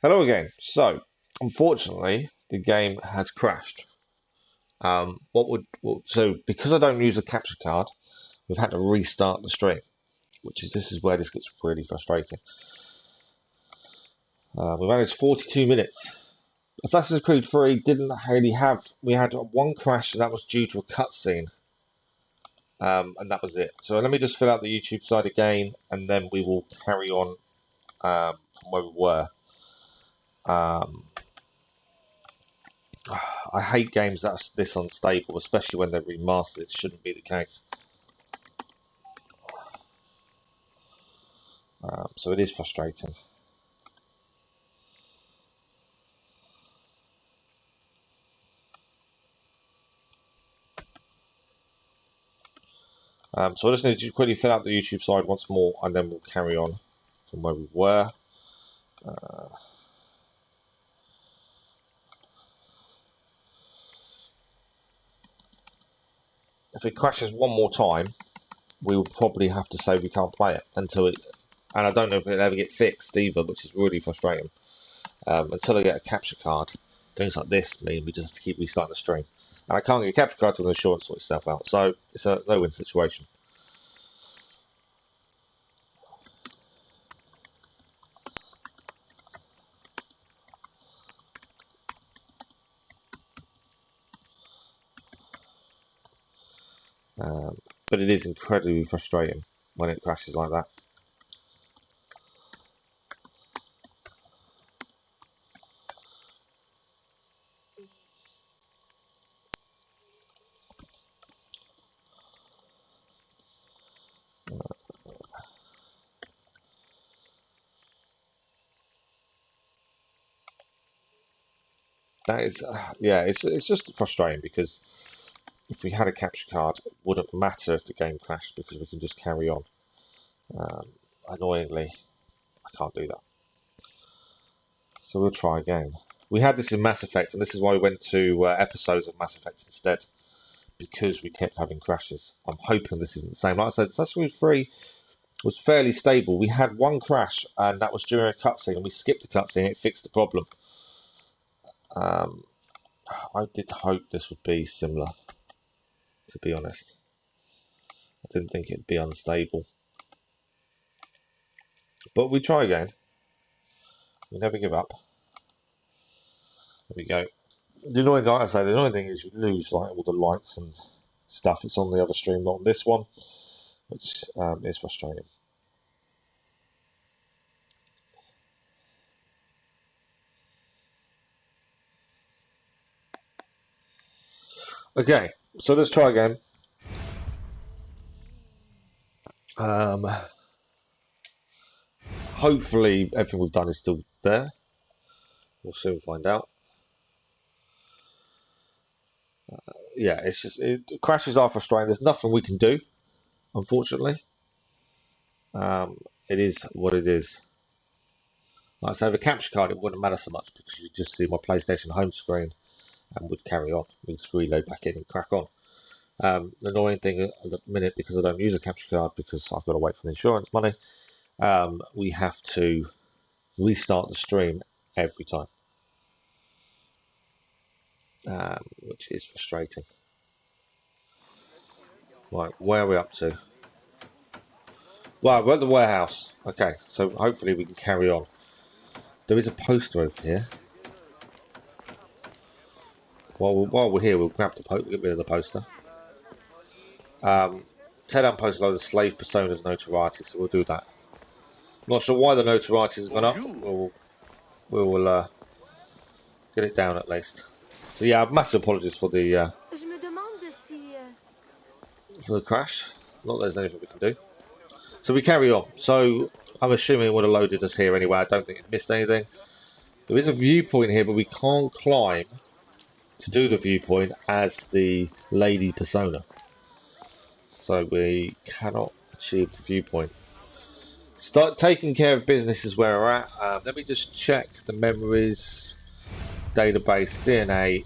Hello again. So, unfortunately, the game has crashed. So because I don't use a capture card, we've had to restart the stream, this is where this gets really frustrating. We managed 42 minutes. Assassin's Creed 3 didn't really have. We had one crash, and that was due to a cutscene, and that was it. So let me just fill out the YouTube side again, and then we will carry on from where we were. I hate games that's this unstable, especially when they're remastered. It shouldn't be the case. So it is frustrating. So I just need to quickly fill out the YouTube side once more, and then we'll carry on from where we were. If it crashes one more time, we will probably have to say we can't play it until it. And I don't know if it'll ever get fixed either, which is really frustrating. Until I get a capture card, things like this mean we just have to keep restarting the stream. And I can't get a capture card until the insurance sorts itself out. So it's a no-win situation. But it is incredibly frustrating when it crashes like that. That is, yeah, it's just frustrating because if we had a capture card, it wouldn't matter if the game crashed because we can just carry on. Annoyingly, I can't do that. So we'll try again. We had this in Mass Effect, and this is why we went to episodes of Mass Effect instead, because we kept having crashes. I'm hoping this isn't the same. Like I said, Assassin's Creed 3 was fairly stable. We had one crash, and that was during a cutscene, and we skipped the cutscene. It fixed the problem. I did hope this would be similar, to be honest. I didn't think it'd be unstable. But we try again. We never give up. There we go. The annoying thing, like I say, the annoying thing is you lose like all the likes and stuff. It's on the other stream, not on this one, which is frustrating. Okay, so let's try again. Hopefully everything we've done is still there. We'll soon find out. Yeah, it's just crashes are frustrating. There's nothing we can do, unfortunately. It is what it is. Like I say, the capture card, it wouldn't matter so much because you just see my PlayStation home screen and would carry on. We just reload back in and crack on. The annoying thing at the minute, because I don't use a capture card because I've got to wait for the insurance money, we have to restart the stream every time, which is frustrating. Right, where are we up to? Right, we're at the warehouse. Okay, so hopefully we can carry on. There is a poster over here. While we're here, we'll grab the get rid of the poster. Tear down poster load of slave personas notoriety, so we'll do that. Not sure why the notoriety has gone up. We'll get it down at least. So yeah, massive apologies for the crash. Not that there's anything we can do. So we carry on. So I'm assuming it would have loaded us here anyway. I don't think it missed anything. There is a viewpoint here, but we can't climb to do the viewpoint as the lady persona. So we cannot achieve the viewpoint. Start taking care of business is where we're at. Let me just check the memories, database, DNA,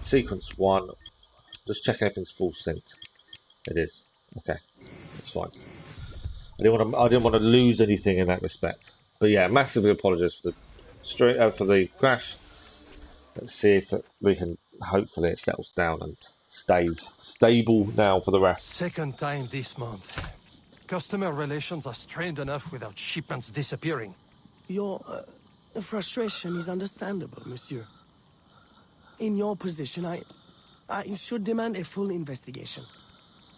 sequence 1. Just checking everything's full synced. It is. Okay, that's fine. I didn't want to lose anything in that respect. But yeah, massively apologise for the crash. Let's see if we can. Hopefully, it settles down and stays stable now for the rest. Second time this month. Customer relations are strained enough without shipments disappearing. Your frustration is understandable, monsieur. In your position, I should demand a full investigation.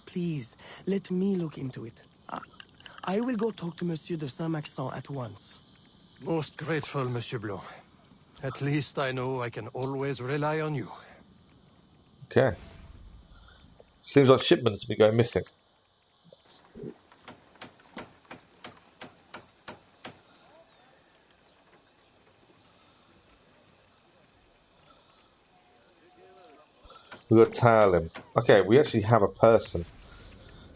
Please, let me look into it. I will go talk to Monsieur de Saint-Maxent at once. Most grateful, Monsieur Blanc. At least I know I can always rely on you. Okay. Seems like shipments have been going missing. We've got to tail him. Okay, we actually have a person.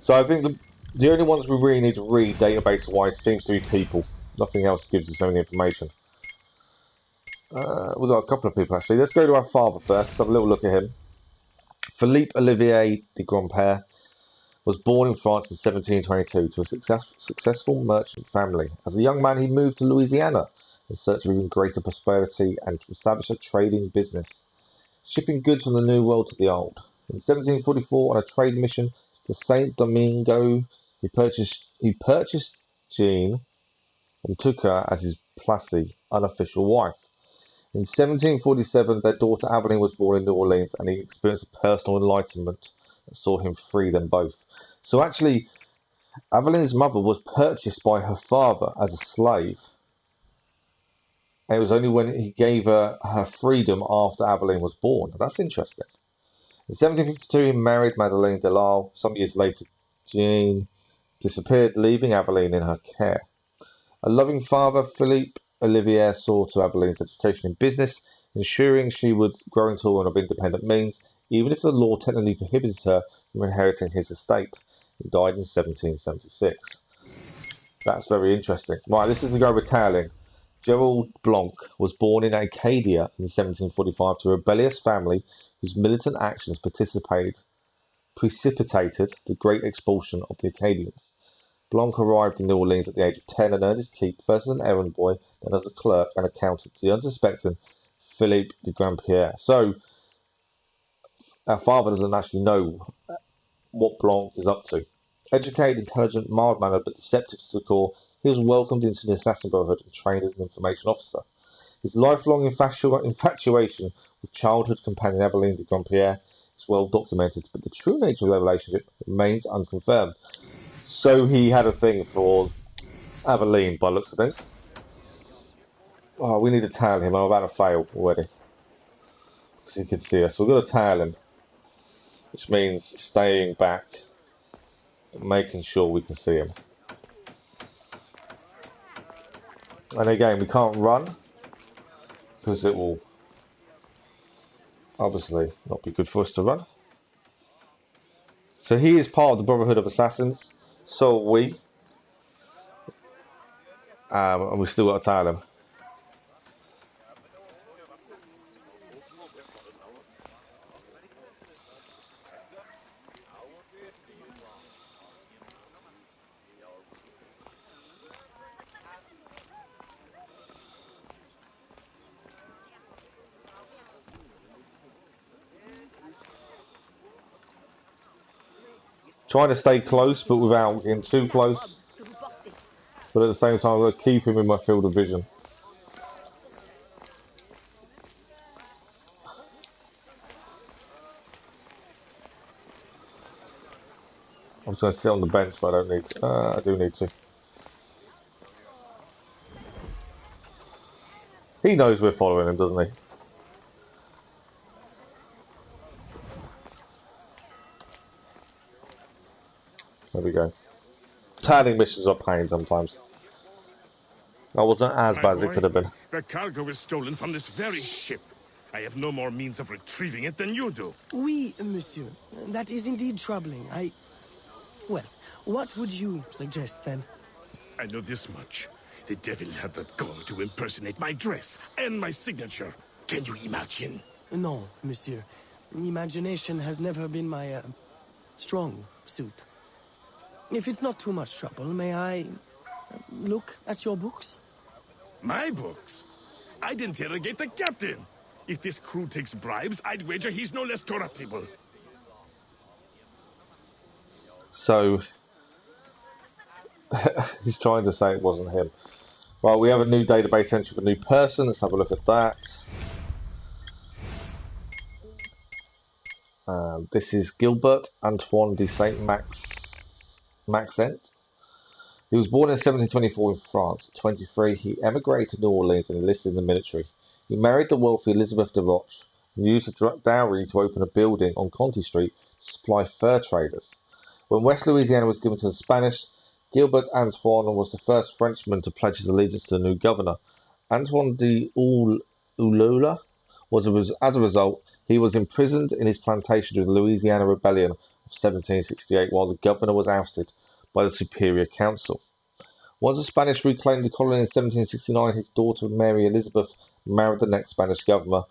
So I think the only ones we really need to read database-wise seems to be people. Nothing else gives us any information. We've got a couple of people actually. Let's go to our father first. Let's have a little look at him. Philippe Olivier de Grandpere was born in France in 1722 to a successful merchant family. As a young man, he moved to Louisiana in search of even greater prosperity and to establish a trading business, shipping goods from the New World to the Old. In 1744, on a trade mission to Saint Domingo, he purchased Jean and took her as his Placé, unofficial wife. In 1747, their daughter Aveline was born in New Orleans, and he experienced a personal enlightenment that saw him free them both. So actually, Aveline's mother was purchased by her father as a slave, and it was only when he gave her her freedom after Aveline was born. That's interesting. In 1752, he married Madeleine Delisle. Some years later, Jean disappeared, leaving Aveline in her care. A loving father, Philippe Olivier, saw to Aveline's education in business, ensuring she would grow into a woman of independent means, even if the law technically prohibited her from inheriting his estate. He died in 1776. That's very interesting. Right, this is the guy we're tailing. Gerald Blanc was born in Acadia in 1745 to a rebellious family whose militant actions precipitated the great expulsion of the Acadians. Blanc arrived in New Orleans at the age of 10 and earned his keep, first as an errand boy, then as a clerk and accountant to the unsuspecting Philippe de Grandpere. So, our father doesn't actually know what Blanc is up to. Educated, intelligent, mild-mannered, but deceptive to the core, he was welcomed into the Assassin Brotherhood and trained as an information officer. His lifelong infatuation with childhood companion Aveline de Grandpere is well documented, but the true nature of their relationship remains unconfirmed. So he had a thing for Aveline, by looks of things. Oh, we need to tail him. I'm about to fail already. Because he could see us. We've got to tail him. Which means staying back and making sure we can see him. And again, we can't run. Because it will obviously not be good for us to run. So he is part of the Brotherhood of Assassins. So are we. And we've still got to tail him. Trying to stay close, but without getting too close. But at the same time, I've got to keep him in my field of vision. I'm just going to sit on the bench, but I don't need to. I do need to. He knows we're following him, doesn't he? There we go. Turning missions are pain sometimes. That wasn't as bad as it could have been. The cargo was stolen from this very ship. I have no more means of retrieving it than you do. Oui, monsieur. That is indeed troubling. Well, what would you suggest, then? I know this much. The devil had the gall to impersonate my dress and my signature. Can you imagine? No, monsieur. Imagination has never been my, strong suit. If it's not too much trouble, may I look at your books? My books? I'd interrogate the captain. If this crew takes bribes, I'd wager he's no less corruptible. So, he's trying to say it wasn't him. Well, we have a new database entry for a new person. Let's have a look at that. This is Gilbert Antoine de Saint-Maxent. He was born in 1724 in France. At 23, he emigrated to New Orleans and enlisted in the military. He married the wealthy Elizabeth de Roche and used a dowry to open a building on Conti Street to supply fur traders. When West Louisiana was given to the Spanish, Gilbert Antoine was the first Frenchman to pledge his allegiance to the new governor. Antoine de Ulloa as a result, he was imprisoned in his plantation during the Louisiana Rebellion of 1768 while the governor was ousted by the Superior Council. Once the Spanish reclaimed the colony in 1769, his daughter Mary Elizabeth married the next Spanish governor,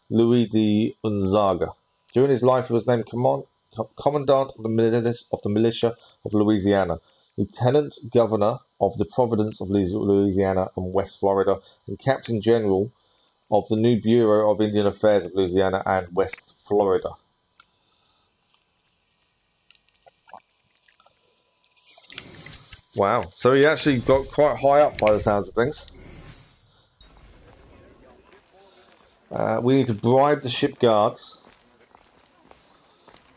Louis de Gonzaga. During his life, he was named Commandant of the Militia of Louisiana, Lieutenant Governor of the Province of Louisiana and West Florida, and Captain General of the new Bureau of Indian Affairs of Louisiana and West Florida. Wow, so he actually got quite high up by the sounds of things. We need to bribe the ship guards.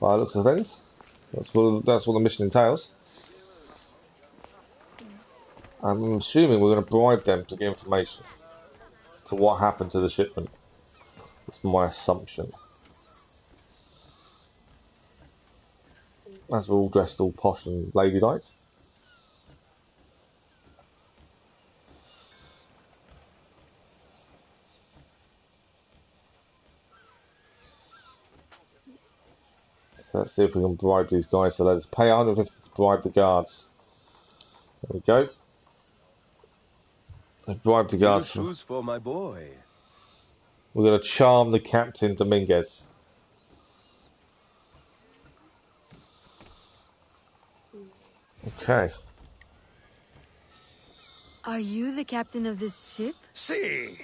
By the looks of things. That's what the mission entails. I'm assuming we're going to bribe them to get information to what happened to the shipment. That's my assumption. As we're all dressed all posh and ladylike. So let's see if we can bribe these guys. So let's pay 150 to bribe the guards. There we go. Let's bribe the guards. Shoes for my boy. We're going to charm the Captain Dominguez. Okay. Are you the captain of this ship? Si.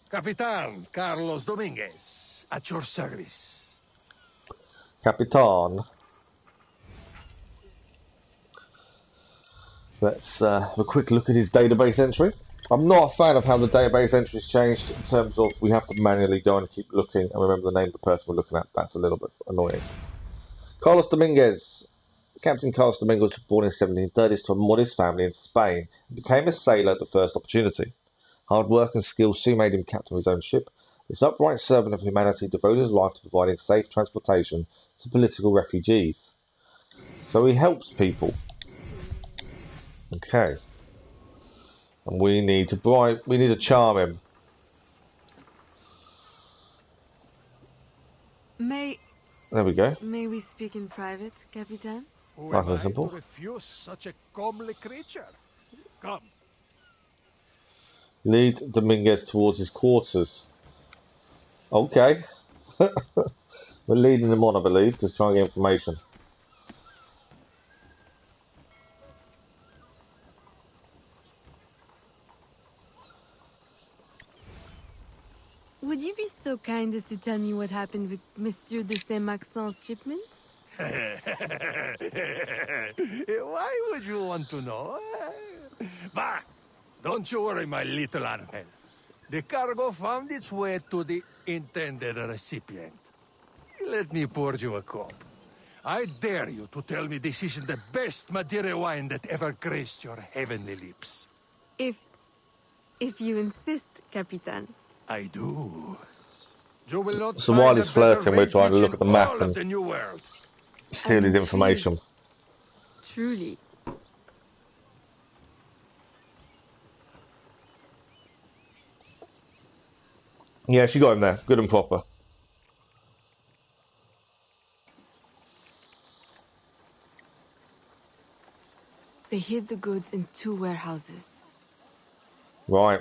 Capitan Carlos Dominguez, at your service. Capitan. Let's have a quick look at his database entry. I'm not a fan of how the database entry's changed in terms of we have to manually go and keep looking and remember the name of the person we're looking at. That's a little bit annoying. Carlos Dominguez. Captain Carlos Dominguez was born in 1730s to a modest family in Spain and became a sailor at the first opportunity. Hard work and skill soon made him captain of his own ship. This upright servant of humanity devoted his life to providing safe transportation to political refugees. So he helps people. Okay. And we need to charm him. There we go. May we speak in private, Capitan? Who Nice am and I simple. to refuse such a comely creature? Come. Lead Dominguez towards his quarters. Okay. We're leading them on, I believe, to try and get information. Would you be so kind as to tell me what happened with Monsieur de Saint-Maxent's shipment? Why would you want to know? Bah! Don't you worry, my little Angel. The cargo found its way to the intended recipient. Let me pour you a cup. I dare you to tell me this isn't the best Madeira wine that ever graced your heavenly lips. If you insist, Capitan. I do. You will not So while find he's a better flirting, we're trying to vintage look at the in map all of and the New World. steal his information. Truly. Yeah, she got him there. Good and proper. They hid the goods in 2 warehouses. Right.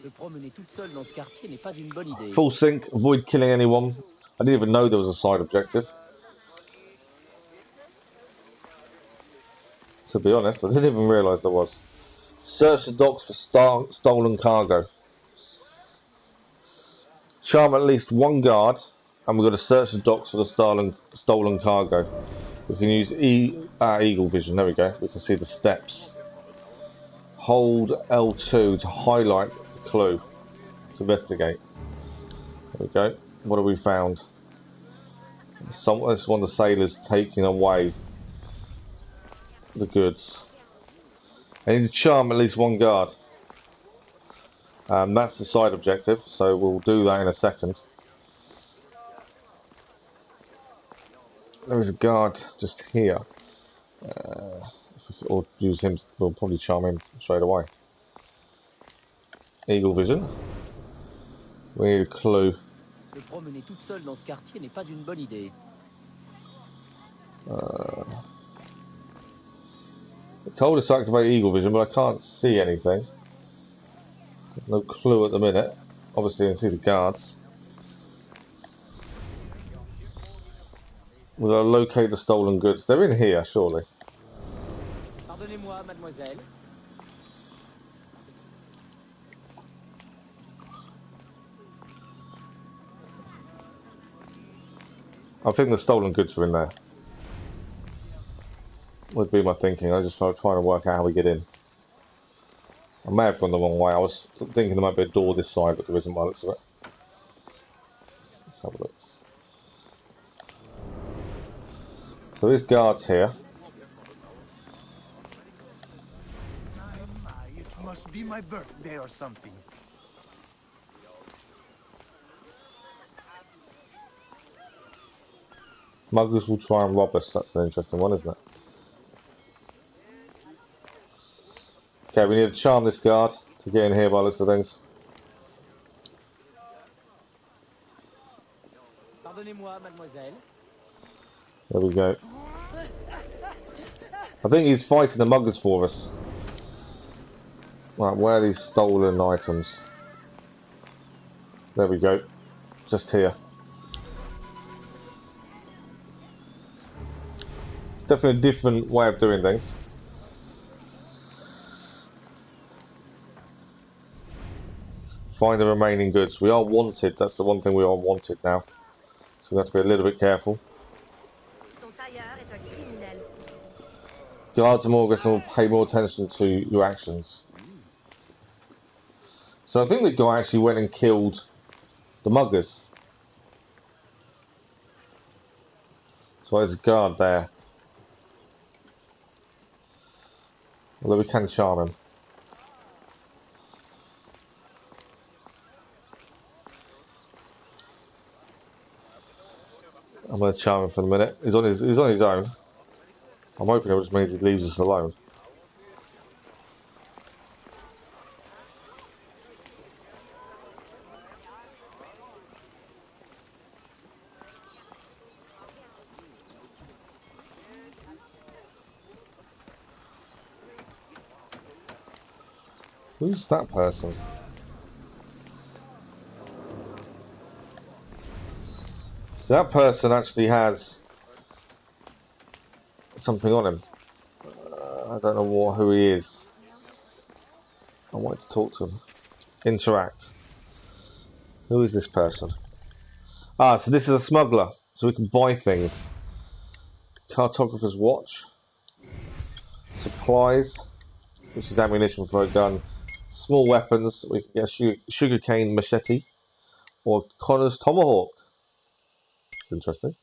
Me promener toute seule dans ce quartier n'est pas une bonne idée. Full sync, avoid killing anyone. I didn't even know there was a side objective. To be honest, I didn't even realise there was. Search the docks for stolen cargo. Charm at least one guard, and we've got to search the docks for the stolen cargo. We can use eagle vision. There we go. We can see the steps. Hold L2 to highlight the clue to investigate. There we go. What have we found? It's one of the sailors taking away the goods. I need to charm at least one guard. That's the side objective, so we'll do that in a second. There is a guard just here. Or use him, we'll probably charm him straight away. Eagle vision. We need a clue. Me promener toute seule dans ce quartier n'est pas une bonne idée. It told us to activate eagle vision, but I can't see anything. There's no clue at the minute. Obviously, you can see the guards. We've got to locate the stolen goods. They're in here, surely. Pardonnez-moi, mademoiselle. I think the stolen goods are in there. Would be my thinking. I just trying to work out how we get in. I may have gone the wrong way. I was thinking there might be a door this side, but there isn't by the looks of it. Let's have a look. So there's guards here. It must be my birthday or something. Smugglers will try and rob us. That's an interesting one, isn't it? Okay, we need to charm this guard to get in here by the looks of things. Pardonnez-moi, mademoiselle. There we go. I think he's fighting the muggers for us. Right, where are these stolen items? There we go. Just here. It's definitely a different way of doing things. Find the remaining goods. We are wanted. That's the one thing we are wanted now. So we have to be a little bit careful. Guards are more aggressive and will pay more attention to your actions. So I think the guy actually went and killed the muggers. So there's a guard there. Although we can charm him. I'm going to charm him for a minute. He's on his own. I'm hoping it just means he leaves us alone. Who's that person? So that person actually has something on him. I don't know who he is. I want to talk to him. Interact. Who is this person? Ah, so this is a smuggler. So we can buy things. Cartographer's watch. Supplies, which is ammunition for a gun. Small weapons. We can get a sugarcane machete. Or Connor's tomahawk. It's interesting.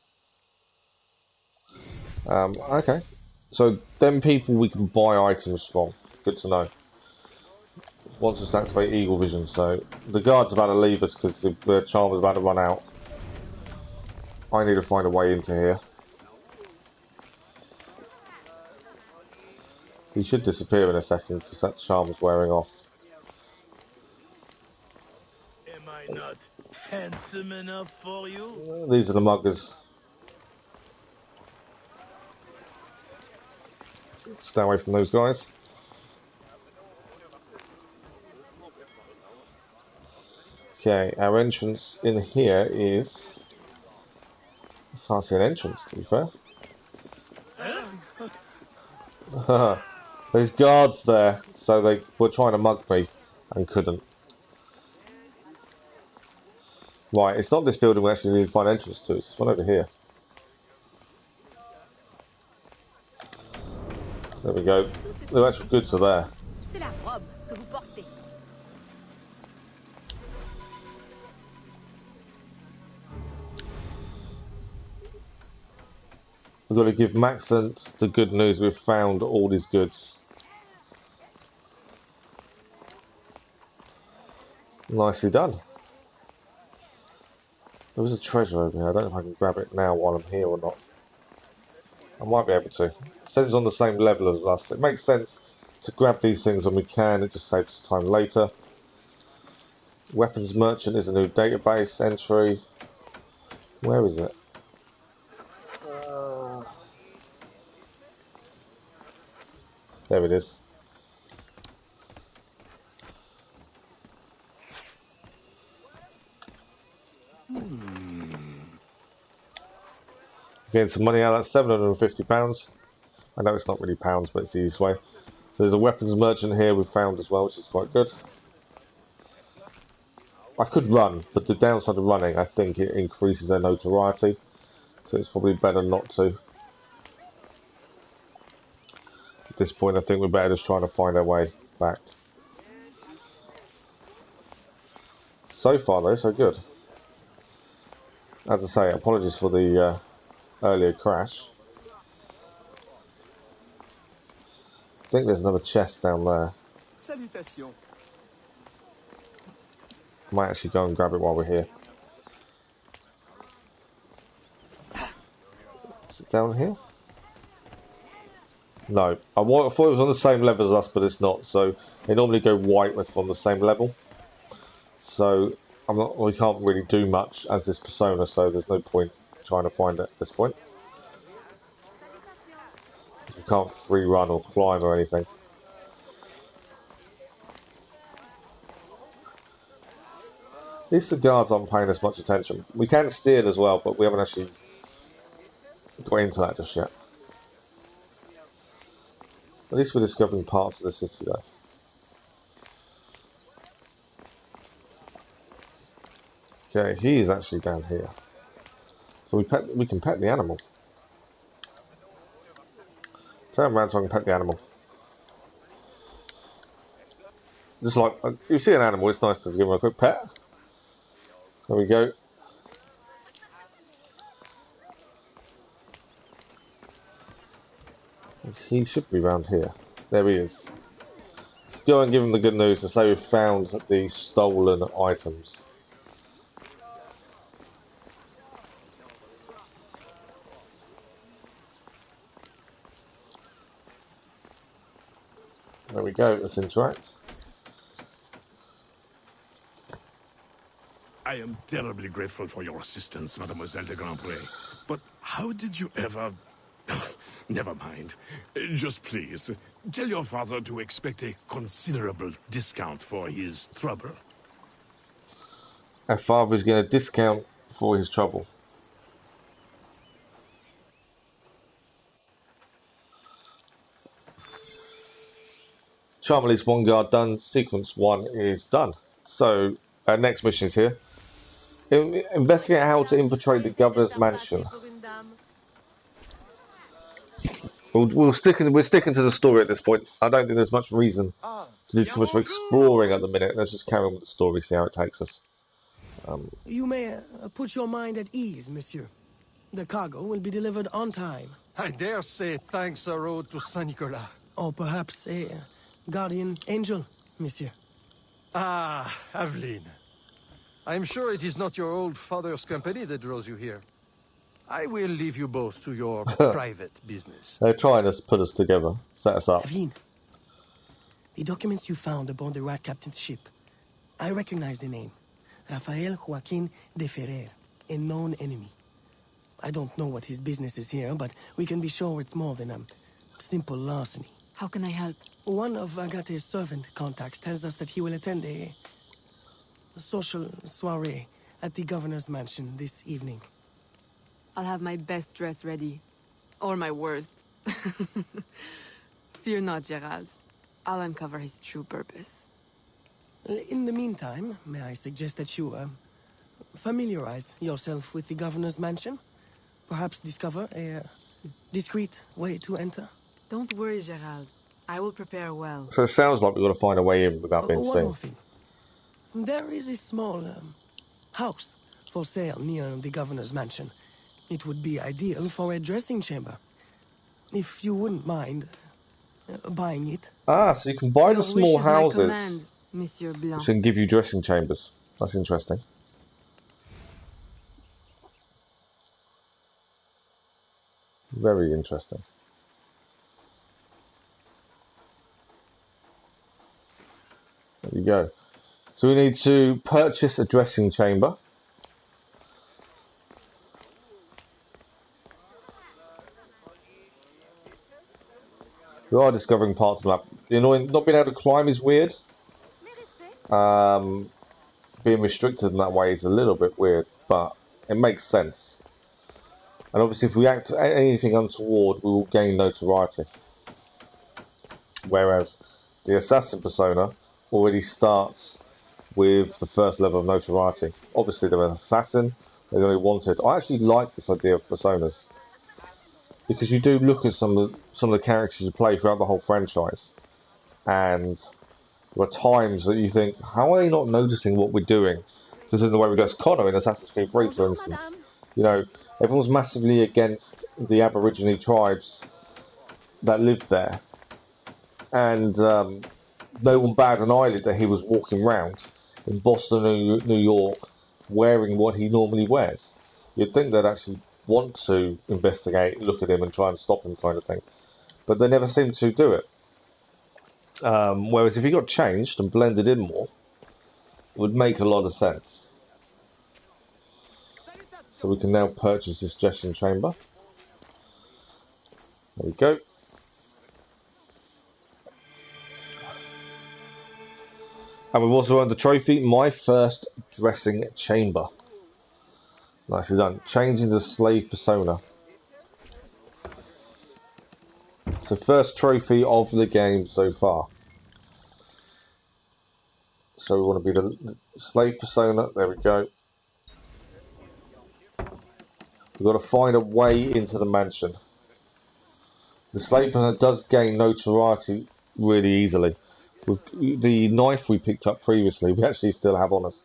Okay. So, them people we can buy items from. Good to know. Wants us to activate eagle vision, so the guard's about to leave us because the charm is about to run out. I need to find a way into here. He should disappear in a second because that charm is wearing off. Am I not handsome enough for you? These are the muggers. Stay away from those guys. Okay, our entrance in here is... I can't see an entrance, to be fair. There's guards there, so they were trying to mug me and couldn't. Right, it's not this building we actually need to find entrance to, it's one over here. There we go. The actual goods are there. C'est la robe que vous portez. We've got to give Maxent the good news, we've found all his goods. Nicely done. There was a treasure over here, I don't know if I can grab it now while I'm here or not. I might be able to. It says it's on the same level as us. It makes sense to grab these things when we can, it just saves us time later. Weapons Merchant is a new database entry. Where is it? There it is. Getting some money out, that's £750. I know it's not really pounds, but it's the easiest way. So there's a weapons merchant here we've found as well, which is quite good. I could run, but the downside of running, I think it increases their notoriety. So it's probably better not to. At this point, I think we're better just trying to find our way back. So far though, so good. As I say, apologies for the earlier crash. I think there's another chest down there. Salutations. Might actually go and grab it while we're here. Is it down here? No. I thought it was on the same level as us, but it's not. So they normally go white when it's on the same level. So we can't really do much as this persona, so there's no point trying to find it at this point. You can't free run or climb or anything. At least the guards aren't paying us much attention. We can steal as well, but we haven't actually got into that just yet. At least we're discovering parts of the city though. Okay, he is actually down here. So we can pet the animal. Turn around so I can pet the animal. Just like, you see an animal, it's nice to give him a quick pet. There we go. He should be around here. There he is. Let's go and give him the good news to say we've found the stolen items. There we go, let's interact. I am terribly grateful for your assistance, Mademoiselle de Grandpré. But how did you ever... Never mind. Just please, tell your father to expect a considerable discount for his trouble. Our father is going to discount for his trouble. Charm release 1 guard done, sequence 1 is done. So, our next mission is here. Investigate how to infiltrate the governor's mansion. We're sticking to the story at this point. I don't think there's much reason to do too much exploring at the minute. Let's just carry on with the story, see how it takes us. You may put your mind at ease, monsieur. The cargo will be delivered on time. I dare say thanks are owed to Saint Nicolas. Or perhaps a guardian angel, monsieur. Ah, Aveline. I'm sure it is not your old father's company that draws you here. I will leave you both to your private business. They're trying to put us together, set us up. Aveline, the documents you found aboard the Rat Captain's ship. I recognize the name. Rafael Joaquin de Ferrer, a known enemy. I don't know what his business is here, but we can be sure it's more than a simple larceny. How can I help? One of Agate's servant contacts tells us that he will attend a social soiree at the governor's mansion this evening. I'll have my best dress ready. Or my worst. Fear not, Gerald. I'll uncover his true purpose. In the meantime, may I suggest that you, familiarize yourself with the governor's mansion? Perhaps discover a discreet way to enter? Don't worry, Gerald. I will prepare well. So it sounds like we've got to find a way in without being One seen. more thing. There is a small house for sale near the governor's mansion. It would be ideal for a dressing chamber. If you wouldn't mind buying it. Ah, so you can buy the Your small wish is my houses, command, Monsieur Blanc. which can give you dressing chambers. That's interesting. Very interesting. There you go. So we need to purchase a dressing chamber. We are discovering parts of the map. The annoying, not being able to climb is weird. Being restricted in that way is a little bit weird, but it makes sense. And obviously if we act anything untoward, we will gain notoriety. Whereas the assassin persona already starts with the first level of notoriety. Obviously they're an assassin, they're only wanted. I actually like this idea of personas, because you do look at some of the characters you play throughout the whole franchise, and there are times that you think, how are they not noticing what we're doing? Because in the way we dress Connor in Assassin's Creed 3, for instance, you know, everyone's massively against the Aborigine tribes that lived there, and no one batted an eyelid that he was walking around in Boston, New York, wearing what he normally wears. You'd think they'd actually want to investigate, look at him and try and stop him, kind of thing. But they never seem to do it. Whereas if he got changed and blended in more, it would make a lot of sense. So we can now purchase this dressing chamber. There we go. And we've also earned the trophy, my first dressing chamber. Nicely done. Changing the slave persona. So first trophy of the game so far. So we want to be the slave persona. There we go. We've got to find a way into the mansion. The slave persona does gain notoriety really easily. With the knife we picked up previously, we actually still have on us.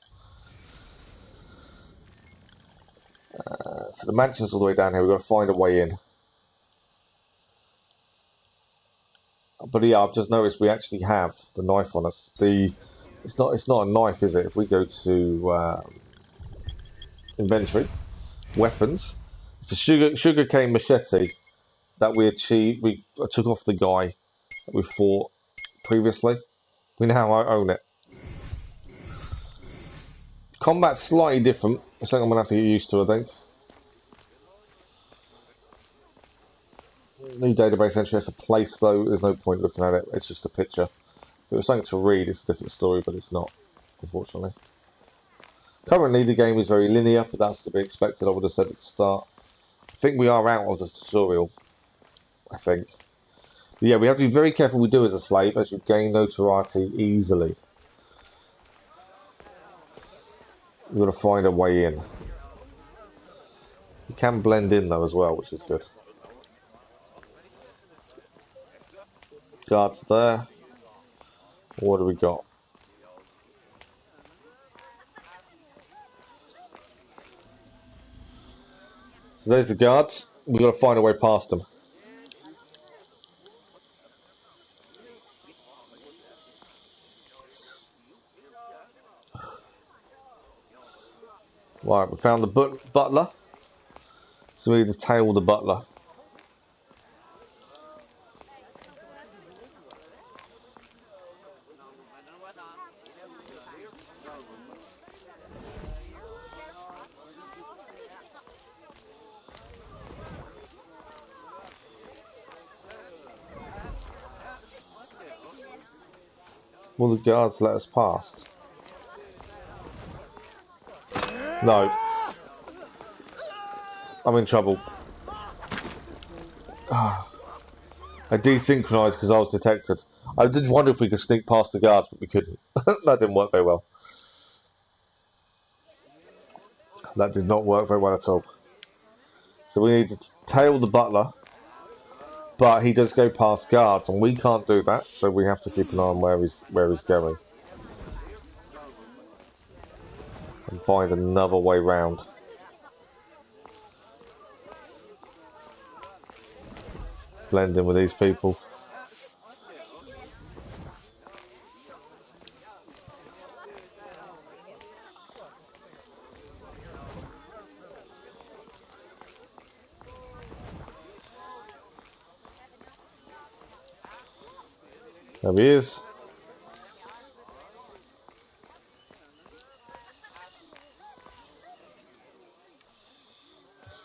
So the mansion's all the way down here. We've got to find a way in. But yeah, I've just noticed we actually have the knife on us. It's not a knife, is it? If we go to inventory, weapons, it's a sugarcane machete that we achieved. We took off the guy that we fought previously. We now own it. Combat's slightly different. It's something I'm gonna have to get used to, I think. New database entry has a place though. There's no point looking at it. It's just a picture. If it was something to read, it's a different story, but it's not, unfortunately. Currently, the game is very linear, but that's to be expected. I would have said at the start. I think we are out of the tutorial. I think. But yeah, we have to be very careful what we do as a slave, as you gain notoriety easily. We've got to find a way in. You can blend in though as well, which is good. Guards there. What do we got? So there's the guards. We've got to find a way past them. Right, we found the butler. So we need to tail the butler. Will the guards let us past? No. I'm in trouble. I desynchronized because I was detected. I did wonder if we could sneak past the guards, but we couldn't. That didn't work very well. That did not work very well at all. So we need to tail the butler, but he does go past guards, and we can't do that. So we have to keep an eye on where he's going, and find another way round. Blend in with these people. There he is.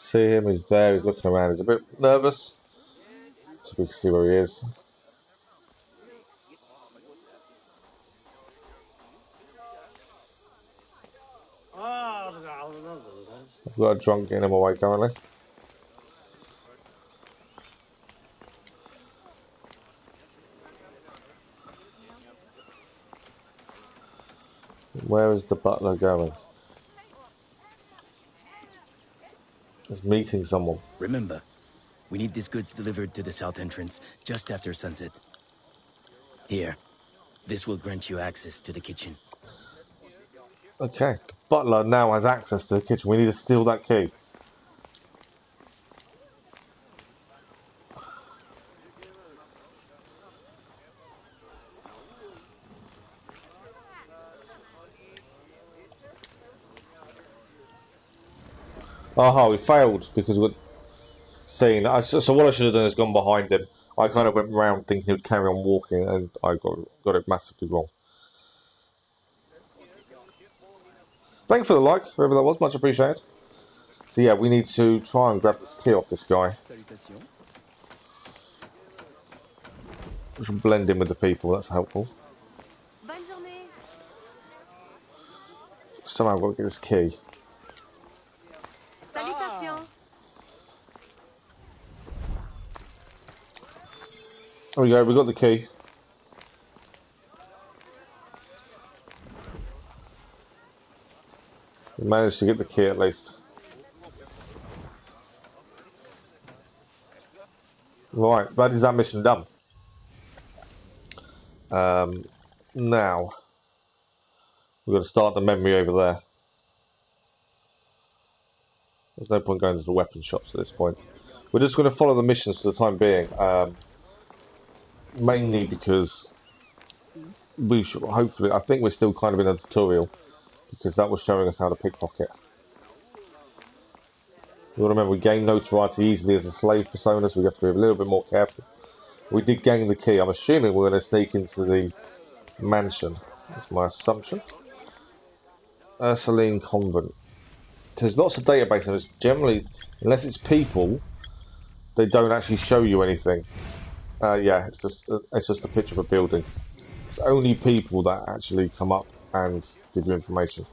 See him, he's there, he's looking around, he's a bit nervous. So we can see where he is. I've got a drunk in him away currently. Where is the butler going? He's meeting someone. Remember, we need these goods delivered to the south entrance just after sunset. Here, this will grant you access to the kitchen. Okay, the butler now has access to the kitchen. We need to steal that key. Aha, we failed because we're seeing that. So what I should have done is gone behind him. I kind of went round thinking he would carry on walking, and I got it massively wrong. Thanks for the like, whoever that was, much appreciated. So yeah, we need to try and grab this key off this guy. We can blend in with the people, that's helpful. Somehow I've got to get this key. There we go, we got the key. We managed to get the key at least. Right, that is our mission done. Now, we've got to start the memory over there. There's no point going to the weapon shops at this point. We're just going to follow the missions for the time being. Mainly because we should, hopefully, I think we're still kind of in a tutorial, because that was showing us how to pickpocket. You want to remember, we gain notoriety easily as a slave persona, so we have to be a little bit more careful. We did gain the key. I'm assuming we're going to sneak into the mansion. That's my assumption. Ursuline Convent. There's lots of database, and it's generally, unless it's people, they don't actually show you anything. Yeah, it's just a picture of a building. It's only people that actually come up and give you information.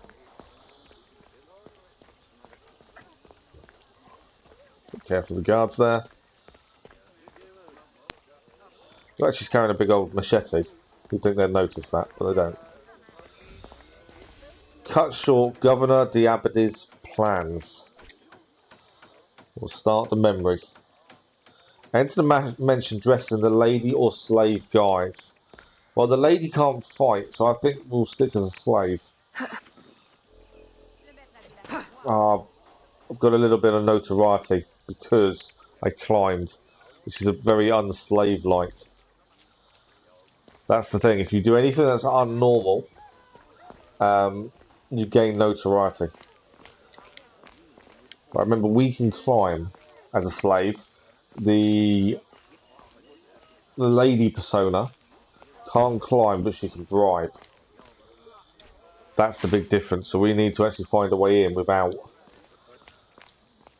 Be careful of the guards there. They're actually carrying a big old machete. You'd think they'd notice that, but they don't. Cut short Governor Diabetes plans. We'll start the memory. Enter the mansion dressed in the lady or slave guise. Well, the lady can't fight, so I think we'll stick as a slave. I've got a little bit of notoriety because I climbed, which is a very unslave-like. That's the thing. If you do anything that's unnormal, you gain notoriety. But remember, we can climb as a slave. The lady persona can't climb, but she can bribe. That's the big difference. So we need to actually find a way in without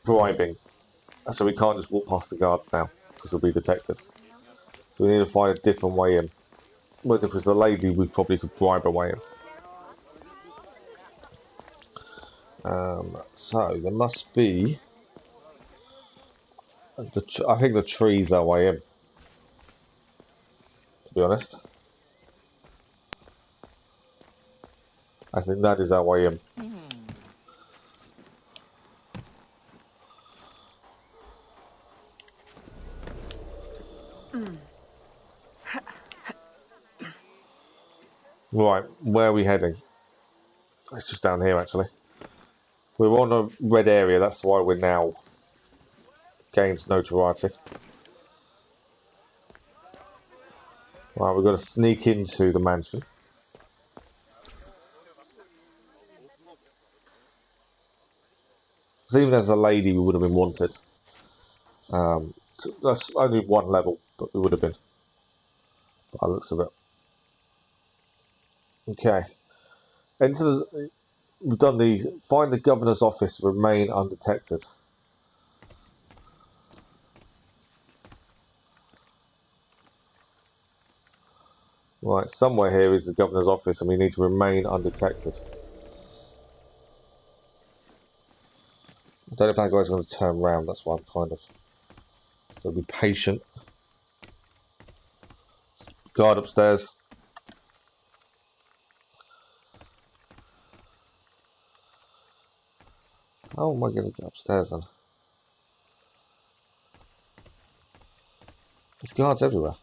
bribing. So we can't just walk past the guards now, because we'll be detected. So we need to find a different way in. Whereas if it was the lady, we probably could bribe a way in. So there must be. I think the trees are way in. be honest. I think that is our way in. Right, where are we heading? It's just down here, actually. We're on a red area, that's why we're now gained notoriety. Right, we've got to sneak into the mansion. Because even as a lady, we would have been wanted. So that's only one level, but we would have been. By the looks of it. Okay. Enter the, we've done the find the governor's office, remain undetected. Right, somewhere here is the governor's office and we need to remain undetected. I don't know if that guy's going to turn around, that's why I'm kind of going to be patient. Guard upstairs. How am I going to get upstairs then? There's guards everywhere.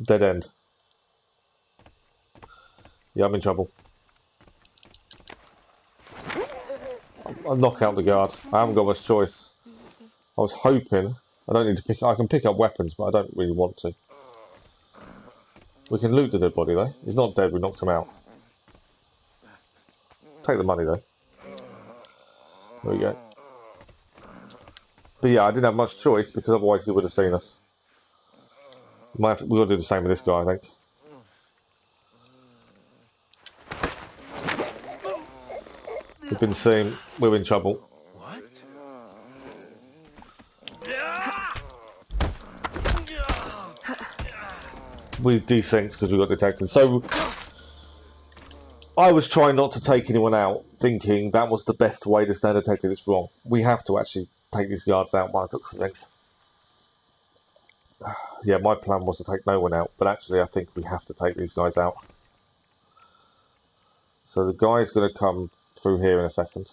Dead end. Yeah, I'm in trouble. I'll knock out the guard. I haven't got much choice. I was hoping. I don't need to pick. I can pick up weapons, but I don't really want to. We can loot the dead body though. He's not dead. We knocked him out. Take the money though. There we go. But yeah, I didn't have much choice because otherwise he would have seen us. We've got to do the same with this guy, I think. We've been seen. We're in trouble. What? We desynced because we got detected. So I was trying not to take anyone out, thinking that was the best way to stay detected. It's wrong. We have to actually take these guards out by the looks of things. Yeah, my plan was to take no one out, but actually I think we have to take these guys out. So the guy's going to come through here in a second.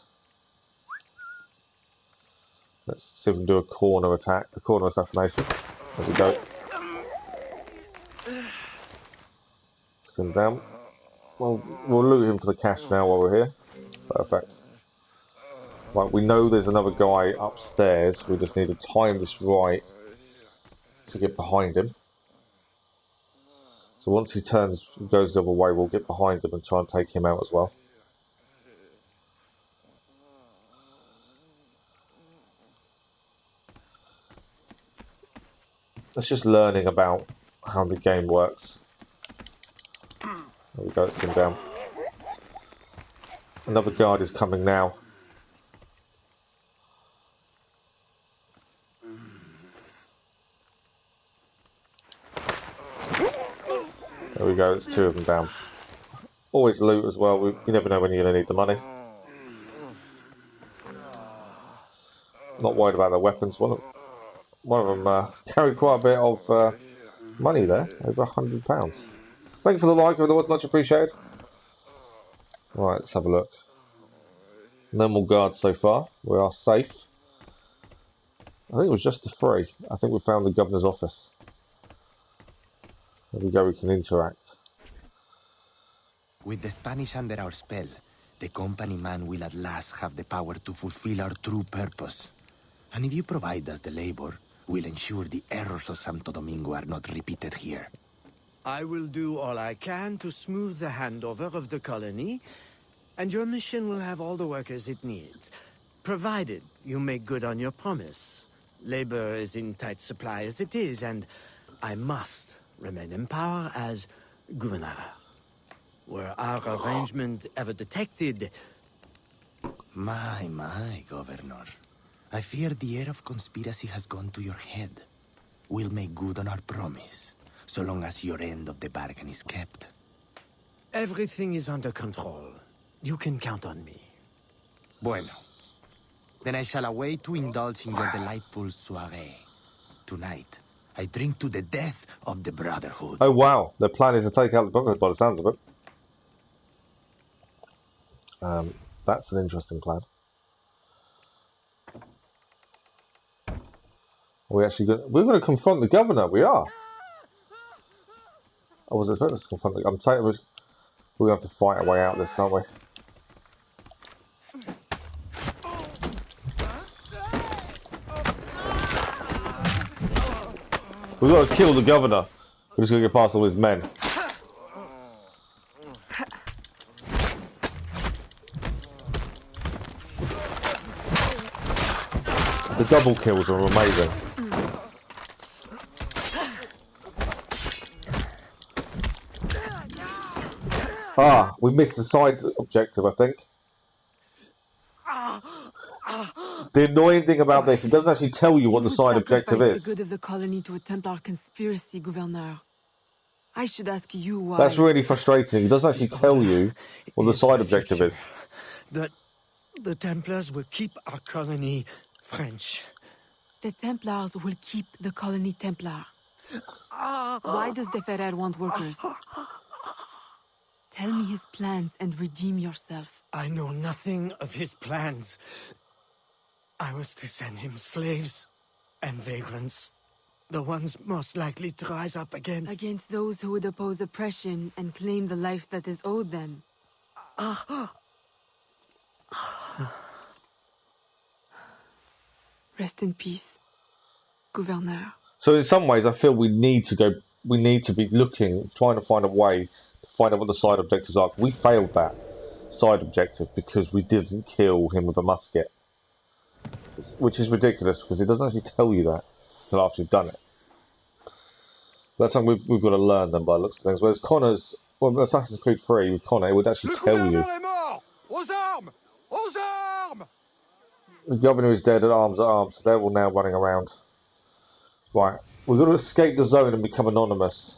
Let's see if we can do a corner attack, a corner assassination. There we go. Send him down. Well, we'll loot him for the cash now while we're here. Perfect. Right, we know there's another guy upstairs. We just need to time this right to get behind him. So once he turns, goes the other way, we'll get behind him and try and take him out as well. It's just learning about how the game works. There we go, it's him down. Another guard is coming now. There we go, it's two of them down. Always loot as well, you never know when you're going to need the money. Not worried about their weapons. One of them carried quite a bit of money there, over £100. Thank you for the like, it was much appreciated. Right, let's have a look. No more guards so far, we are safe. I think it was just the three. I think we found the governor's office. There we go, we can interact. With the Spanish under our spell, the company man will at last have the power to fulfill our true purpose. And if you provide us the labor, we'll ensure the errors of Santo Domingo are not repeated here. I will do all I can to smooth the handover of the colony, and your mission will have all the workers it needs, provided you make good on your promise. Labor is in tight supply as it is, and I must remain in power as governor. Were our arrangement ever detected? My, Governor. I fear the air of conspiracy has gone to your head. We'll make good on our promise, so long as your end of the bargain is kept. Everything is under control. You can count on me. Bueno. Then I shall away to indulge in your delightful soiree. Tonight, I drink to the death of the Brotherhood. Oh wow, their plan is to take out the Brotherhood by the sounds of it. That's an interesting plan. We're going to confront the governor. We are. I was expecting to confront the. We're going to have to fight our way out of this, aren't we? We've got to kill the governor. We're just going to get past all his men. The double kills are amazing. Ah, we missed the side objective, I think. The annoying thing about this, it doesn't actually tell you what the side objective is. The good of the colony to a Templar conspiracy, Gouverneur. I should ask you why. That's really frustrating. It doesn't actually tell you what the side objective is. The Templars will keep our colony French. The Templars will keep the colony Templar. Why does the Ferrer want workers? Tell me his plans and redeem yourself. I know nothing of his plans. I was to send him slaves and vagrants. The ones most likely to rise up against... Against those who would oppose oppression and claim the life that is owed them. Rest in peace, Gouverneur. So in some ways, I feel we need to be looking, trying to find a way to find out what the side objectives are. We failed that side objective because we didn't kill him with a musket. Which is ridiculous, because it doesn't actually tell you that until after you've done it. That's something we've got to learn then by the looks of things. Whereas Connor's, well, Assassin's Creed 3 with Connor, it would actually tell you. Aux armes! Aux armes! The governor is dead, at arms, so they're all now running around. Right, we've got to escape the zone and become anonymous.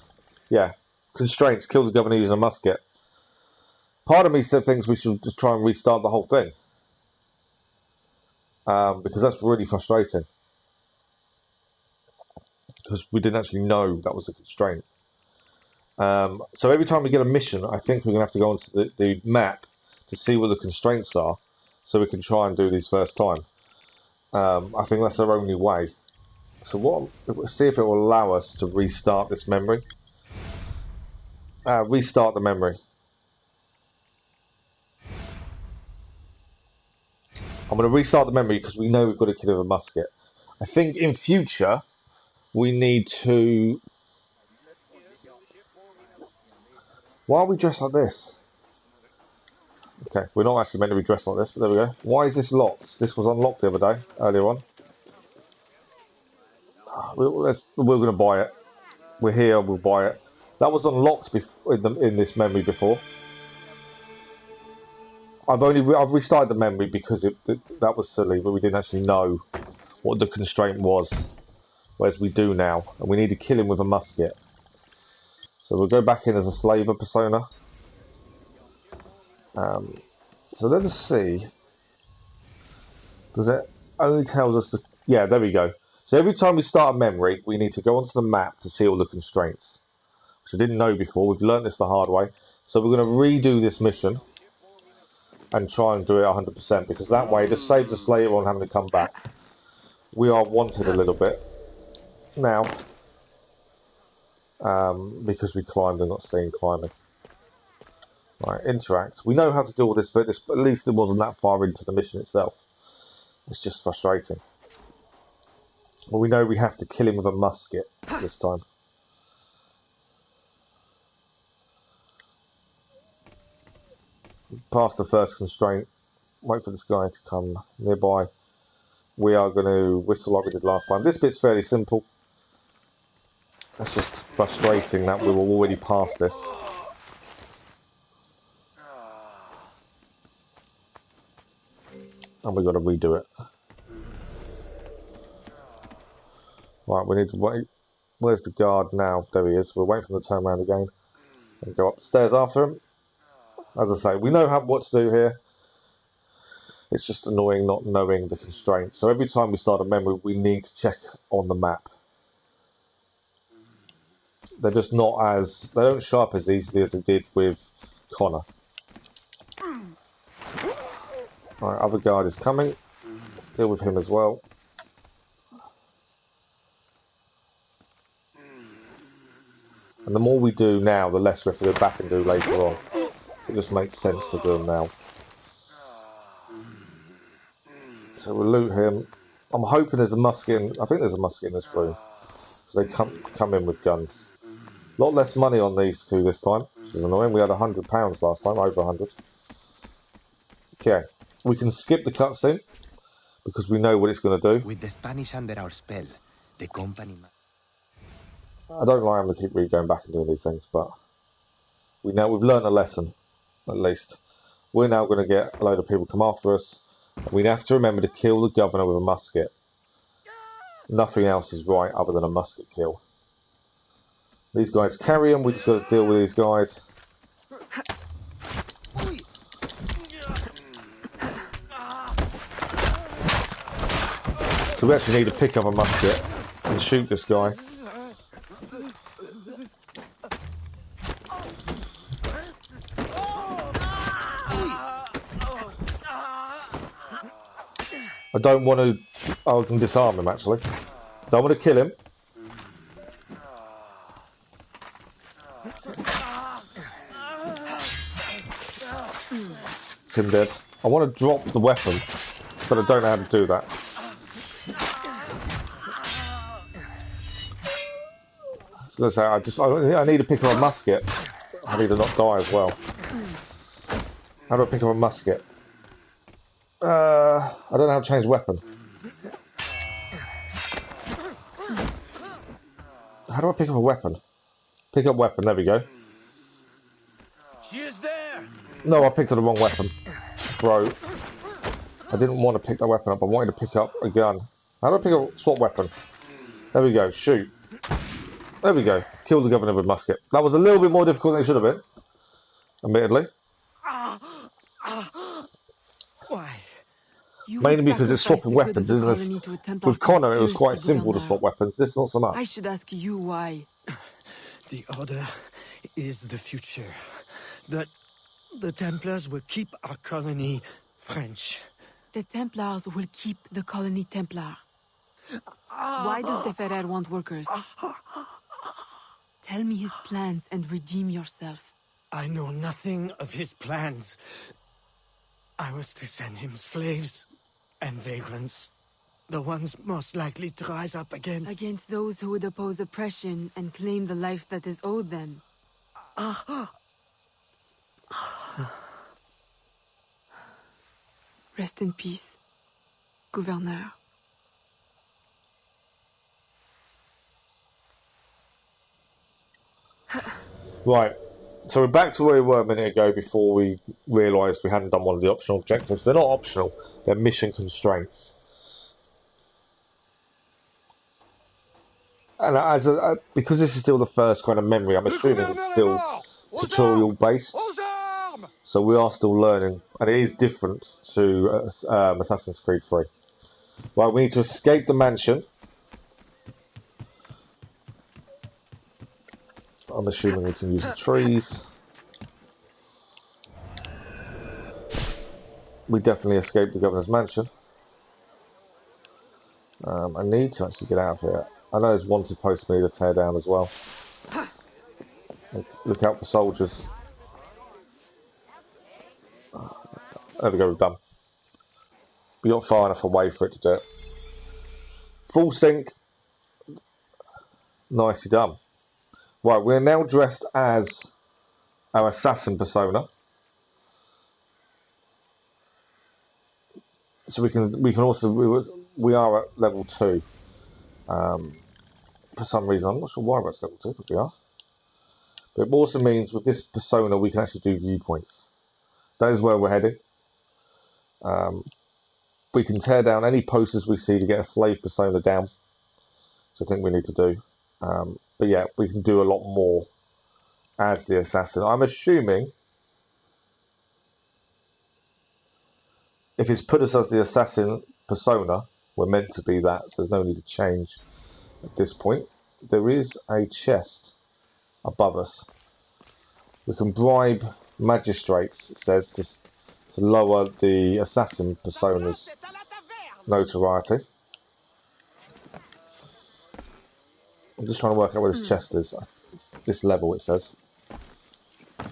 Yeah, constraints, kill the governor using a musket. Part of me said thinks we should just try and restart the whole thing. Because that's really frustrating. Because we didn't actually know that was a constraint. So every time we get a mission, I think we're going to have to go onto the map to see what the constraints are, so we can try and do these first time. I think that's our only way. So see if it will allow us to restart this memory. Restart the memory. I'm going to restart the memory because we know we've got to kill him with a musket. I think in future we need to... Why are we dressed like this? Okay, we're not actually meant to be dressed like this, but there we go. Why is this locked? This was unlocked the other day, earlier on. We're going to buy it. We're here, we'll buy it. That was unlocked in this memory before. I've restarted the memory because that was silly, but we didn't actually know what the constraint was, whereas we do now, and we need to kill him with a musket. So we'll go back in as a slaver persona. So let us see. Does it only tells us the... Yeah, there we go. So every time we start a memory, we need to go onto the map to see all the constraints, which I didn't know before. We've learned this the hard way. So we're going to redo this mission and try and do it 100%, because that way it just saves us later on having to come back. We are wanted a little bit now, because we climbed and not staying climbing. Right, interact. We know how to do all this, but at least it wasn't that far into the mission itself. It's just frustrating. Well, we know we have to kill him with a musket this time. Past the first constraint, wait for this guy to come nearby. We are going to whistle like we did last time. This bit's fairly simple. It's just frustrating that we were already past this. And we've got to redo it. Right, we need to wait. Where's the guard now? There he is. We're waiting for him to turn around again and go upstairs after him. As I say, we know what to do here. It's just annoying not knowing the constraints. So every time we start a memory, we need to check on the map. They're just not as... They don't show up as easily as they did with Connor. Alright, other guard is coming. Let's deal with him as well. And the more we do now, the less we have to go back and do later on. It just makes sense to do them now. So we'll loot him. I'm hoping there's a musket in... I think there's a musket in this room. Because they come in with guns. A lot less money on these two this time, which is annoying. We had £100 last time, over 100. Okay, we can skip the cutscene because we know what it's going to do. With the Spanish under our spell, the company... I don't like having to keep going back and doing these things, but we've learned a lesson, at least. We're now going to get a load of people come after us. We have to remember to kill the governor with a musket. Nothing else is right other than a musket kill. These guys carry them, we just got to deal with these guys. So we actually need to pick up a musket and shoot this guy. I don't want to... Oh, I can disarm him actually. Don't want to kill him. It's him dead. I want to drop the weapon, but I don't know how to do that. So I need to pick up a musket. I need to not die as well. How do I pick up a musket? I don't know how to change weapon. How do I pick up a weapon? Pick up weapon, there we go. She is there. No, I picked up the wrong weapon. Bro. I didn't want to pick that weapon up, I wanted to pick up a gun. How do I pick up swap weapon? There we go, shoot. There we go. Kill the governor with a musket. That was a little bit more difficult than it should have been. Admittedly. Why? Mainly because it's swapping weapons, isn't it? With Connor, it was quite simple to swap weapons. This not so much. I should ask you why. The Order is the future. The Templars will keep our colony French. The Templars will keep the colony Templar. Why does the Ferrer want workers? Tell me his plans and redeem yourself. I know nothing of his plans. I was to send him slaves and vagrants. The ones most likely to rise up against... Against those who would oppose oppression and claim the life that is owed them. Rest in peace, Gouverneur. Right, so we're back to where we were a minute ago before we realised we hadn't done one of the optional objectives. They're not optional, they're mission constraints. And because this is still the first kind of memory, I'm assuming it's still tutorial based. So we are still learning, and it is different to Assassin's Creed 3. Right, we need to escape the mansion. I'm assuming we can use the trees. We definitely escaped the governor's mansion. I need to actually get out of here. I know there's wanted post for me to tear down as well. Look out for soldiers. There we go, we're done. We got far enough away for it to do it. Full sync. Nicely done. Right, we're now dressed as our assassin persona. So we can also we are at level 2. For some reason, I'm not sure why we're at level 2, but we are. But it also means with this persona we can actually do viewpoints. That is where we're heading. We can tear down any posters we see to get a slave persona down, which I think we need to do. But yeah, we can do a lot more as the assassin. I'm assuming If it's put us as the assassin persona, we're meant to be that, so there's no need to change at this point. There is a chest above us. We can bribe magistrates, it says, to lower the assassin persona's notoriety. I'm just trying to work out where this chest is. This level, it says. I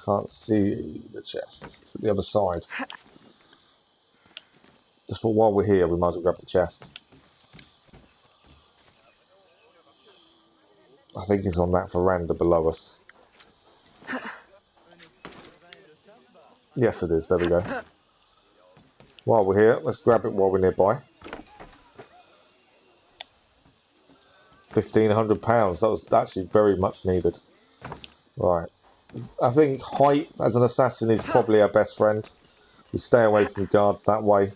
can't see the chest. It's at the other side. Just thought while we're here, we might as well grab the chest. I think it's on that veranda below us. Yes, it is. There we go. While we're here, let's grab it while we're nearby. £1,500. That was actually very much needed. Right. I think height as an assassin is probably our best friend. We stay away from guards that way.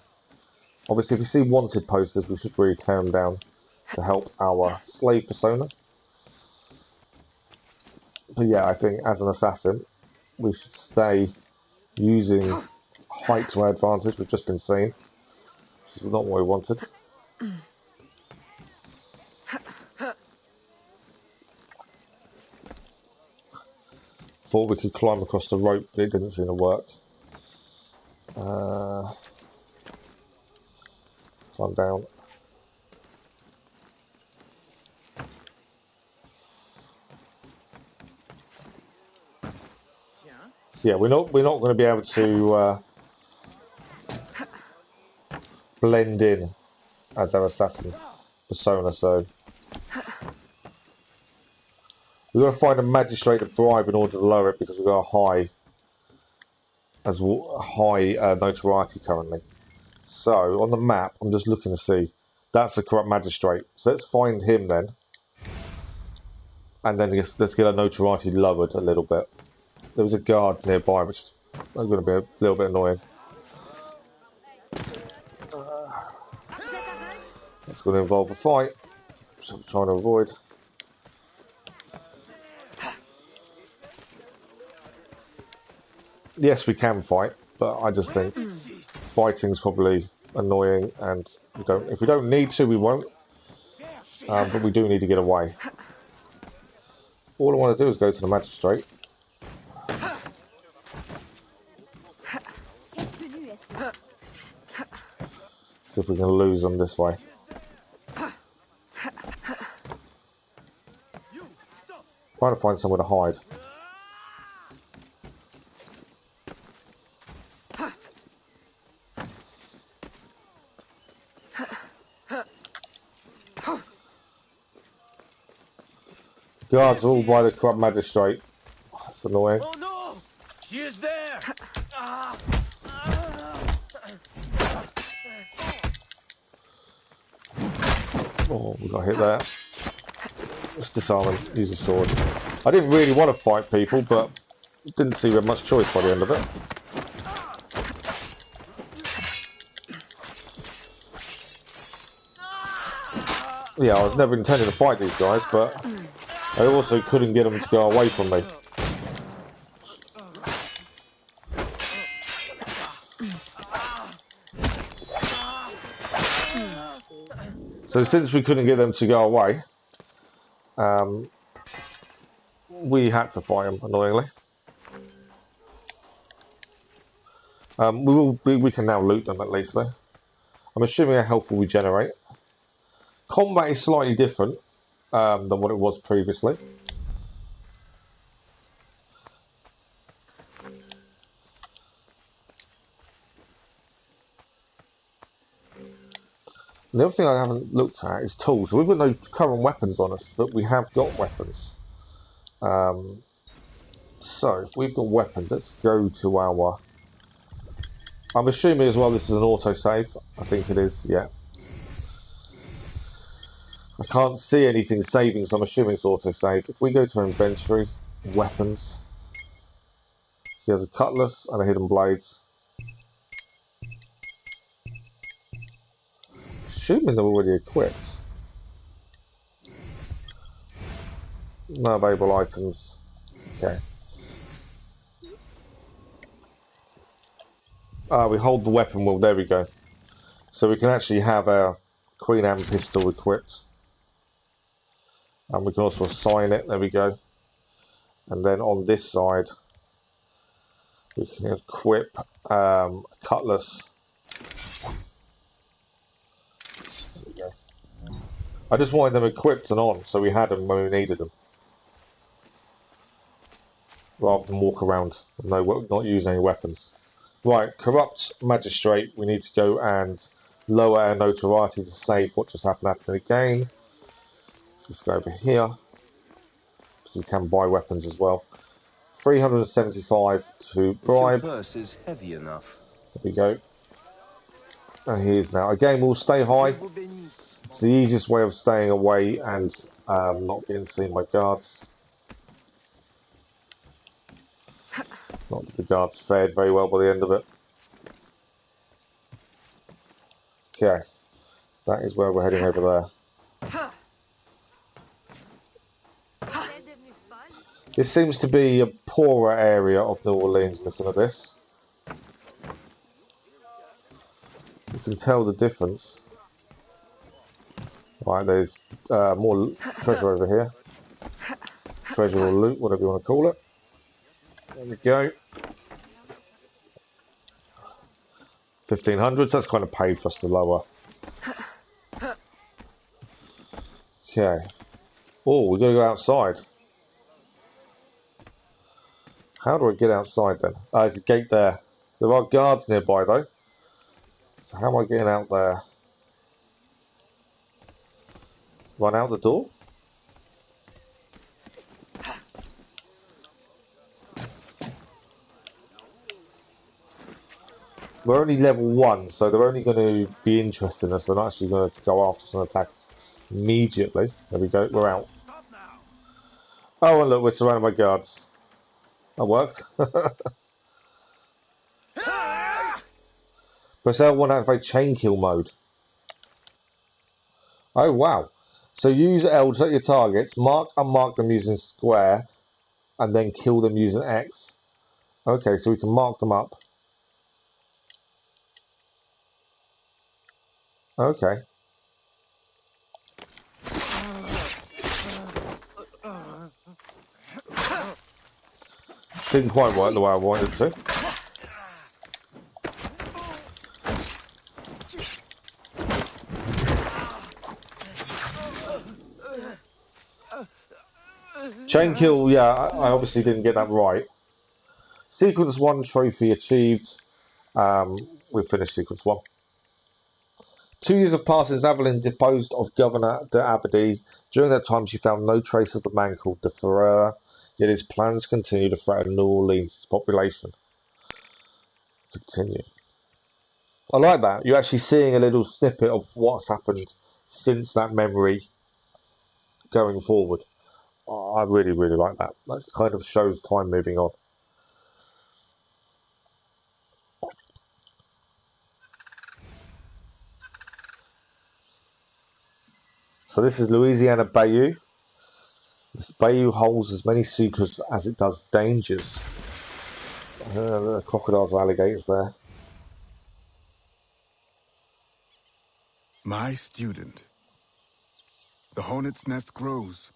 Obviously, if we see wanted posters, we should really tear them down to help our slave persona. But yeah, I think as an assassin, we should stay using height to our advantage. We've just been seen. Which is not what we wanted. Thought we could climb across the rope, but it didn't seem to work. Climb down. Yeah, we're not going to be able to blend in as our assassin persona, so we've got to find a magistrate to bribe in order to lower it because we've got a high notoriety currently. So on the map, I'm just looking to see. That's a corrupt magistrate. So let's find him then, and then let's get our notoriety lowered a little bit. There was a guard nearby, which is going to be a little bit annoying. That's going to involve a fight, which I'm trying to avoid. Yes, we can fight, but I just think fighting's probably annoying, and if we don't need to, we won't. But we do need to get away. All I want to do is go to the magistrate. See if we can lose them this way. Trying to find somewhere to hide. Guards are all by the corrupt magistrate. Oh, that's annoying. Oh no! She is there! Oh, we got hit there. Let's disarm him. Use a sword. I didn't really want to fight people, but didn't see we had much choice by the end of it. Yeah, I was never intending to fight these guys, but I also couldn't get them to go away from me. So since we couldn't get them to go away, we had to fight them, annoyingly. We can now loot them at least, though. I'm assuming our health will regenerate. Combat is slightly different than what it was previously. The other thing I haven't looked at is tools. We've got no current weapons on us, but we have got weapons. So, if we've got weapons, let's go to our... I'm assuming as well this is an autosave. I think it is, yeah. I can't see anything saving, so I'm assuming it's autosave. If we go to our inventory, weapons, she has a cutlass and a hidden blades. Assuming they're already equipped. No available items. Okay. We hold the weapon wheel. There we go. So we can actually have our Queen Anne pistol equipped. And we can also assign it. There we go. And then on this side, we can equip a cutlass. There we go. I just wanted them equipped and on, so we had them when we needed them. Rather than walk around and not using any weapons. Right, Corrupt Magistrate. We need to go and lower our notoriety to save what just happened after the game. Let's go over here. So we can buy weapons as well. 375 to bribe. Your purse is heavy enough. There we go. And here's now. Again, we'll stay high. It's the easiest way of staying away and not being seen by guards. Not that the guards fared very well by the end of it. Okay. That is where we're heading over there. This seems to be a poorer area of New Orleans looking at this. You can tell the difference. Right, there's more treasure over here. Treasure or loot, whatever you want to call it. There we go. 1500s, that's kind of paid for us to lower. Okay. Oh, we're going to go outside. How do I get outside then? Oh, there's a gate there. There are guards nearby though. So how am I getting out there? Run out the door? We're only level 1, so they're only going to be interested in us. They're not actually going to go after us and attack us immediately. There we go, we're out. Oh, and look, we're surrounded by guards. That worked. Press L1 to activate chain kill mode. Oh, wow. So use L to set your targets, mark and unmark them using square, and then kill them using X. Okay, so we can mark them up. Okay. Didn't quite work the way I wanted it to. Chain kill, yeah, I obviously didn't get that right. Sequence 1 trophy achieved. We finished sequence 1. 2 years have passed since Evelyn deposed of Governor de Abadie. During that time, she found no trace of the man called de Ferrer, yet his plans continue to threaten New Orleans' population. Continue. I like that. You're actually seeing a little snippet of what's happened since that memory going forward. I really, really like that. That kind of shows time moving on. So this is Louisiana Bayou. This Bayou holds as many secrets as it does dangers. There are crocodiles and alligators there. My student. The hornet's nest grows.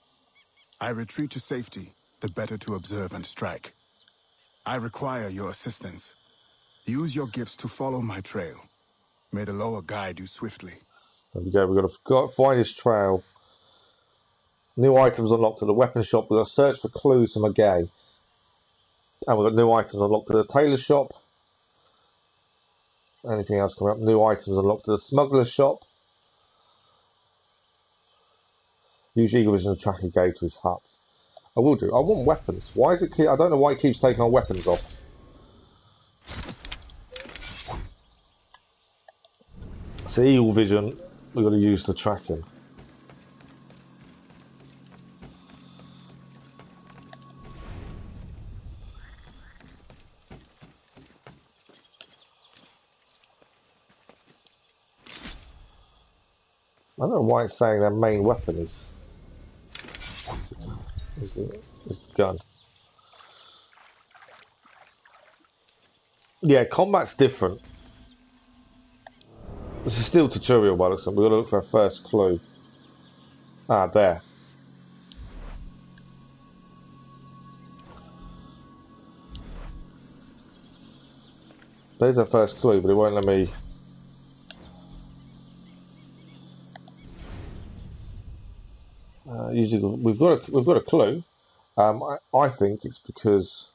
I retreat to safety, the better to observe and strike. I require your assistance. Use your gifts to follow my trail. May the Loa guide you swiftly. There we go, we've got to find his trail. New items unlocked at the weapon shop. We've got to search for clues from a gay. And we've got new items unlocked at the tailor shop. Anything else coming up? New items unlocked at the smuggler's shop. Use Eagle Vision to track a gay to his hut. I will do. I want weapons. Why is it I don't know why it keeps taking our weapons off. So Eagle Vision we've got to use to track him. I don't know why it's saying their main weapon is the gun. Yeah, combat's different. This is still tutorial by looks like. We've got to look for our first clue. Ah, there. There's our first clue, but it won't let me. Usually, we've got a clue. I think it's because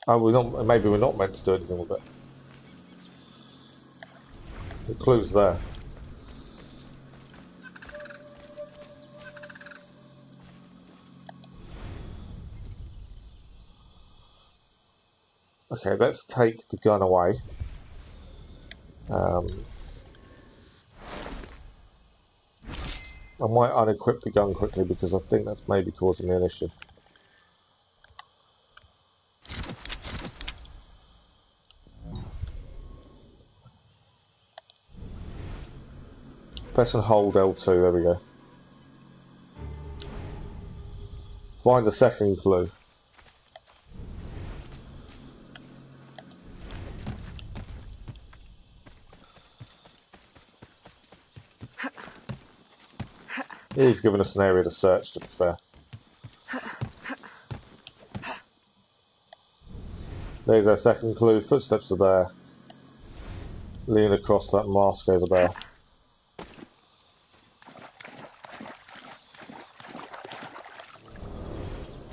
we're not. Maybe we're not meant to do anything with it. The clue's there. Okay, let's take the gun away. I might unequip the gun quickly because I think that's maybe causing me an issue. Press and hold L2, there we go. Find the second clue. He's given us an area to search, to be fair. There's our second clue. Footsteps are there. Lean across that mask over there.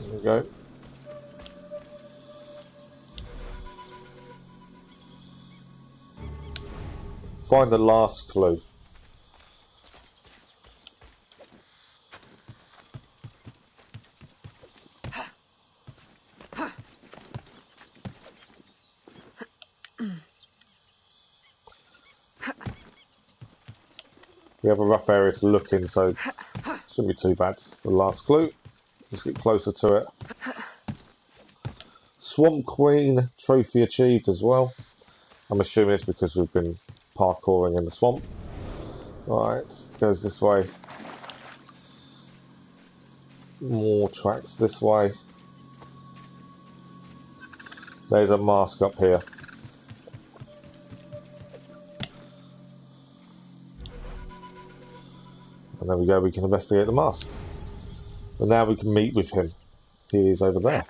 There we go. Find the last clue. We have a rough area to look in, so shouldn't be too bad. The last clue. Let's get closer to it. Swamp Queen trophy achieved as well. I'm assuming it's because we've been parkouring in the swamp. Right, goes this way. More tracks this way. There's a mask up here. And there we go, we can investigate the mask. And now we can meet with him. He is over there.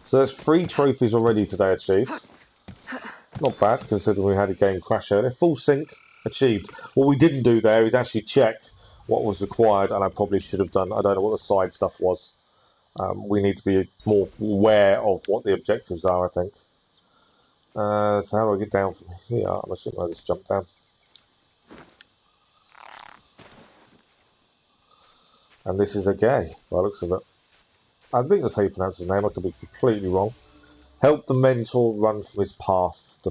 So there's 3 trophies already today achieved. Not bad, considering we had a game crash earlier. Full sync achieved. What we didn't do there is actually check what was required, and I probably should have done. I don't know what the side stuff was. We need to be more aware of what the objectives are, I think. So how do I get down from here? I'm assuming I just jump down. And this is a gay, by the looks of it. I think that's how you pronounce his name, I could be completely wrong. Help the mentor run from his past, the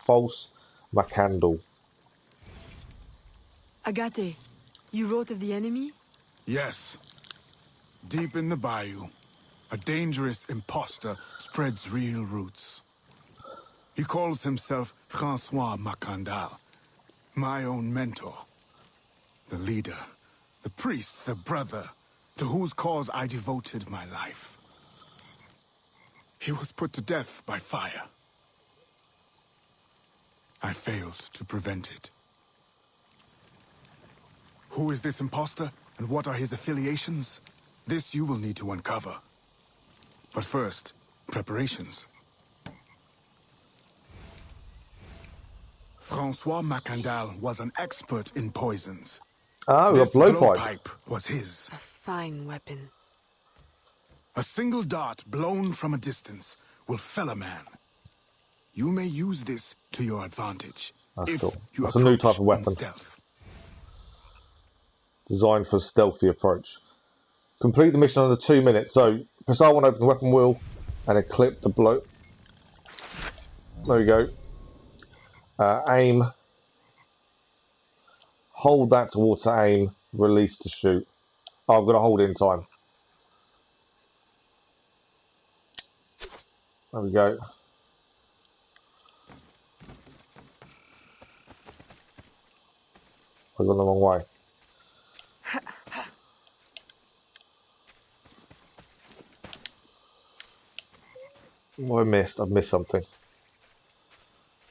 false Macandal. Agate, you wrote of the enemy? Yes. Deep in the bayou, a dangerous imposter spreads real roots. He calls himself Francois Macandal, my own mentor. The leader, the priest, the brother, to whose cause I devoted my life. He was put to death by fire. I failed to prevent it. Who is this imposter, and what are his affiliations? This you will need to uncover. But first, preparations. Francois Macandal was an expert in poisons. Ah, we got This blowpipe. blowpipe was his. A fine weapon. A single dart blown from a distance will fell a man. You may use this to your advantage. That's if cool. you That's a new type approach of weapon. in stealth. Designed for a stealthy approach. Complete the mission under 2 minutes. So, press R1, open the weapon wheel, and then clip the blow. There we go. Aim. Hold that towards the aim. Release to shoot. Oh, I've got to hold it in time. There we go. I've gone the wrong way. What I missed? I've missed something.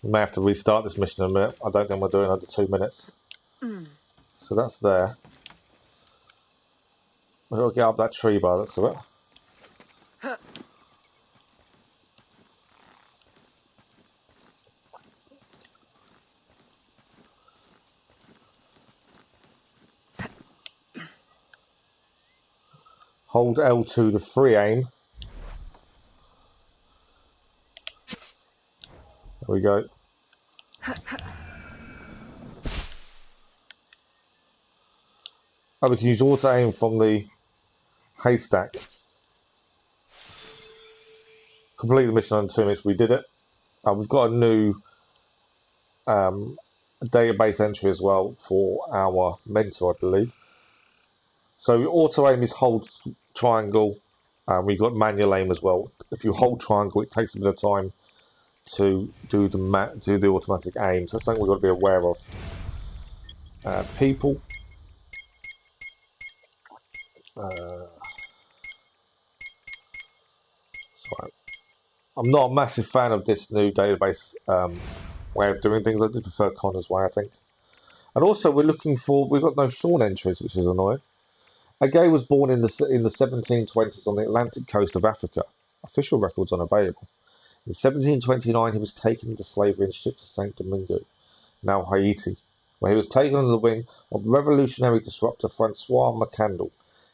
We may have to restart this mission in a minute. I don't think we're doing under 2 minutes. So that's there. We've got to get up that tree by the looks of it. Hold L2 to free aim. There we go. Oh, we can use auto aim from the haystack. Complete the mission in 2 minutes. We did it. We've got a new database entry as well for our mentor, I believe. So auto aim is hold triangle. We've got manual aim as well. If you hold triangle, it takes a bit of time to do the automatic aim. So that's something we've got to be aware of. People. Sorry. I'm not a massive fan of this new database way of doing things. I do prefer Connor's way, I think. And also, we've got no Sean entries, which is annoying. Agay was born in the 1720s on the Atlantic coast of Africa. Official records unavailable. In 1729, he was taken into slavery and shipped to Saint Domingo, now Haiti, where he was taken under the wing of revolutionary disruptor Francois Macandal,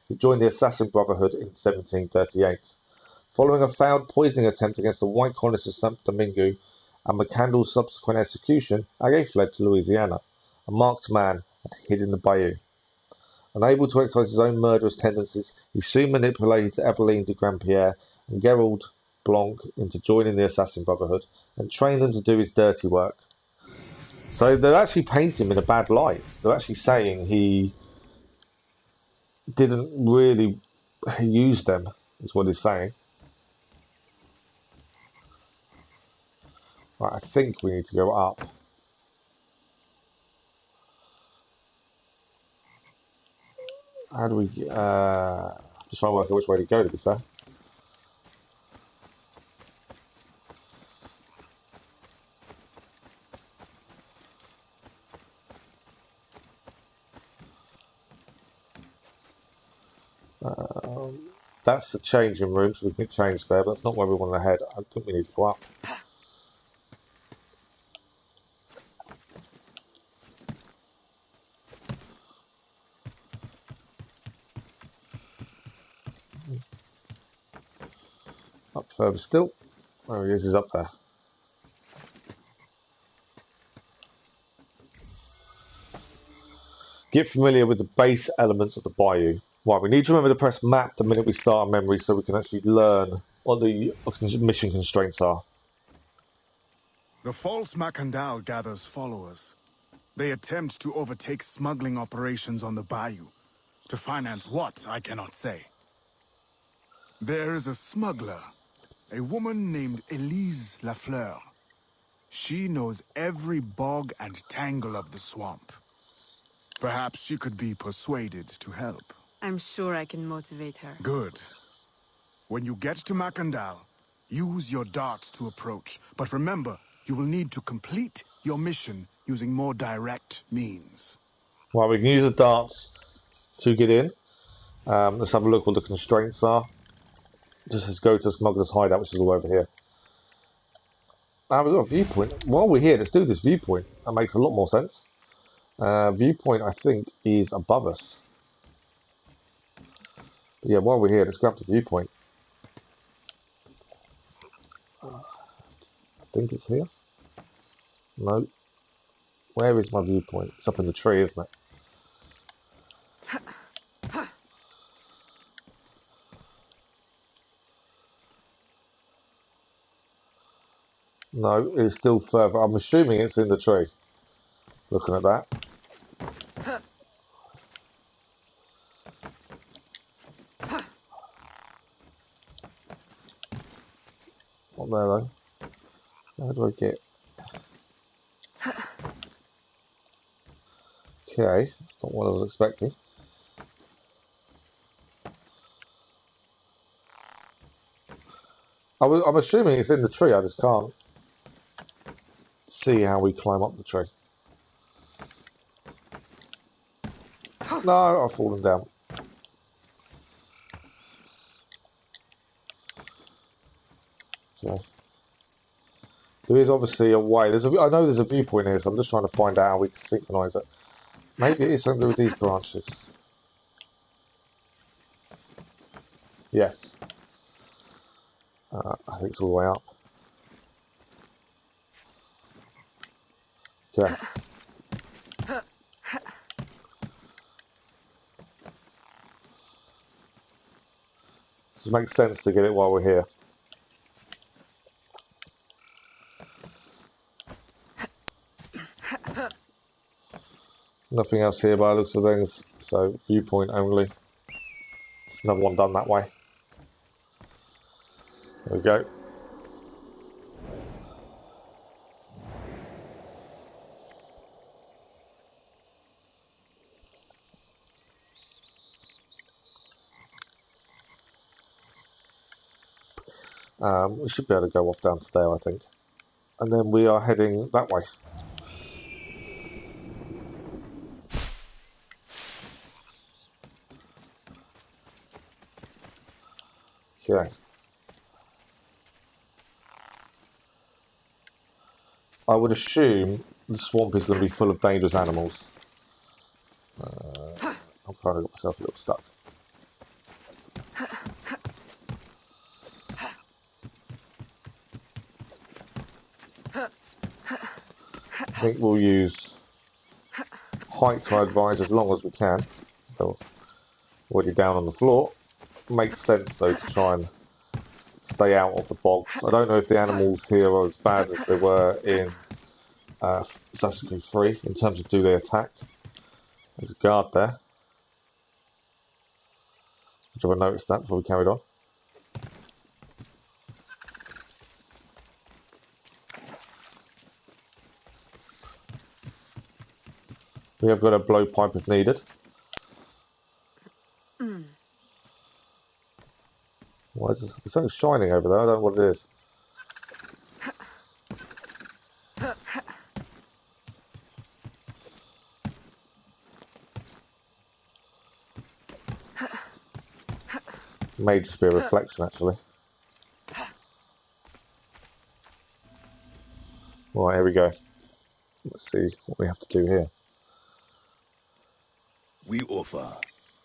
who joined the Assassin Brotherhood in 1738. Following a failed poisoning attempt against the white colonists of Saint Domingo and Macandal's subsequent execution, Agay fled to Louisiana. A marked man and hid in the Bayou. Unable to exercise his own murderous tendencies, he soon manipulated Eveline de Grandpierre and Gerald Blanc into joining the Assassin Brotherhood and trained them to do his dirty work. So they're actually painting him in a bad light. They're actually saying he didn't really use them, is what he's saying. Right, I think we need to go up. How do we... just trying to work out which way to go, to be fair. That's the changing room, so we can change there, but that's not where we want to head. I think we need to go up. Up further still. There he is, he's up there. Get familiar with the base elements of the Bayou. Right, we need to remember to press map the minute we start our memory so we can actually learn what the mission constraints are. The false Macandal gathers followers. They attempt to overtake smuggling operations on the Bayou. To finance what, I cannot say. There is a smuggler, a woman named Elise Lafleur. She knows every bog and tangle of the swamp. Perhaps she could be persuaded to help. I'm sure I can motivate her. Good. When you get to Macandal, use your darts to approach. But remember, you will need to complete your mission using more direct means. Right, we can use the darts to get in. Let's have a look what the constraints are. Just let's go to Smuggler's Hideout, which is all over here. We've got a viewpoint. While we're here, let's do this viewpoint. That makes a lot more sense. Viewpoint, I think, is above us. But yeah, while we're here, let's grab the viewpoint. I think it's here. No. Where is my viewpoint? It's up in the tree, isn't it? No, it's still further. I'm assuming it's in the tree. Looking at that. Not there though. How do I get? Okay, that's not what I was expecting. I'm assuming it's in the tree, I just can't see how we climb up the tree. No, I've fallen down. Okay. There is obviously a way. I know there's a viewpoint here, so I'm just trying to find out how we can synchronise it. Maybe it is something to do with these branches. Yes. I think it's all the way up. Okay. It makes sense to get it while we're here. Nothing else here by the looks of things, so viewpoint only. There's another one done that way. There we go. We should be able to go off down to there, I think. And then we are heading that way. Okay. I would assume the swamp is going to be full of dangerous animals. I'm trying to get myself a little stuck. I think we'll use height to advise as long as we can. So already down on the floor. Makes sense though to try and stay out of the bogs. I don't know if the animals here are as bad as they were in Assassin's Creed 3 in terms of do they attack. There's a guard there. Did I notice that before we carried on? We have got a blowpipe if needed. Why is this? It's something shining over there. I don't know what it is. May just be a reflection, actually. Right, here we go. Let's see what we have to do here. We offer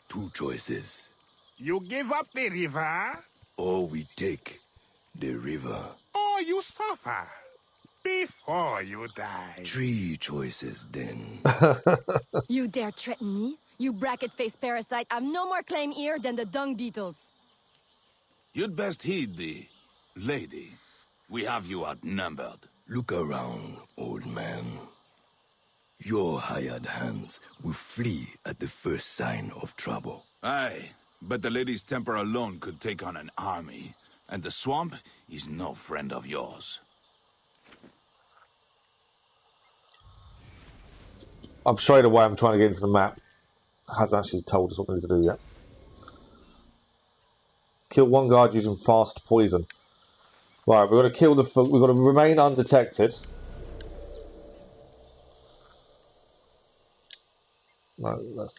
two choices. You give up the river, Or we take the river. or you suffer before you die. Three choices, then. You dare threaten me? You bracket-faced parasite, I've no more claim here than the dung beetles. You'd best heed the lady. We have you outnumbered. Look around, old man. Your hired hands will flee at the first sign of trouble. Aye, but the lady's temper alone could take on an army, and the swamp is no friend of yours. I'm straight away, I'm trying to get into the map. It hasn't actually told us what we need to do yet. Kill one guard using fast poison. Right, we've got to kill the. We've got to remain undetected. No, that's.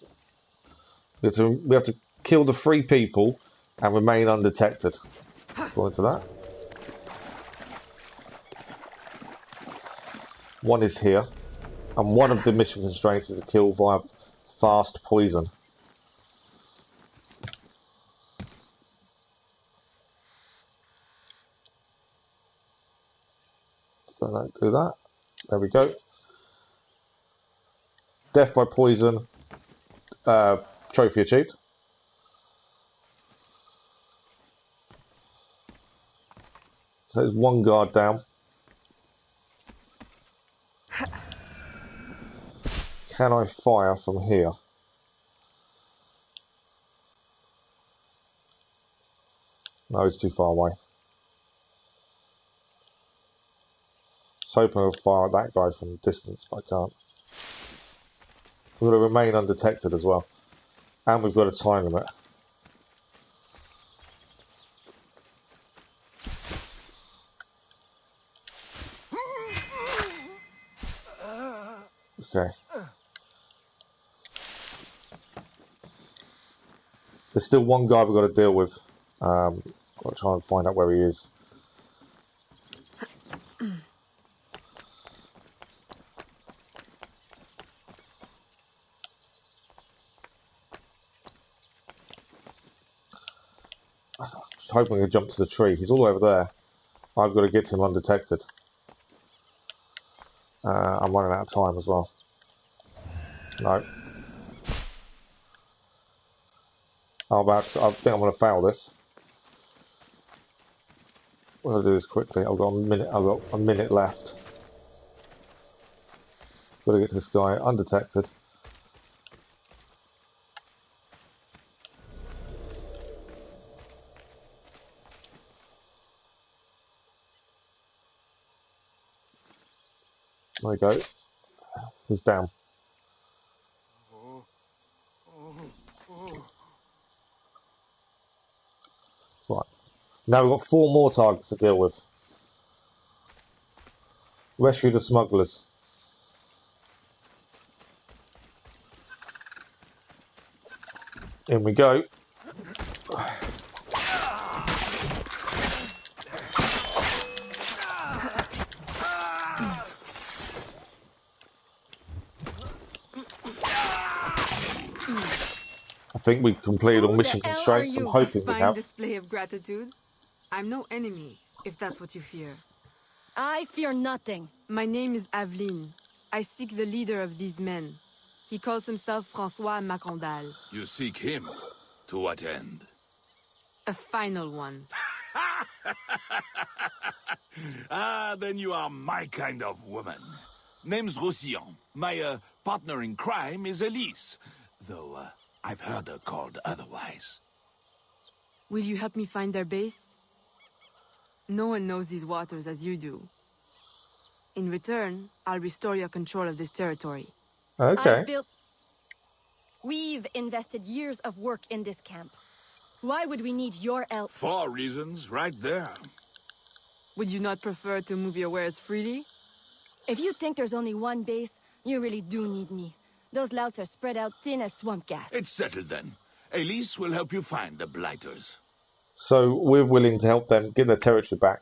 We have to kill the 3 people and remain undetected. According to that. One is here, and one of the mission constraints is to kill via fast poison. So don't do that. There we go. Death by poison. Trophy achieved. So there's one guard down. Can I fire from here? No, it's too far away. I was hoping I would fire at that guy from a distance, but I can't. We've got to remain undetected as well. And we've got a time limit. Okay. There's still one guy we've got to deal with. Got to try and find out where he is. Just hoping he'll jump to the tree. He's all over there. I've got to get to him undetected. I'm running out of time as well. No. I think I'm going to fail this. I'm going to do this quickly. I've got a minute left. Got to get to this guy undetected. There we go. He's down. Right. Now we've got 4 more targets to deal with. Rescue the smugglers. In we go. I think we've completed all mission constraints. I'm hoping we have. Fine display of gratitude. I'm no enemy, if that's what you fear. I fear nothing. My name is Aveline. I seek the leader of these men. He calls himself François Macondal. You seek him? To what end? A final one. Ah, then you are my kind of woman. Name's Roussillon. My partner in crime is Elise. Though I've heard her called otherwise. Will you help me find their base? No one knows these waters as you do. In return, I'll restore your control of this territory. Okay. We've invested years of work in this camp. Why would we need your help? 4 reasons, right there. Would you not prefer to move your wares freely? If you think there's only one base, you really do need me. Those louts are spread out thin as swamp gas. It's settled then. Elise will help you find the blighters. So we're willing to help them get their territory back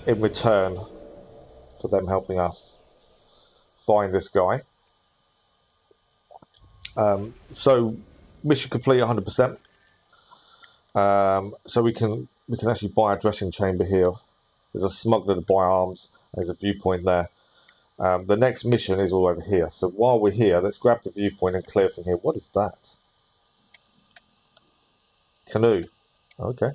in return for them helping us find this guy. So mission complete 100%. So we can actually buy a dressing chamber here. There's a smuggler to buy arms. There's a viewpoint there. The next mission is all over here. So while we're here, let's grab the viewpoint and clear from here. What is that? Canoe. Okay.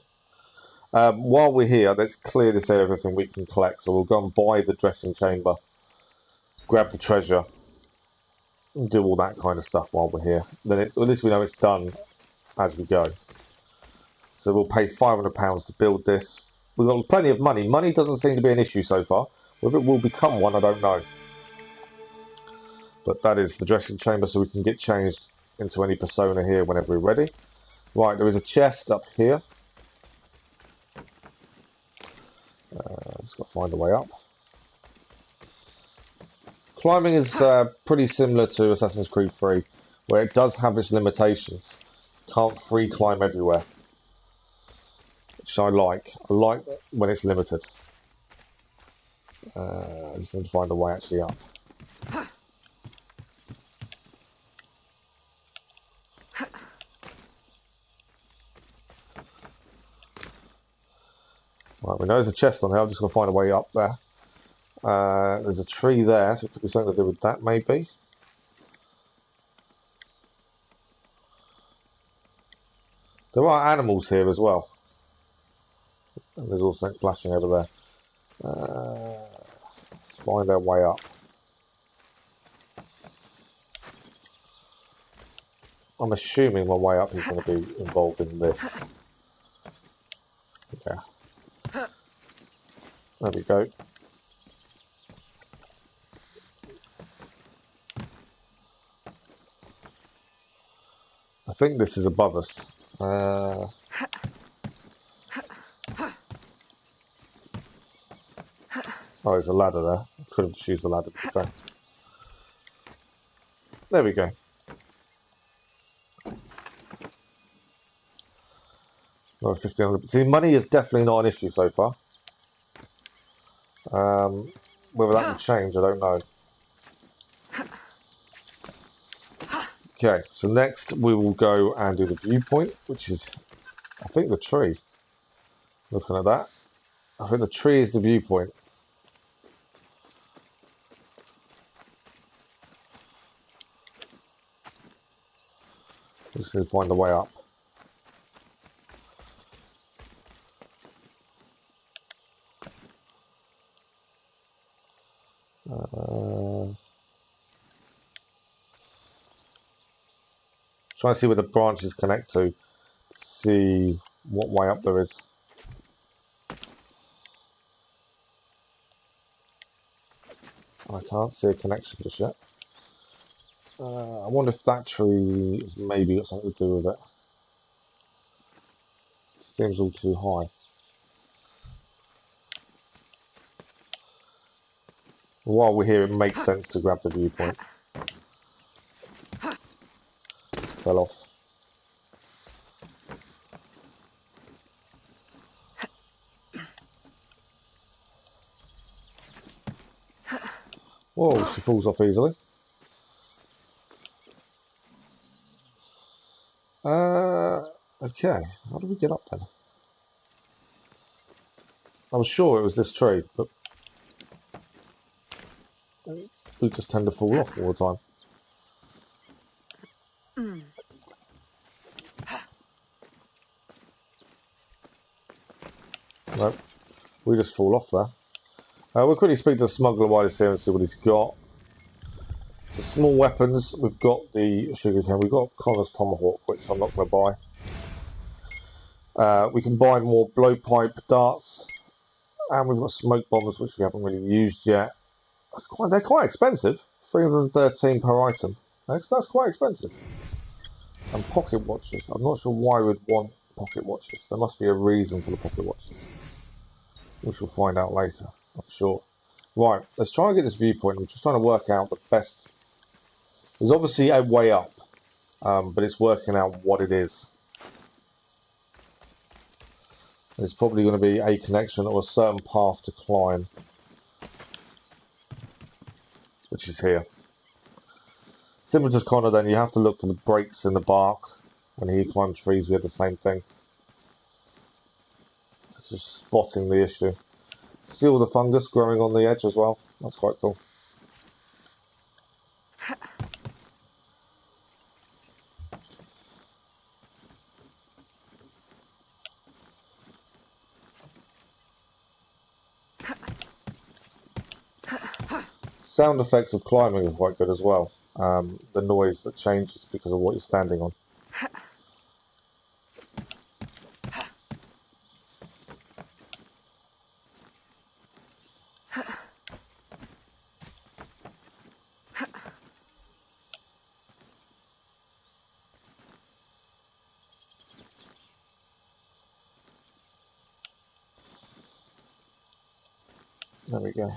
While we're here, let's clear this area of everything we can collect. So we'll go and buy the dressing chamber, grab the treasure, and do all that kind of stuff while we're here. Then at least we know it's done as we go. So we'll pay £500 to build this. We've got plenty of money. Money doesn't seem to be an issue so far. Whether it will become one, I don't know. But that is the dressing chamber, so we can get changed into any persona here whenever we're ready. Right, there is a chest up here. Just got to find a way up. Climbing is pretty similar to Assassin's Creed 3, where it does have its limitations. Can't free climb everywhere, which I like. I like when it's limited. I just need to find a way actually up. Right, we know there's a chest on here. I'm just going to find a way up there. There's a tree there, so it could be something to do with that, maybe. There are animals here as well. And there's also something flashing over there. Let's find our way up. I'm assuming my way up is going to be involved in this. Yeah. There we go. I think this is above us. Oh, there's a ladder there. I could have just used the ladder to go. There we go. Another 1,500. See, money is definitely not an issue so far. Whether that will change, I don't know. Okay, so next we will go and do the viewpoint, which is, I think, the tree. Looking at that, I think the tree is the viewpoint. Just need to find the way up. Trying to see where the branches connect to. See what way up there is. I can't see a connection just yet. I wonder if that tree has maybe got something to do with it. Seems all too high. While we're here, it makes sense to grab the viewpoint. Fell off. Whoa, she falls off easily. Okay, how do we get up then? I was sure it was this tree, but we just tend to fall off all the time. Nope, we just fall off there. We'll quickly speak to the smuggler while he's here and see what he's got. So small weapons, we've got the sugarcane, we've got Connor's tomahawk, which I'm not going to buy. We can buy more blowpipe darts, and we've got smoke bombs, which we haven't really used yet. They're quite expensive, 313 per item. That's quite expensive. And pocket watches, I'm not sure why we'd want pocket watches. There must be a reason for the pocket watches, which we'll find out later, I'm sure. Right, let's try and get this viewpoint. I'm just trying to work out the best. There's obviously a way up, but it's working out what it is. There's probably going to be a connection or a certain path to climb, which is here. Similar to Connor, then, you have to look for the breaks in the bark. When he climbed trees, we had the same thing. It's just spotting the issue. See all the fungus growing on the edge as well? That's quite cool. Sound effects of climbing are quite good as well. The noise that changes because of what you're standing on. There we go.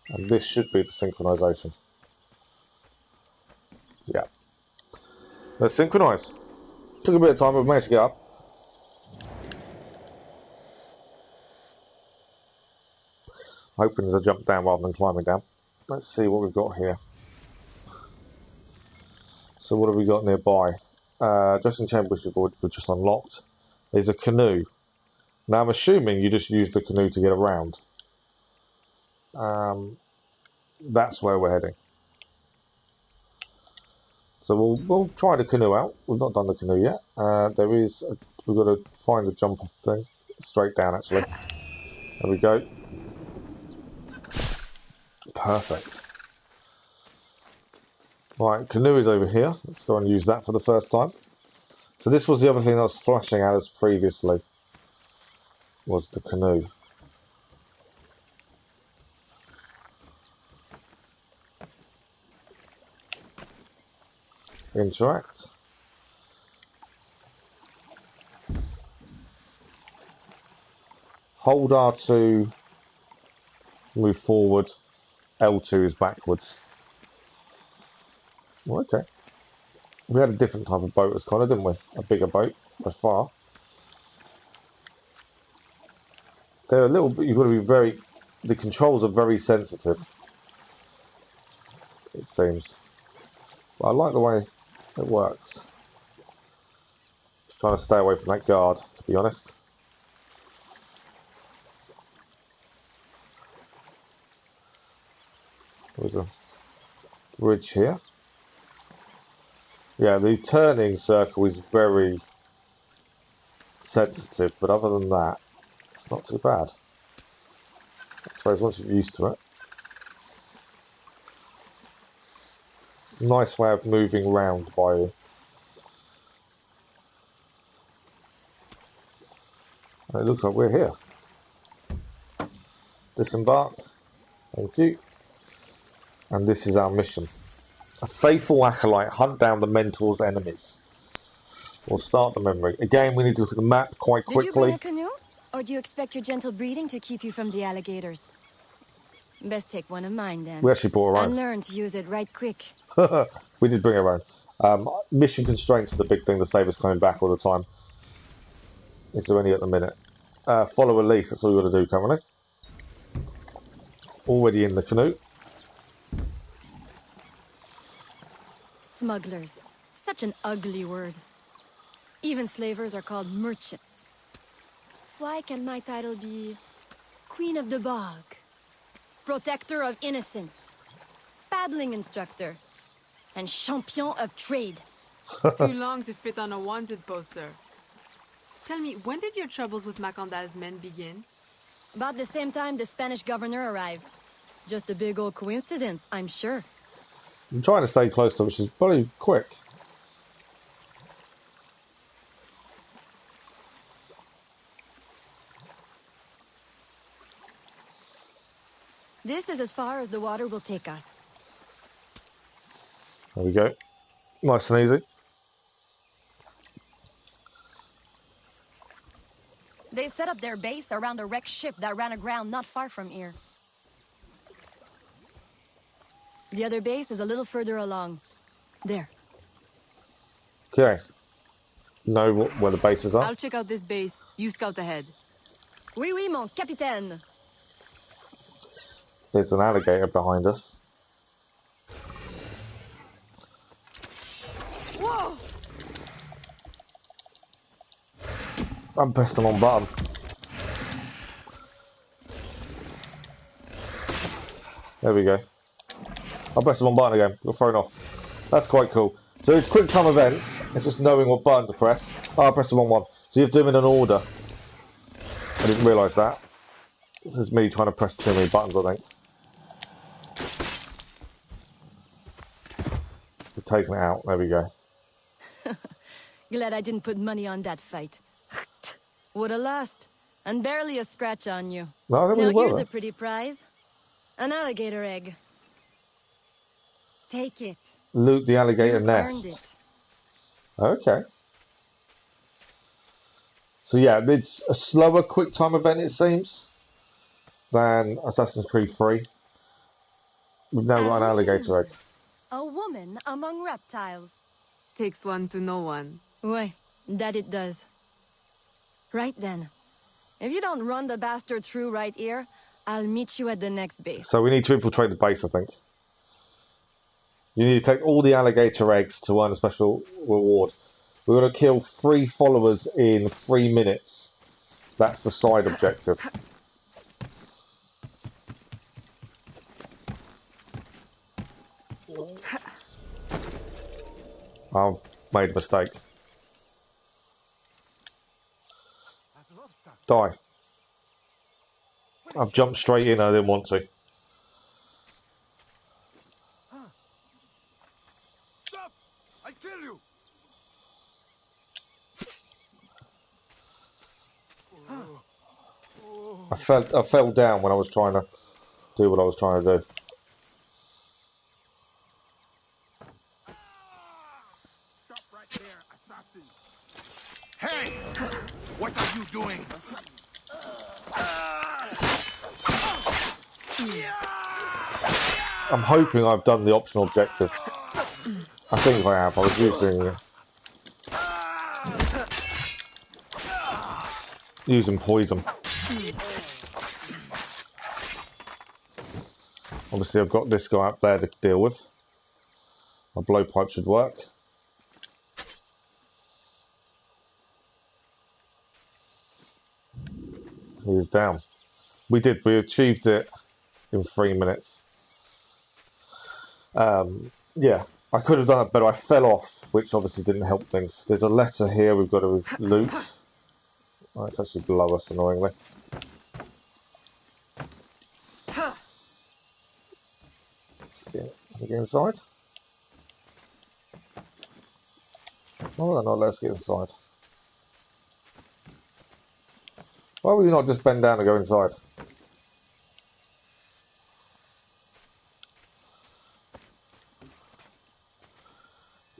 And this should be the synchronization. Yeah. Let's synchronize. Took a bit of time, but we managed to get up. Hoping to jump down rather than climbing down. Let's see what we've got here. So what have we got nearby? Dressing chamber, which we've just unlocked. There's a canoe. Now I'm assuming you just use the canoe to get around. That's where we're heading. So we'll try the canoe out. We've not done the canoe yet. We've got to find the jump off thing. Straight down, actually. There we go. Perfect. Right, canoe is over here. Let's go and use that for the first time. So this was the other thing that was flashing at us previously. Was the canoe. Interact. Hold R2, move forward. L2 is backwards. Well, okay. We had a different type of boat as Connor, didn't we? A bigger boat, by far. They're a little bit, you've got to be very, the controls are very sensitive, it seems. But I like the way it works. Just trying to stay away from that guard, to be honest. There's a bridge here. Yeah, the turning circle is very sensitive, but other than that, it's not too bad. I suppose once you're used to it. Nice way of moving around Bayou. And it looks like we're here. Disembark. Thank you. And this is our mission. A faithful acolyte, hunt down the mentor's enemies. We'll start the memory. Again, we need to look at the map quite quickly. Did you bring a canoe? Or do you expect your gentle breeding to keep you from the alligators? Best take one of mine then. We actually brought our own. And learn to use it right quick. We did bring our own. Mission constraints are the big thing to save us coming back all the time. Is there any at the minute? Follow Elise, that's all we've got to do currently. Already in the canoe. Smugglers. Such an ugly word. Even slavers are called merchants. Why can my title be Queen of the Bog? Protector of Innocence? Paddling Instructor? And Champion of Trade? Too long to fit on a wanted poster. Tell me, when did your troubles with Macandal's men begin? About the same time the Spanish governor arrived. Just a big old coincidence, I'm sure. I'm trying to stay close to her, which is probably quick. This is as far as the water will take us. There we go. Nice and easy. They set up their base around a wrecked ship that ran aground not far from here. The other base is a little further along. There. Okay. Know where the bases are? I'll check out this base. You scout ahead. Oui, oui, mon capitaine. There's an alligator behind us. Whoa! I'm pressed the wrong button. There we go. I pressed the wrong button again. Got thrown off. That's quite cool. So it's quick time events. It's just knowing what button to press. Oh, I pressed the wrong one. So you have to do them in an order. I didn't realise that. This is me trying to press too many buttons, I think. We've taken it out. There we go. Glad I didn't put money on that fight. Would have lost. And barely a scratch on you. No, now well, here's a pretty prize. An alligator egg. Take it. Loot the alligator You've nest. earned it. Okay. So yeah, it's a slower quick time event, it seems, than Assassin's Creed 3. We've now got an alligator egg. A woman among reptiles. Takes one to know one. Ouais, that it does. Right then. If you don't run the bastard through right here, I'll meet you at the next base. So we need to infiltrate the base, I think. You need to collect all the alligator eggs to earn a special reward. We're going to kill 3 followers in 3 minutes. That's the side objective. I've made a mistake. Die. I've jumped straight in, I didn't want to. Stop! I kill you! I fell down when I was trying to do what I was trying to do. Stop right there, assassin! Hey! What are you doing? I'm hoping I've done the optional objective. I think I have. I was using poison. Obviously, I've got this guy up there to deal with. My blowpipe should work. He's down. We achieved it in 3 minutes. Yeah, I could have done it better. I fell off, which obviously didn't help things. There's a letter here we've got to loot. Oh, it's actually below us, annoyingly. Let's get inside. Oh, no, let's get inside. Why would you not just bend down and go inside?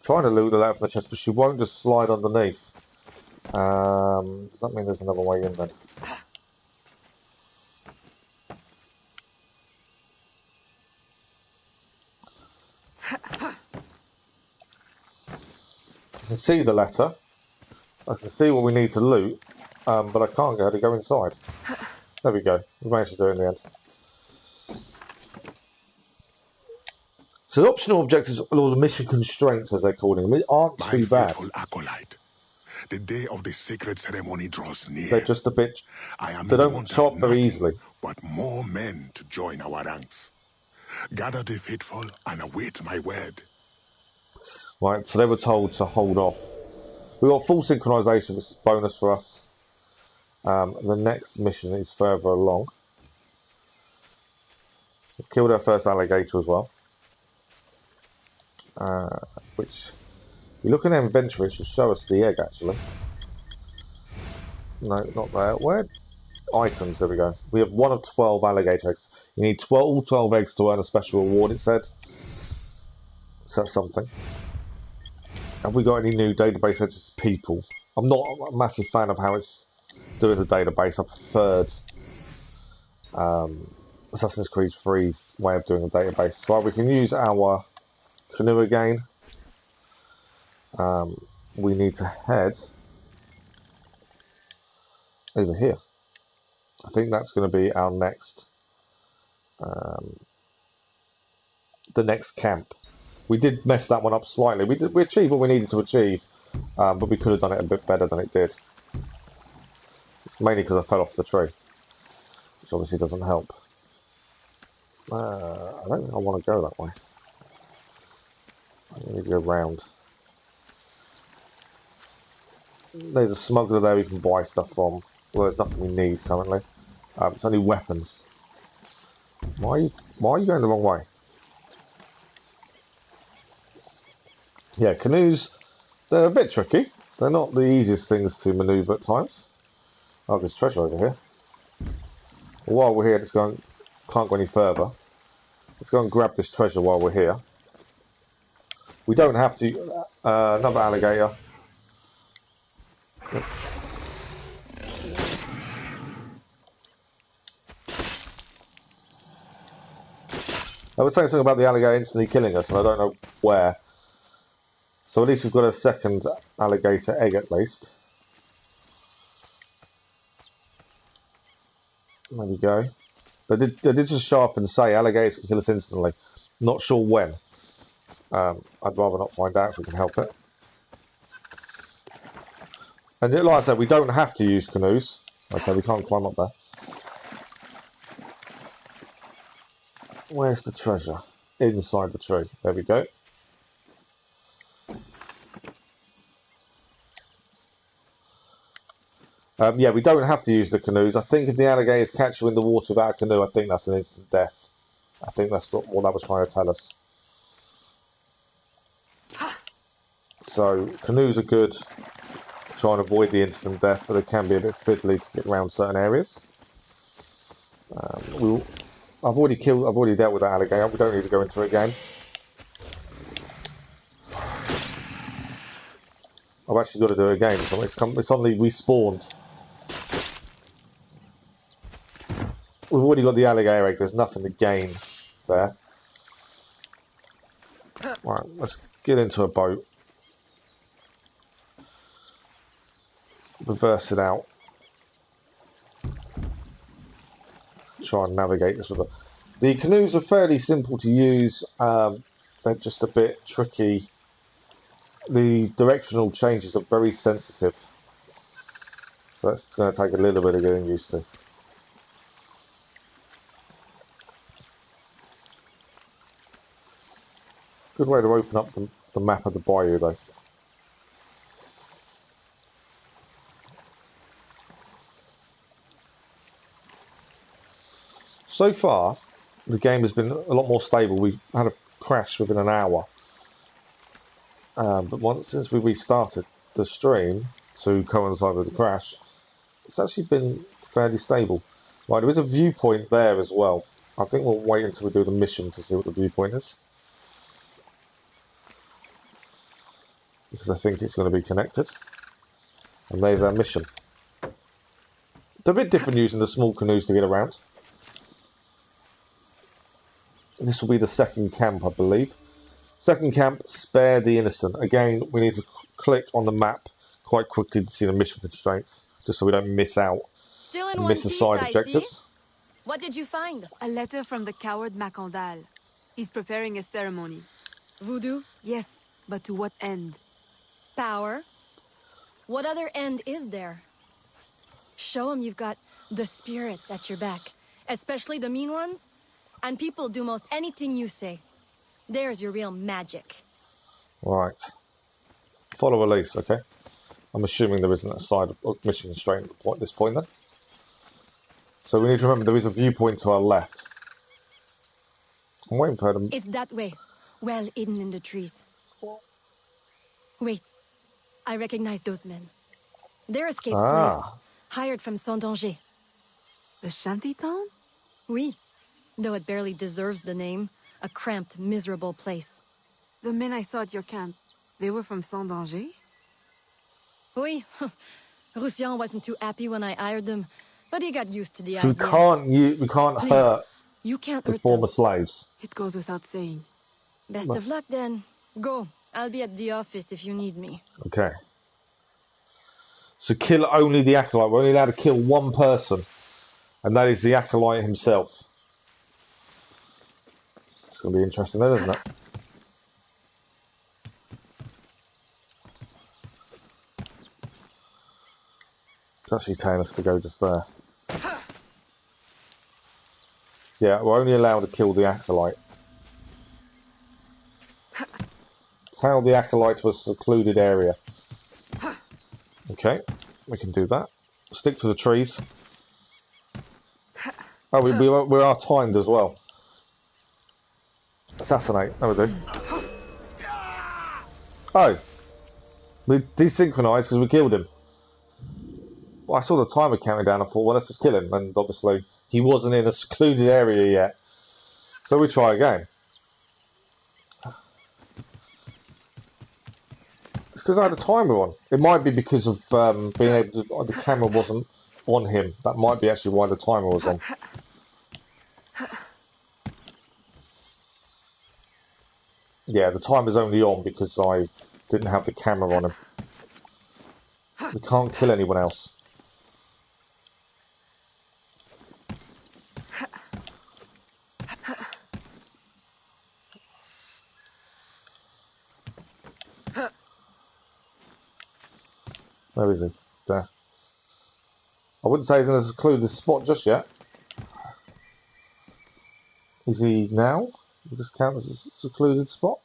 Trying to loot the letter from the chest, but she won't just slide underneath. Does that mean there's another way in then? I can see the letter. I can see what we need to loot, but I can't get her to go inside. There we go. We managed to do it in the end. So the optional objectives, or the mission constraints as they're calling them, aren't too bad. My faithful acolyte, the day of the sacred ceremony draws near. They're just a bit... They don't show up very easily. But more men to join our ranks. Gather the faithful and await my word. Right, so they were told to hold off. We got full synchronization, which is a bonus for us. The next mission is further along. We've killed our first alligator as well. Which, if you look in our inventory, it should show us the egg actually. No, not there. Where? Items, there we go. We have 1 of 12 alligator eggs. You need 12 eggs to earn a special reward, it said. So that's something. Have we got any new database entries? People. I'm not a massive fan of how it's doing the database. I preferred Assassin's Creed 3's way of doing the database. So we can use our canoe again. We need to head over here. I think that's going to be our next, the next camp. We did mess that one up slightly. We achieved what we needed to achieve, but we could have done it a bit better than it did. It's mainly because I fell off the tree, which obviously doesn't help. I don't think I want to go that way. I need to go round. There's a smuggler there we can buy stuff from. Well, there's nothing we need currently. It's only weapons. Why are you going the wrong way? Yeah, canoes, they're a bit tricky. They're not the easiest things to manoeuvre at times. Oh, there's treasure over here. While we're here, can't go any further. Let's go and grab this treasure while we're here. We don't have to... another alligator. I was saying something about the alligator instantly killing us, and I don't know where. So at least we've got a second alligator egg at least. There we go. They did just show up and say alligators can kill us instantly. Not sure when. I'd rather not find out if we can help it. And like I said, we don't have to use canoes. Okay, we can't climb up there. Where's the treasure? Inside the tree. There we go. Yeah, we don't have to use the canoes. I think if the alligators catch you in the water without a canoe, I think that's an instant death. I think that's what that was trying to tell us. So, canoes are good to try and avoid the instant death, but they can be a bit fiddly to get around certain areas. I've already dealt with that alligator. We don't need to go into it again. I've actually got to do it again. So it's suddenly respawned. We've already got the alligator egg. There's nothing to gain there. Right, let's get into a boat, reverse it out, try and navigate this river. The canoes are fairly simple to use, they're just a bit tricky. The directional changes are very sensitive, so that's going to take a little bit of getting used to. Good way to open up the map of the bayou though. So far, the game has been a lot more stable. We had a crash within an hour. But since we restarted the stream to coincide with the crash, it's actually been fairly stable. Right, there is a viewpoint there as well. I think we'll wait until we do the mission to see what the viewpoint is, because I think it's going to be connected. And there's our mission. It's a bit different using the small canoes to get around. This will be the second camp, I believe. Second camp, spare the innocent. Again, we need to click on the map quite quickly to see the mission constraints, just so we don't miss out and miss the side objectives. What did you find? A letter from the coward Macandal. He's preparing a ceremony. Voodoo? Yes, but to what end? Power? What other end is there? Show him you've got the spirits at your back, especially the mean ones, and people do most anything you say. There's your real magic. Right. Follow Elise, okay? I'm assuming there isn't a side mission constraint at this point then. So we need to remember there is a viewpoint to our left. I'm waiting for them. It's that way, well hidden in the trees. Wait, I recognize those men. They're escaped slaves, hired from Saint-Danger. The shantytown? Oui, though it barely deserves the name. A cramped, miserable place. The men I saw at your camp, they were from Saint-Danger? Oui. Roussillon wasn't too happy when I hired them, but he got used to the So idea. we can't hurt You can't the hurt former them. slaves. It goes without saying. Best of luck then. Go. I'll be at the office if you need me. Okay. So kill only the acolyte. We're only allowed to kill one person, and that is the acolyte himself. It's going to be interesting then, isn't it? It's actually telling us to go just there. Yeah, we're only allowed to kill the acolyte. Tell the acolyte to a secluded area. Okay, we can do that. Stick to the trees. Oh, we are timed as well. Assassinate. There we do. Oh, we desynchronized because we killed him. Well, I saw the timer counting down. I thought, well, let's just kill him. And obviously, he wasn't in a secluded area yet. So we try again. It's because I had a timer on. It might be because of being able to. The camera wasn't on him. That might be actually why the timer was on. Yeah, the timer's only on because I didn't have the camera on him. We can't kill anyone else. Where is he? There. I wouldn't say he's in a secluded spot just yet. Is he now? Will this count as a secluded spot?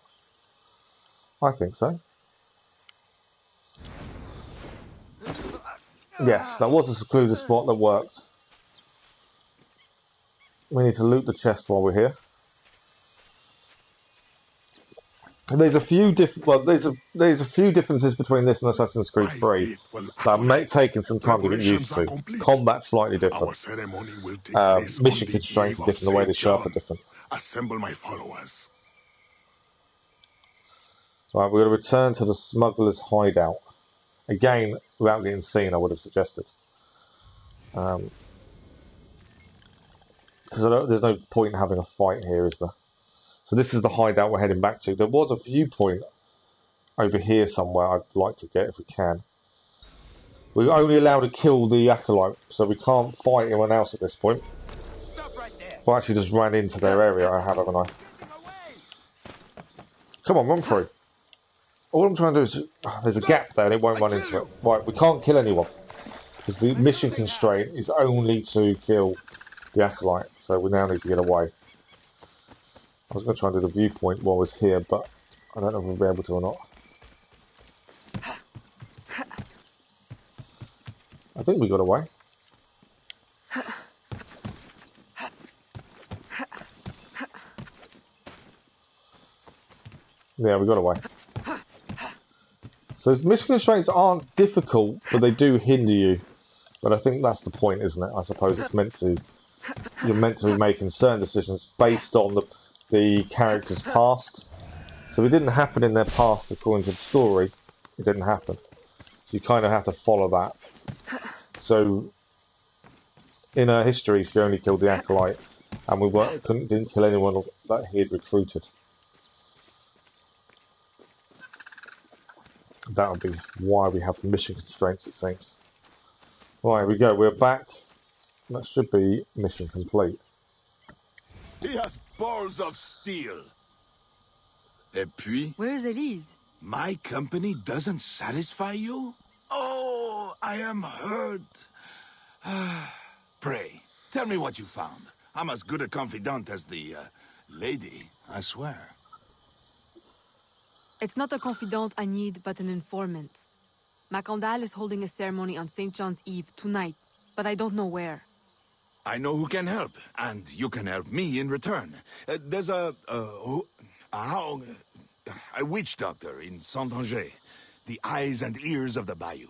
I think so. Yes, that was a secluded spot that worked. We need to loot the chest while we're here. There's a few there's a few differences between this and Assassin's Creed 3 that I'm taking some time to get used to. Combat's slightly different. Mission constraints are different. The way they show up are different. Assemble my followers. Right, we're going to return to the smuggler's hideout. Again, without getting seen, I would have suggested. Because there's no point in having a fight here, is there? So this is the hideout we're heading back to. There was a viewpoint over here somewhere I'd like to get if we can. We're only allowed to kill the acolyte, so we can't fight anyone else at this point. I actually just ran into their area, I have, haven't I? Come on, run through. All I'm trying to do is... there's a gap there and it won't run into it. Right, we can't kill anyone. Because the mission constraint is only to kill the acolyte, so we now need to get away. I was going to try and do the viewpoint while I was here, but I don't know if we'll be able to or not. I think we got away. Yeah, we got away. So mission constraints aren't difficult, but they do hinder you. But I think that's the point, isn't it? I suppose it's meant to... you're meant to be making certain decisions based on the character's past. So if it didn't happen in their past according to the story, it didn't happen. So you kind of have to follow that. So in her history, she only killed the acolyte, and didn't kill anyone that he had recruited. That would be why we have the mission constraints, it seems. Right, here we go. We're back. That should be mission complete. He has balls of steel. Et puis? Where is Elise? My company doesn't satisfy you? Oh, I am hurt. Pray, tell me what you found. I'm as good a confidant as the lady, I swear. It's not a confidant I need, but an informant. Macandal is holding a ceremony on St. John's Eve tonight, but I don't know where. I know who can help, and you can help me in return. There's a witch doctor in Saint-Anger, the eyes and ears of the Bayou.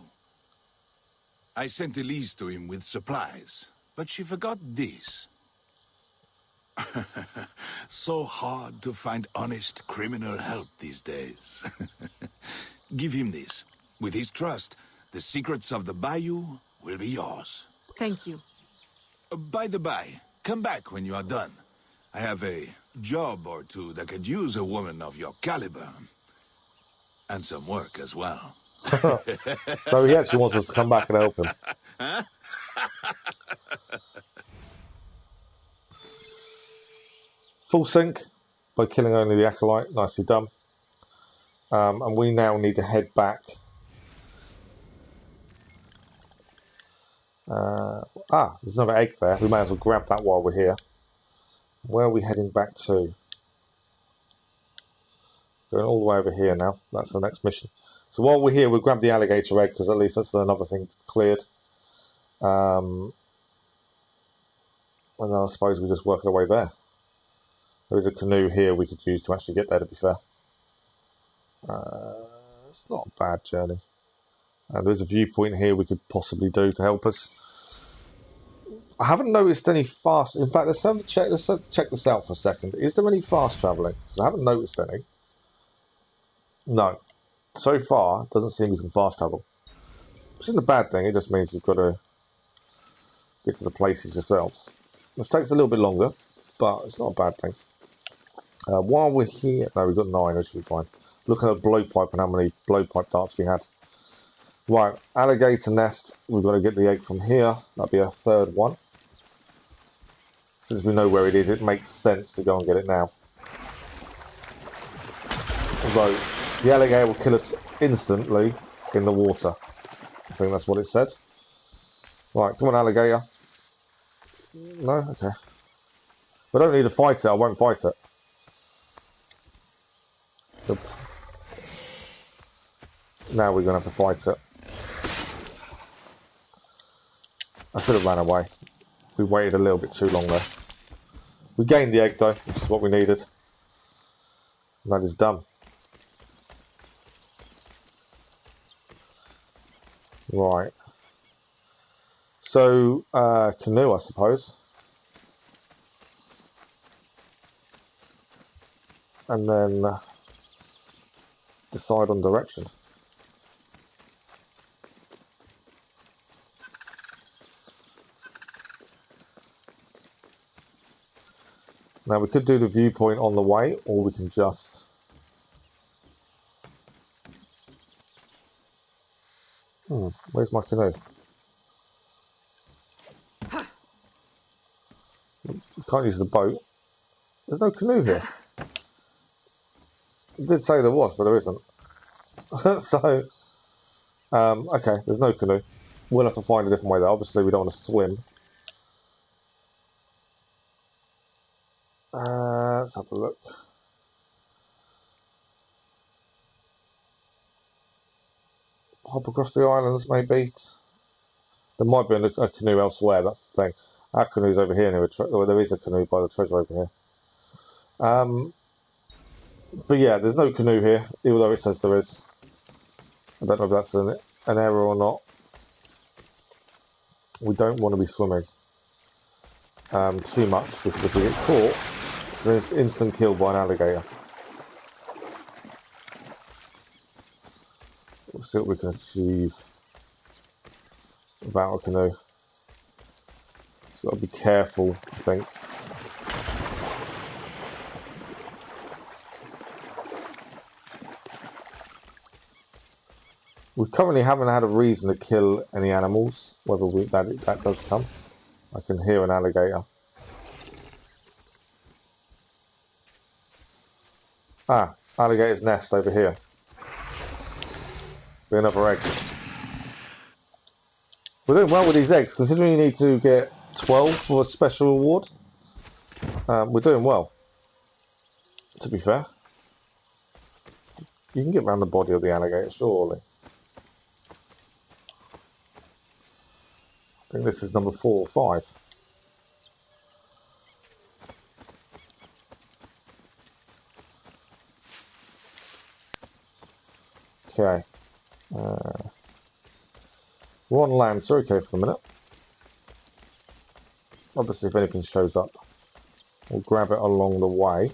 I sent Elise to him with supplies, but she forgot this. So hard to find honest criminal help these days. Give him this. With his trust, the secrets of the Bayou will be yours. Thank you. By the by, come back when you are done. I have a job or two that could use a woman of your caliber. And some work as well. So he actually wants us to come back and help him. Huh? Full sync by killing only the acolyte. Nicely done. And we now need to head back. There's another egg there. We may as well grab that while we're here. Where are we heading back to? Going all the way over here now. That's the next mission. So while we're here, we'll grab the alligator egg, because at least that's another thing cleared. And then I suppose we just work our way there. There is a canoe here we could use to actually get there, to be fair. It's not a bad journey. There's a viewpoint here we could possibly do to help us. I haven't noticed any fast... In fact, let's check this out for a second. Is there any fast travelling? Because I haven't noticed any. No. So far, it doesn't seem we can fast travel. Which isn't a bad thing, it just means you've got to get to the places yourselves. Which takes a little bit longer, but it's not a bad thing. While we're here... No, we've got 9, which should be fine. Look at the blowpipe and how many blowpipe darts we had. Right, alligator nest. We've got to get the egg from here. That'll be our third one. Since we know where it is, it makes sense to go and get it now. Although, the alligator will kill us instantly in the water. I think that's what it said. Right, come on, alligator. No? Okay. I don't need to fight it, I won't fight it. Good. Now we're going to have to fight it. I should have ran away. We waited a little bit too long there. We gained the egg though, which is what we needed. And that is done. Right. So, canoe, I suppose. And then decide on direction. Now we could do the viewpoint on the way, or we can just Where's my canoe? You can't use the boat. There's no canoe here. It did say there was, but there isn't. So, okay, there's no canoe. We'll have to find a different way there. Obviously, we don't want to swim. Let's have a look. Hop across the islands, maybe. There might be a canoe elsewhere, that's the thing. Our canoe's over here near well, there is a canoe by the treasure over here. But yeah, there's no canoe here, even though it says there is. I don't know if that's an error or not. We don't want to be swimming too much, because if we get caught, then it's instant kill by an alligator. We'll see what we can achieve without a canoe. So got to be careful, I think. We currently haven't had a reason to kill any animals, whether that does come. I can hear an alligator. Ah, alligator's nest over here. Be another egg. We're doing well with these eggs, considering you need to get 12 for a special reward. We're doing well, to be fair. You can get around the body of the alligator, surely. I think this is number 4 or 5. Okay. We're on land, so okay for the minute. Obviously, if anything shows up, we'll grab it along the way.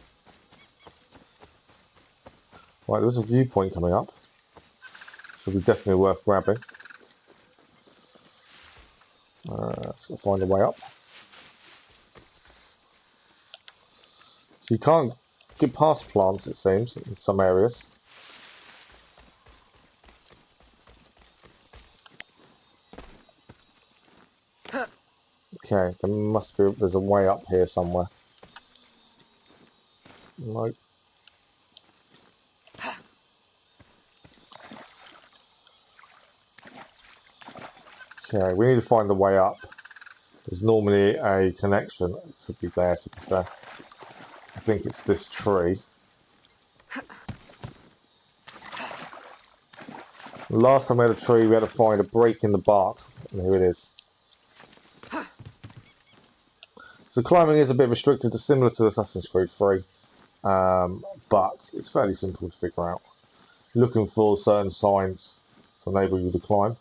Right, there's a viewpoint coming up. Should be definitely worth grabbing. Let's go find a way up. So you can't get past plants, it seems, in some areas. Okay, there's a way up here somewhere. Nope. Okay, we need to find the way up. There's normally a connection that could be there, to be fair. I think it's this tree. Last time we had a tree, we had to find a break in the bark, and here it is. So climbing is a bit restricted, similar to Assassin's Creed 3, but it's fairly simple to figure out. Looking for certain signs to enable you to climb.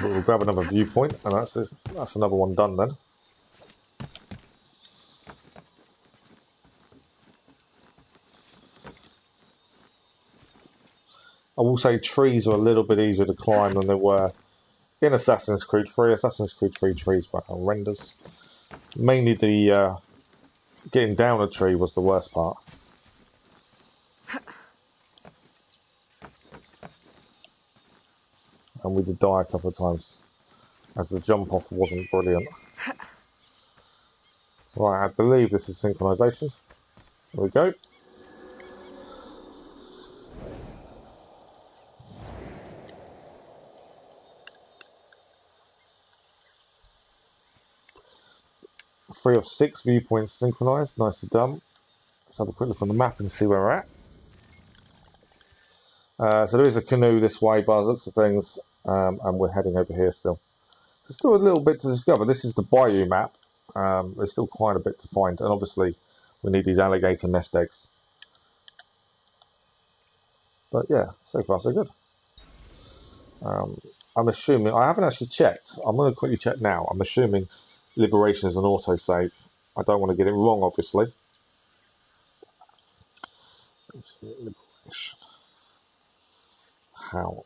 But we'll grab another viewpoint, and that's another one done then. I will say trees are a little bit easier to climb than they were in Assassin's Creed 3. Assassin's Creed 3 trees were horrendous. Mainly the getting down a tree was the worst part. And we did die a couple of times, as the jump off wasn't brilliant. Right, I believe this is synchronization. There we go. Three of 6 viewpoints synchronized, nicely done. Let's have a quick look on the map and see where we're at. So there is a canoe this way by the looks of things, and we're heading over here still. There's still a little bit to discover. This is the Bayou map. There's still quite a bit to find, and obviously we need these alligator nest eggs. But yeah, so far so good. I'm assuming, I haven't actually checked, I'm going to quickly check now. I'm assuming Liberation is an autosave. I don't want to get it wrong, obviously. Let's see, Liberation. How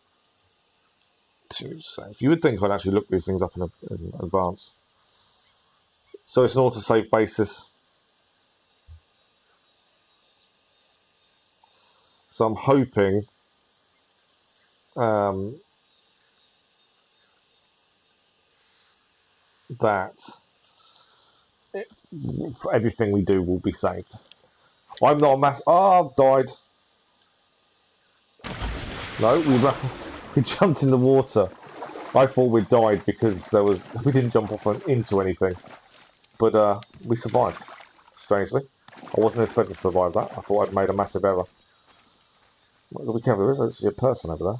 to save. You would think I'd actually look these things up in advance. So it's an autosave basis. So I'm hoping that everything we do will be saved. I'm not a mass. Oh, I've died. No, we jumped in the water. I thought we died because we didn't jump off into anything, but we survived. Strangely, I wasn't expecting to survive that. I thought I'd made a massive error. Be careful, there is actually a person over there.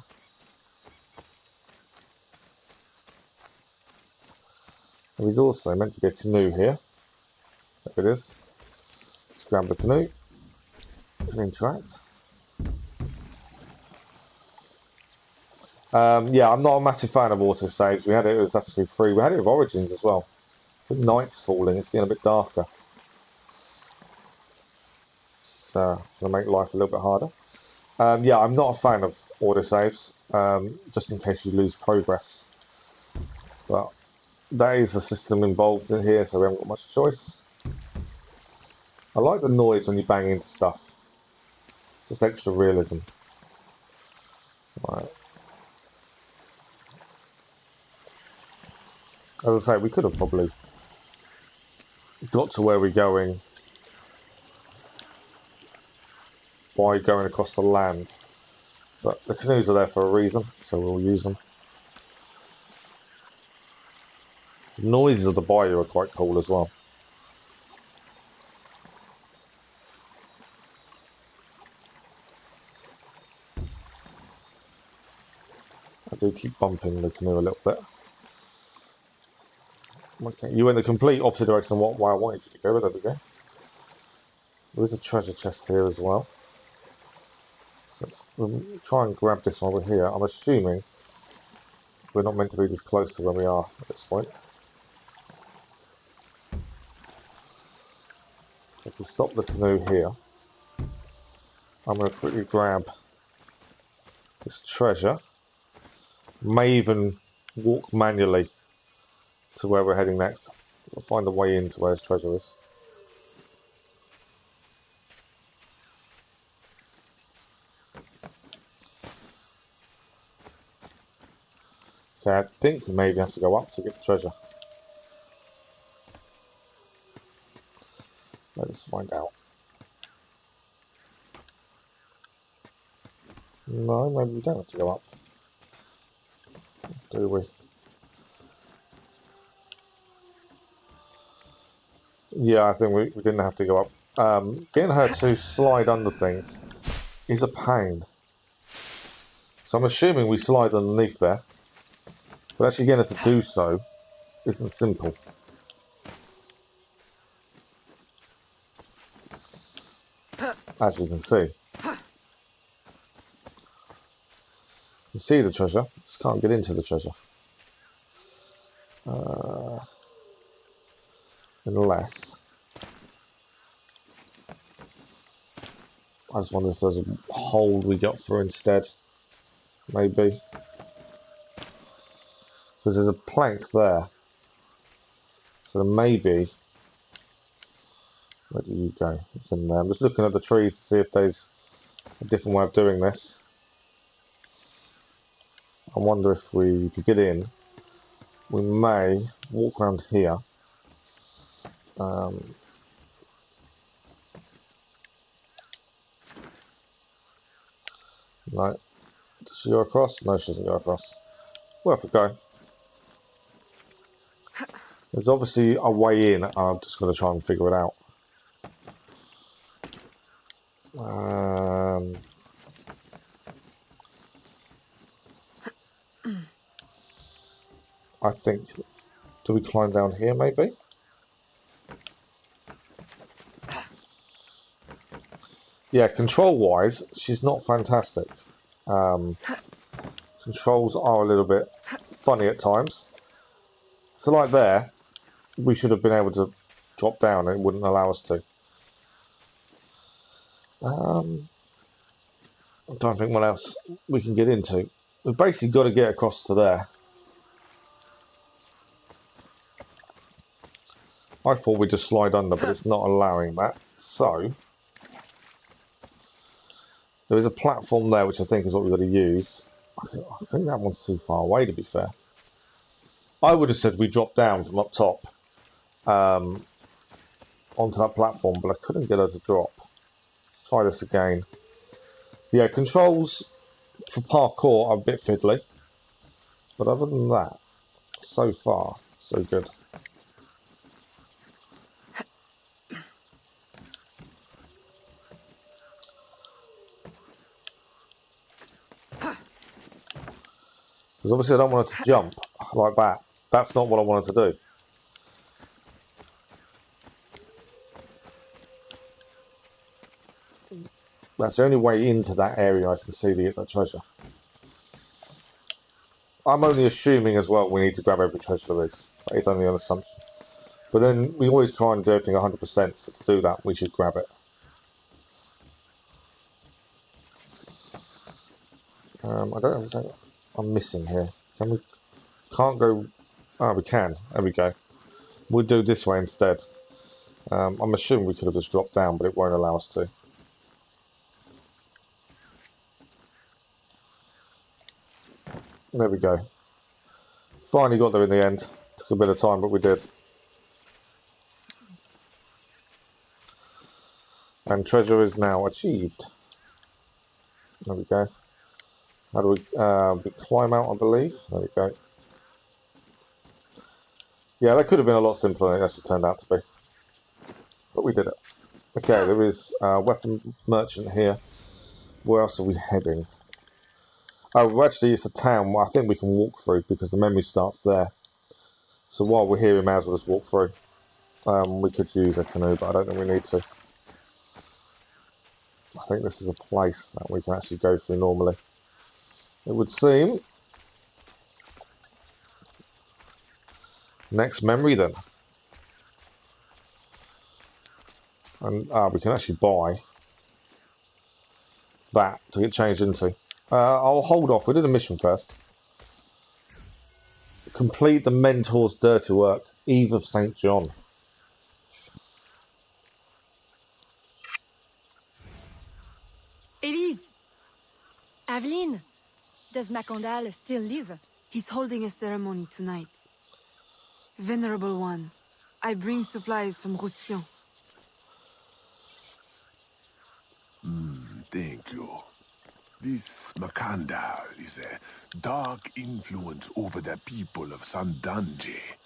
There's also meant to be a canoe here. There it is. Let's grab the canoe. Interact. Yeah, I'm not a massive fan of auto saves. We had it was actually free. We had it with Origins as well. The night's falling. It's getting a bit darker. So gonna make life a little bit harder. Yeah, I'm not a fan of auto saves. Just in case you lose progress. But there is a system involved in here, so we haven't got much choice. I like the noise when you bang into stuff. Just extra realism. Right. As I say, we could have probably got to where we're going by going across the land. But the canoes are there for a reason, so we'll use them. The noises of the bayou are quite cool as well. I do keep bumping the canoe a little bit. Okay, you went the complete opposite direction of what I wanted you to go, but there we go. There is a treasure chest here as well. So we'll try and grab this one over here. I'm assuming we're not meant to be this close to where we are at this point. So if we stop the canoe here, I'm going to quickly grab this treasure. May even walk manually to where we're heading next. We'll find a way into where his treasure is. So I think we maybe have to go up to get the treasure. Let's find out. No, maybe we don't have to go up. Do we? Yeah, I think we didn't have to go up. Getting her to slide under things is a pain. So I'm assuming we slide underneath there. But actually getting her to do so isn't simple. As you can see. You see the treasure, just can't get into the treasure. Unless... I just wonder if there's a hole we got through instead. Maybe. Because there's a plank there. So maybe... Where do you go? It's in there. I'm just looking at the trees to see if there's a different way of doing this. I wonder if to get in, we may walk around here. No. Does she go across? No, she doesn't go across. Worth a go. There's obviously a way in. I'm just going to try and figure it out. I think... Do we climb down here, maybe? Yeah, control-wise, she's not fantastic. Controls are a little bit funny at times. So like there, we should have been able to drop down and it wouldn't allow us to. I don't think what else we can get into. We've basically got to get across to there. I thought we'd just slide under, but it's not allowing that. So, There is a platform there, which I think is what we've got to use. I think that one's too far away, to be fair. I would have said we drop down from up top onto that platform, but I couldn't get her to drop. Try this again. Yeah, controls for parkour are a bit fiddly, but other than that, so far, so good. Because obviously I don't want her to jump like that. That's not what I wanted to do. That's the only way into that area I can see to get that treasure. I'm only assuming as well we need to grab every treasure there is. That is only an assumption. But then we always try and do everything 100%, so to do that we should grab it. I don't know what I'm missing here. Can we... Can't go... Ah, we can. There we go. We'll do this way instead. I'm assuming we could have just dropped down, but it won't allow us to. There we go. Finally got there in the end. Took a bit of time, but we did. And treasure is now achieved. There we go. How do we climb out, I believe? There we go. Yeah, that could have been a lot simpler than it actually turned out to be. But we did it. Okay, there is a weapon merchant here. Where else are we heading? Oh, actually, it's a town I think we can walk through because the memory starts there. So while we're here, we may as well just walk through. We could use a canoe, but I don't think we need to. I think this is a place that we can actually go through normally. It would seem. Next memory then. And we can actually buy that to get changed into. I'll hold off. We'll do the mission first. Complete the Mentor's dirty work. Eve of St. John. Elise! Aveline! Does Macondal still live? He's holding a ceremony tonight. Venerable One, I bring supplies from Roussillon. Thank you. This Macondal is a dark influence over the people of Sandange.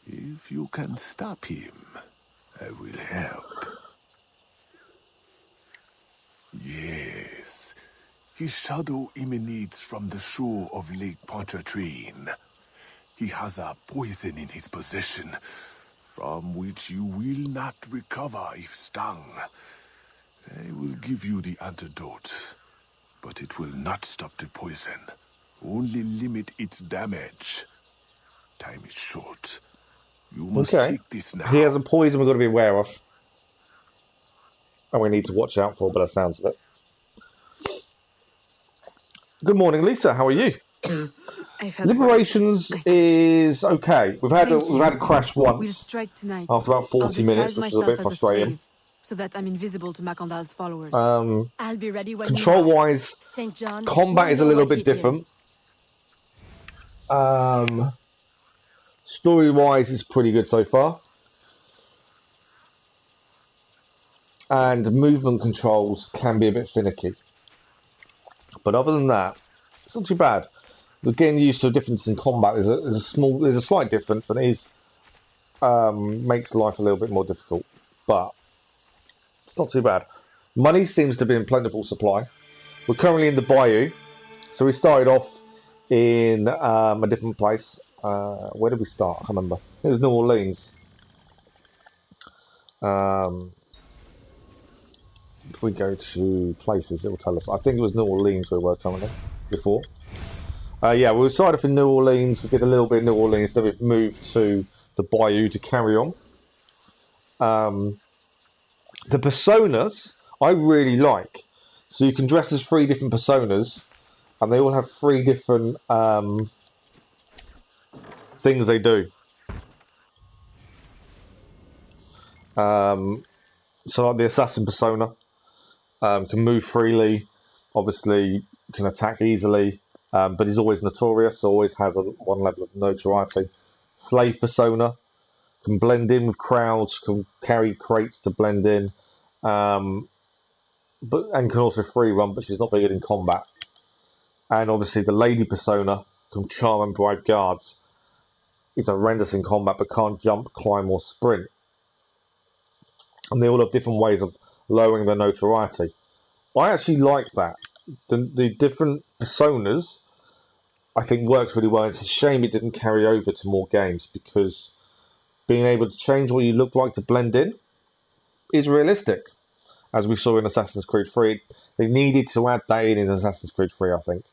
If you can stop him, I will help. Yes. His shadow emanates from the shore of Lake Pontchartrain. He has a poison in his possession, from which you will not recover if stung. I will give you the antidote, but it will not stop the poison, only limit its damage. Time is short. You must take this now. He has a poison we've got to be aware of. And we need to watch out for, but that sounds of it. Good morning, Lisa. How are you? Liberations is okay. We've had a crash once. We'll strike tonight. After about 40 minutes, which was a bit frustrating. So that I'm invisible to Macondal's followers. I'll be ready when control-wise, combat is a little bit different. Story-wise, it's pretty good so far. And movement controls can be a bit finicky. But other than that, it's not too bad. We're getting used to a difference in combat. There's a slight difference, and it is makes life a little bit more difficult. But it's not too bad. Money seems to be in plentiful supply. We're currently in the Bayou, so we started off in a different place. Where did we start? I can't remember. It was New Orleans. If we go to places, it will tell us. I think it was New Orleans we were currently before. Yeah, we started off in New Orleans. We did a little bit in New Orleans, then we've moved to the Bayou to carry on. The personas I really like. So you can dress as 3 different personas, and they all have 3 different things they do. So like the assassin persona can move freely. obviously can attack easily, but he's always notorious, always has one level of notoriety. Slave persona, can blend in with crowds, can carry crates to blend in, and can also free run, but she's not very good in combat. And obviously the lady persona can charm and bribe guards. Is horrendous in combat, but can't jump, climb, or sprint. And they all have different ways of lowering their notoriety. I actually like that. The different personas, I think, works really well. It's a shame it didn't carry over to more games, because being able to change what you look like to blend in is realistic, as we saw in Assassin's Creed 3. They needed to add that in Assassin's Creed 3, I think.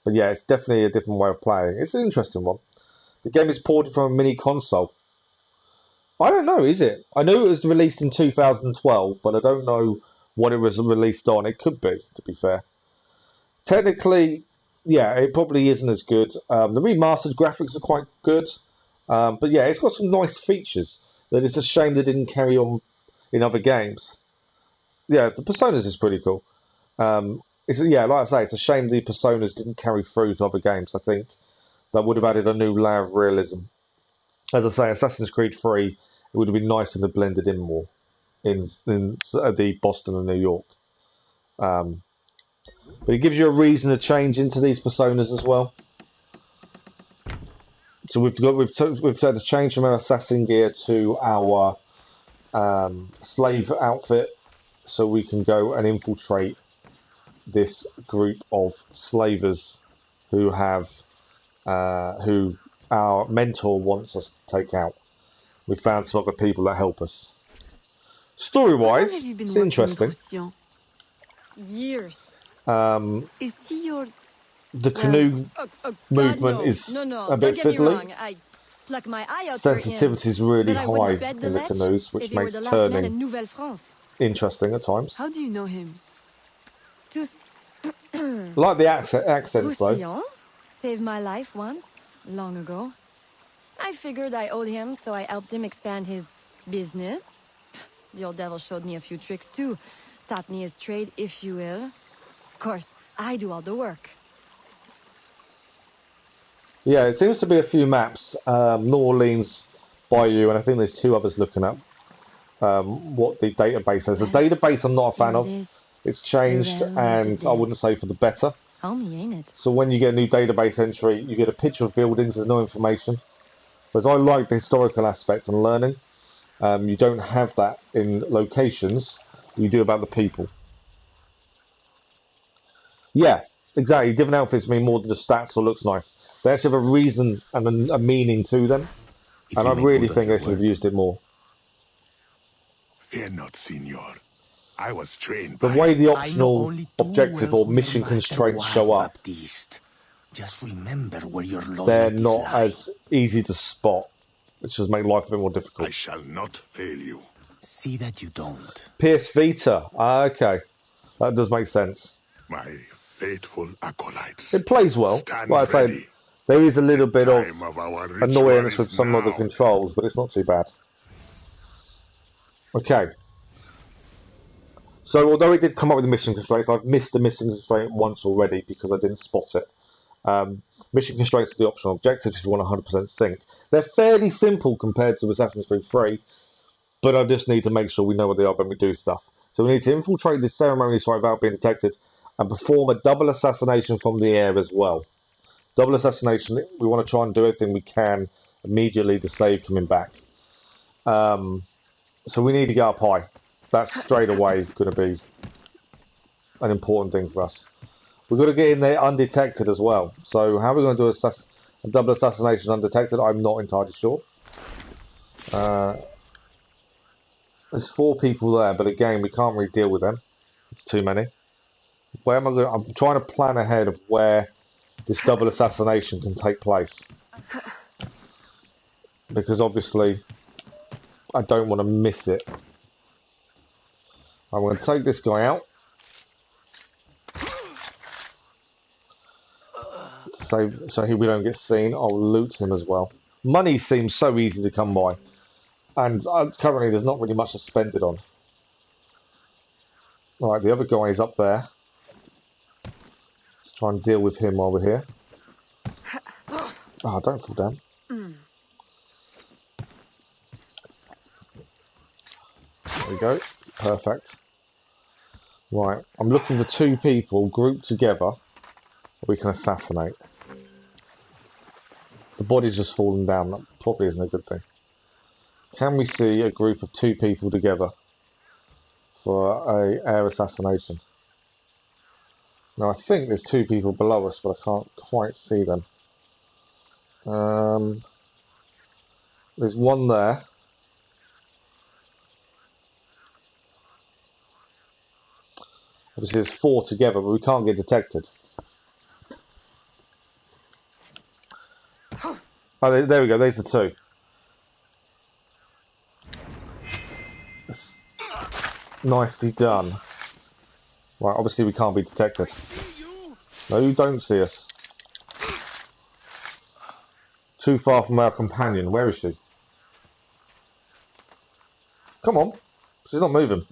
But yeah, it's definitely a different way of playing. It's an interesting one. The game is ported from a mini console. I don't know, is it? I know it was released in 2012, but I don't know what it was released on. It could be, to be fair. Technically, yeah, it probably isn't as good. The remastered graphics are quite good. But yeah, it's got some nice features that it's a shame they didn't carry on in other games. Yeah, the Personas is pretty cool. Like I say, it's a shame the Personas didn't carry through to other games. I think that would have added a new layer of realism. As I say, Assassin's Creed 3, it would have been nice to have blended in more in the Boston and New York. But it gives you a reason to change into these personas as well. So we've had to change from our assassin gear to our slave outfit, so we can go and infiltrate this group of slavers who our mentor wants us to take out. We found some other people that help us. Story-wise, it's interesting. Years. Is he your... The canoe movement is a bit fiddly. I pluck my eye out Sensitivity is really high in the canoes, which makes turning interesting at times. How do you know him? Like the accents though. Saved my life once, long ago. I figured I owed him, so I helped him expand his business. The old devil showed me a few tricks too. Taught me his trade, if you will. Of course, I do all the work. Yeah, it seems to be a few maps. New Orleans, Bayou, and I think there's two others looking up what the database is. The database I'm not a fan of. It's changed, and I wouldn't say for the better. Homie, ain't it? So when you get a new database entry, you get a picture of buildings, there's no information. Whereas I like the historical aspect and learning. You don't have that in locations. You do about the people. Yeah, exactly. Different outfits mean more than just stats or looks nice. They actually have a reason and a meaning to them. And I really think they should have used it more. Fear not, senor. I was trained the way the optional objective or mission constraints show up, just remember where your they're not as easy to spot, which does make life a bit more difficult. I shall not fail you. See that you don't. PS Vita. Okay. That does make sense. My faithful acolytes. It plays well. Like I say, there is a little bit of annoyance with some of the controls, but it's not too bad. Okay. So although it did come up with the mission constraints, I've missed the mission constraint once already because I didn't spot it. Mission constraints are the optional objectives if you want 100% sync. They're fairly simple compared to Assassin's Creed 3, but I just need to make sure we know what they are when we do stuff. So we need to infiltrate this ceremony site without being detected and perform a double assassination from the air as well. Double assassination, we want to try and do everything we can immediately to save coming back. So we need to get up high. That's straight away going to be an important thing for us. We've got to get in there undetected as well. So how are we going to do a double assassination undetected? I'm not entirely sure. There's 4 people there, but again, we can't really deal with them. It's too many. Where am I going? I'm trying to plan ahead of where this double assassination can take place. Because obviously, I don't want to miss it. I'm going to take this guy out. So we don't get seen. I'll loot him as well. Money seems so easy to come by. And currently there's not really much to spend it on. Alright, the other guy is up there. try and deal with him while we're here. Oh, don't fall down. There we go. Perfect. Right, I'm looking for 2 people grouped together that we can assassinate. The body's just fallen down. That probably isn't a good thing. Can we see a group of 2 people together for a air assassination? Now, I think there's 2 people below us, but I can't quite see them. There's one there. Obviously, there's 4 together, but we can't get detected. Oh, there we go. There's the 2. Nicely done. Right, obviously we can't be detected. No, you don't see us. Too far from our companion. Where is she? Come on. She's not moving.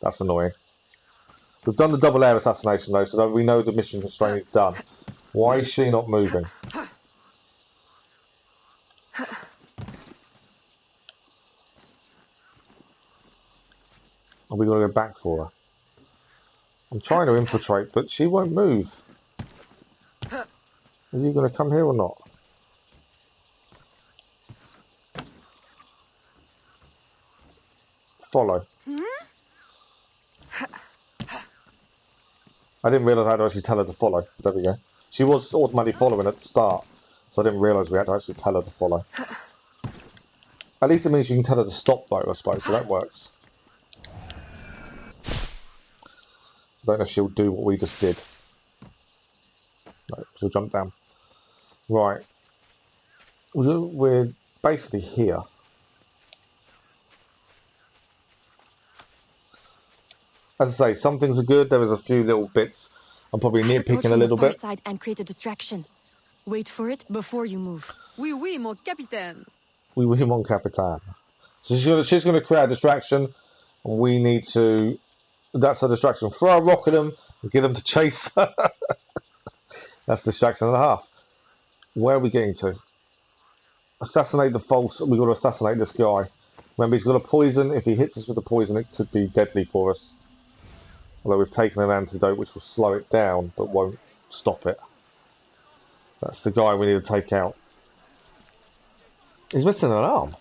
That's annoying. We've done the double air assassination though, so that we know the mission constraint is done. Why is she not moving? Are we going to go back for her? I'm trying to infiltrate, but she won't move. Are you going to come here or not? Follow. I didn't realise I had to actually tell her to follow. There we go. She was automatically following at the start, so I didn't realise we had to actually tell her to follow. At least it means you can tell her to stop though, I suppose, so that works. I don't know if she'll do what we just did. No, she'll jump down. Right. We're basically here. As I say, some things are good. There was a few little bits. I'm probably nitpicking a little bit. Side and create a distraction. Wait for it before you move. Oui, oui, mon capitaine. Oui, oui, mon capitaine. So she's going to create a distraction, and we need to... That's a distraction. Throw a rock at them and get them to chase. That's distraction and a half. Where are we getting to? Assassinate the false. We've got to assassinate this guy. Remember, he's got a poison. If he hits us with the poison, it could be deadly for us. Although we've taken an antidote which will slow it down, but won't stop it. That's the guy we need to take out. He's missing an arm.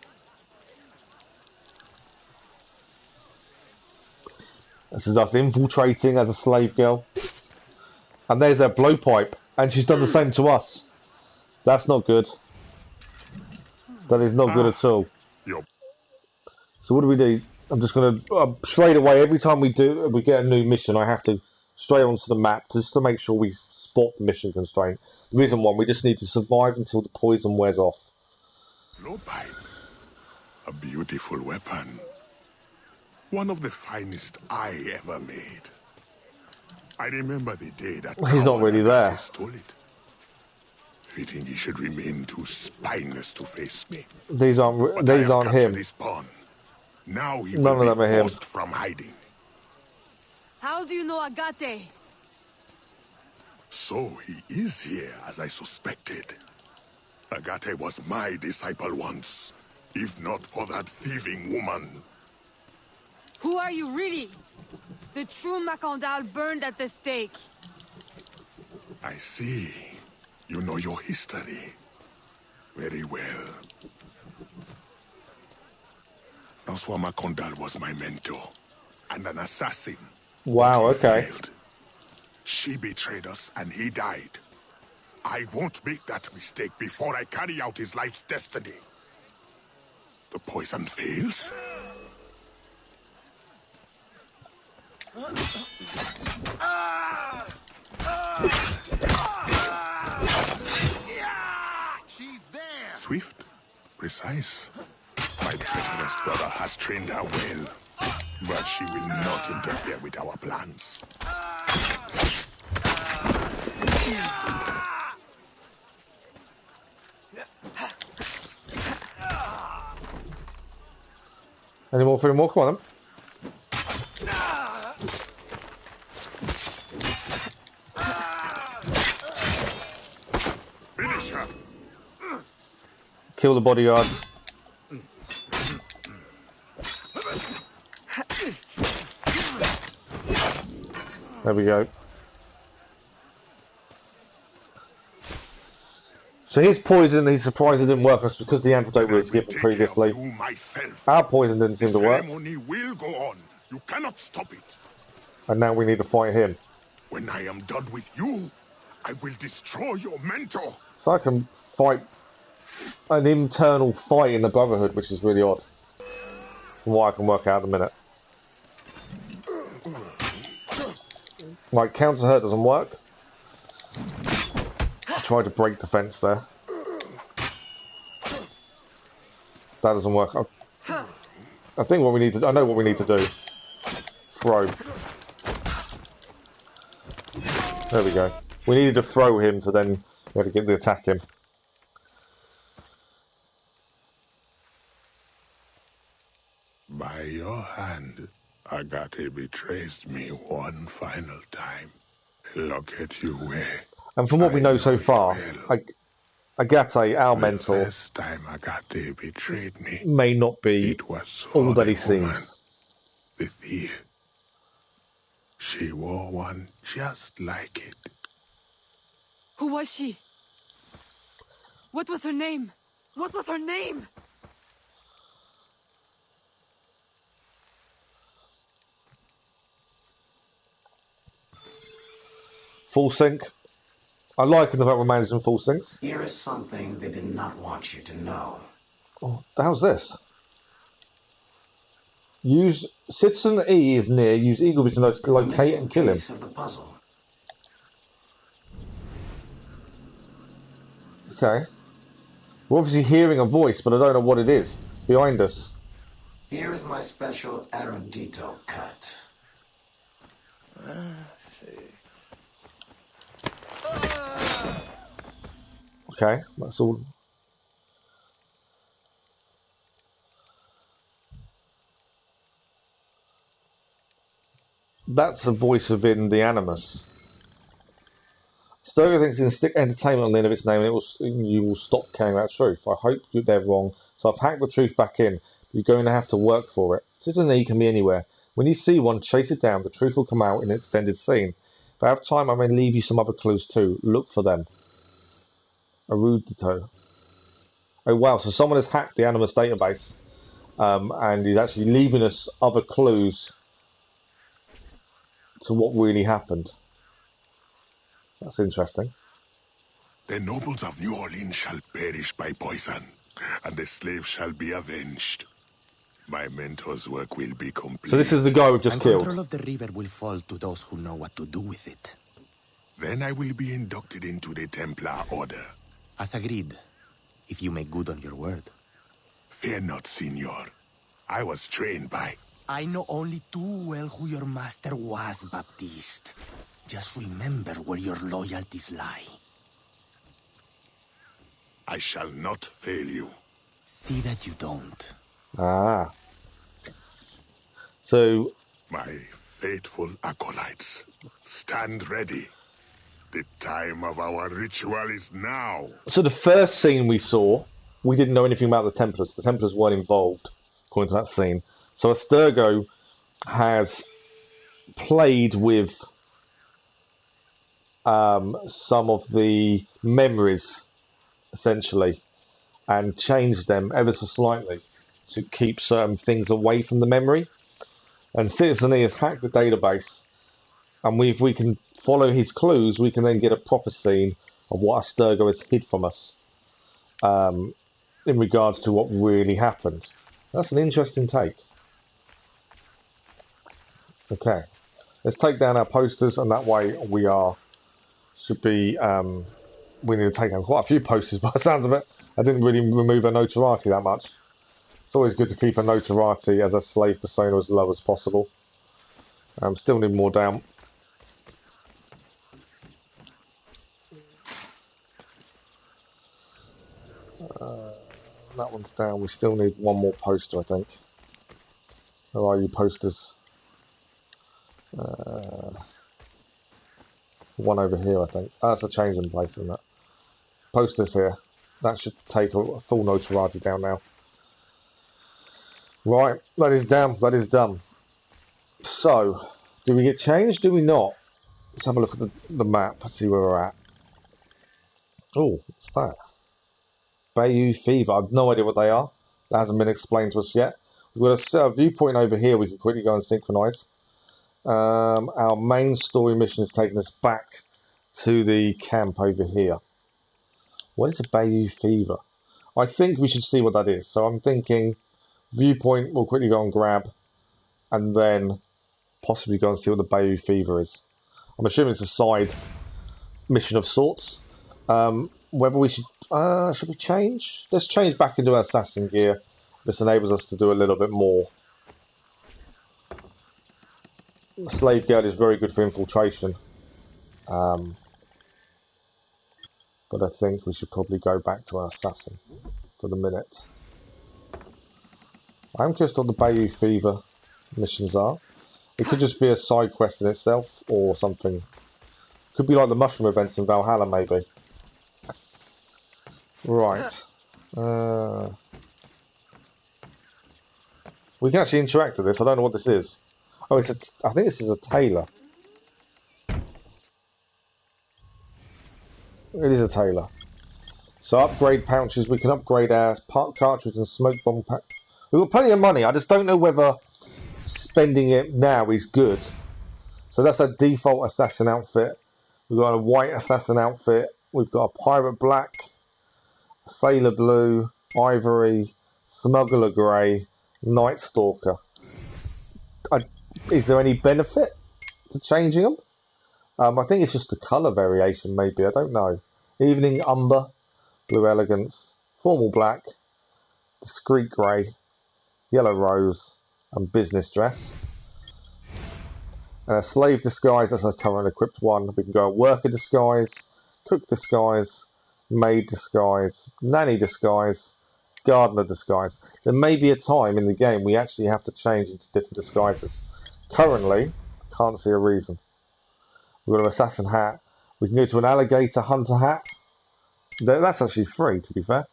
This is us infiltrating as a slave girl. And there's her blowpipe. And she's done the same to us. That's not good. That is not good at all. So what do we do? I'm just going to... straight away, every time we get a new mission, I have to straight onto the map just to make sure we spot the mission constraint. The reason why, we just need to survive until the poison wears off. Blowpipe. A beautiful weapon. One of the finest I ever made. I remember the day that he's not really there. Stole it. Fitting he should remain too spineless to face me. These aren't him. His pawn. Now he None will of them be are him. forced from hiding. How do you know Agate? So he is here, as I suspected. Agate was my disciple once, if not for that thieving woman. Who are you really? The true Macandal burned at the stake. I see. You know your history. Very well. François Macandal was my mentor, and an assassin. Wow, okay. Failed. She betrayed us, and he died. I won't make that mistake before I carry out his life's destiny. The poison fails? She's there! Swift, precise. My traitorous brother has trained her well, but she will not interfere with our plans. Any more for him? Come on, then. Kill the bodyguard. There we go. So his poison, he's surprised it didn't work us because the antidote was given previously. Our poison didn't seem to work. Ceremony will go on. You cannot stop it. And now we need to fight him. When I am done with you, I will destroy your mentor. So I can fight an internal fight in the Brotherhood, which is really odd. From what I can work out in a minute. Right, counter hurt doesn't work. I tried to break the fence there. That doesn't work. I think what we need to... I know what we need to do. Throw. There we go. We needed to throw him to then... We had to get the attack him. By your hand, Agate betrays me one final time. Look at you where. And from what we know so far, Agate, our mentor, The first time Agate betrayed me, may not be it was all that he the woman, seems. the thief. She wore one just like it. Who was she? What was her name? What was her name? Full sync. I like the fact we're managing full syncs. Here is something they did not want you to know. Oh, the hell's this? Use Citizen E is near. Use Eagle Vision to locate and kill him. Piece of the puzzle. Okay. We're obviously hearing a voice, but I don't know what it is behind us. Here is my special Erudito cut. Okay, that's all. That's the voice within the Animus. Sturgo thinks you can stick entertainment on the end of its name and you will stop caring about truth. I hope they're wrong, so I've hacked the truth back in. You're going to have to work for it. Citizen E can be anywhere. When you see one, chase it down. The truth will come out in an extended scene. If I have time, I may leave you some other clues too. Look for them. Erudito. Oh wow, so someone has hacked the Animus database and is actually leaving us other clues to what really happened. That's interesting. The nobles of New Orleans shall perish by poison, and the slaves shall be avenged. My mentor's work will be complete. So this is the guy we've just killed. Control of the river will fall to those who know what to do with it. Then I will be inducted into the Templar Order. As agreed, if you make good on your word. Fear not, Signor. I was trained by... I know only too well who your master was, Baptiste. Just remember where your loyalties lie. I shall not fail you. See that you don't. Ah. So... My faithful acolytes, stand ready. The time of our ritual is now. So the first scene we saw, we didn't know anything about the Templars. The Templars weren't involved, according to that scene. So Asturgo has played with some of the memories, essentially, and changed them ever so slightly to keep certain things away from the memory. And Citizen E has hacked the database, and if we can follow his clues, we can then get a proper scene of what Asturgo has hid from us in regards to what really happened. That's an interesting take. Okay, let's take down our posters, and that way we should be. We need to take down quite a few posters by the sounds of it. I didn't really remove our notoriety that much. It's always good to keep a notoriety as a slave persona as low as possible. Still need more down. That one's down. We still need one more poster, I think. Where are you, posters? One over here, I think. Oh, that's a change in place, isn't it? Posters here. That should take a full notoriety down now. Right, that is down. That is done. So, do we get changed? Do we not? Let's have a look at the map. See where we're at. Oh, what's that? Bayou Fever. I've no idea what they are. That hasn't been explained to us yet. We've got a viewpoint over here we can quickly go and synchronise. Our main story mission is taking us back to the camp over here. What is a Bayou Fever? I think we should see what that is. So I'm thinking viewpoint we'll quickly go and grab and then possibly go and see what the Bayou Fever is. I'm assuming it's a side mission of sorts. Whether we should we change? Let's change back into our assassin gear. This enables us to do a little bit more. The slave girl is very good for infiltration. But I think we should probably go back to our assassin for the minute. I'm curious what the Bayou Fever missions are. It could just be a side quest in itself or something. Could be like the mushroom events in Valhalla maybe. Right. We can actually interact with this. I don't know what this is. Oh, I think this is a tailor. It is a tailor. So upgrade pouches. We can upgrade our cartridge and smoke bomb pack. We've got plenty of money. I just don't know whether spending it now is good. So that's a default assassin outfit. We've got a white assassin outfit. We've got a pirate black, sailor blue, ivory, smuggler grey, night stalker. Is there any benefit to changing them? I think it's just a colour variation maybe. I don't know. Evening umber, blue elegance, formal black, discreet grey, yellow rose, and business dress. And a slave disguise, that's a current equipped one. We can go worker disguise, cook disguise, maid disguise, nanny disguise, gardener disguise. There may be a time in the game we actually have to change into different disguises. Currently, can't see a reason. We've got an assassin hat. We can go to an alligator hunter hat. That's actually free, to be fair.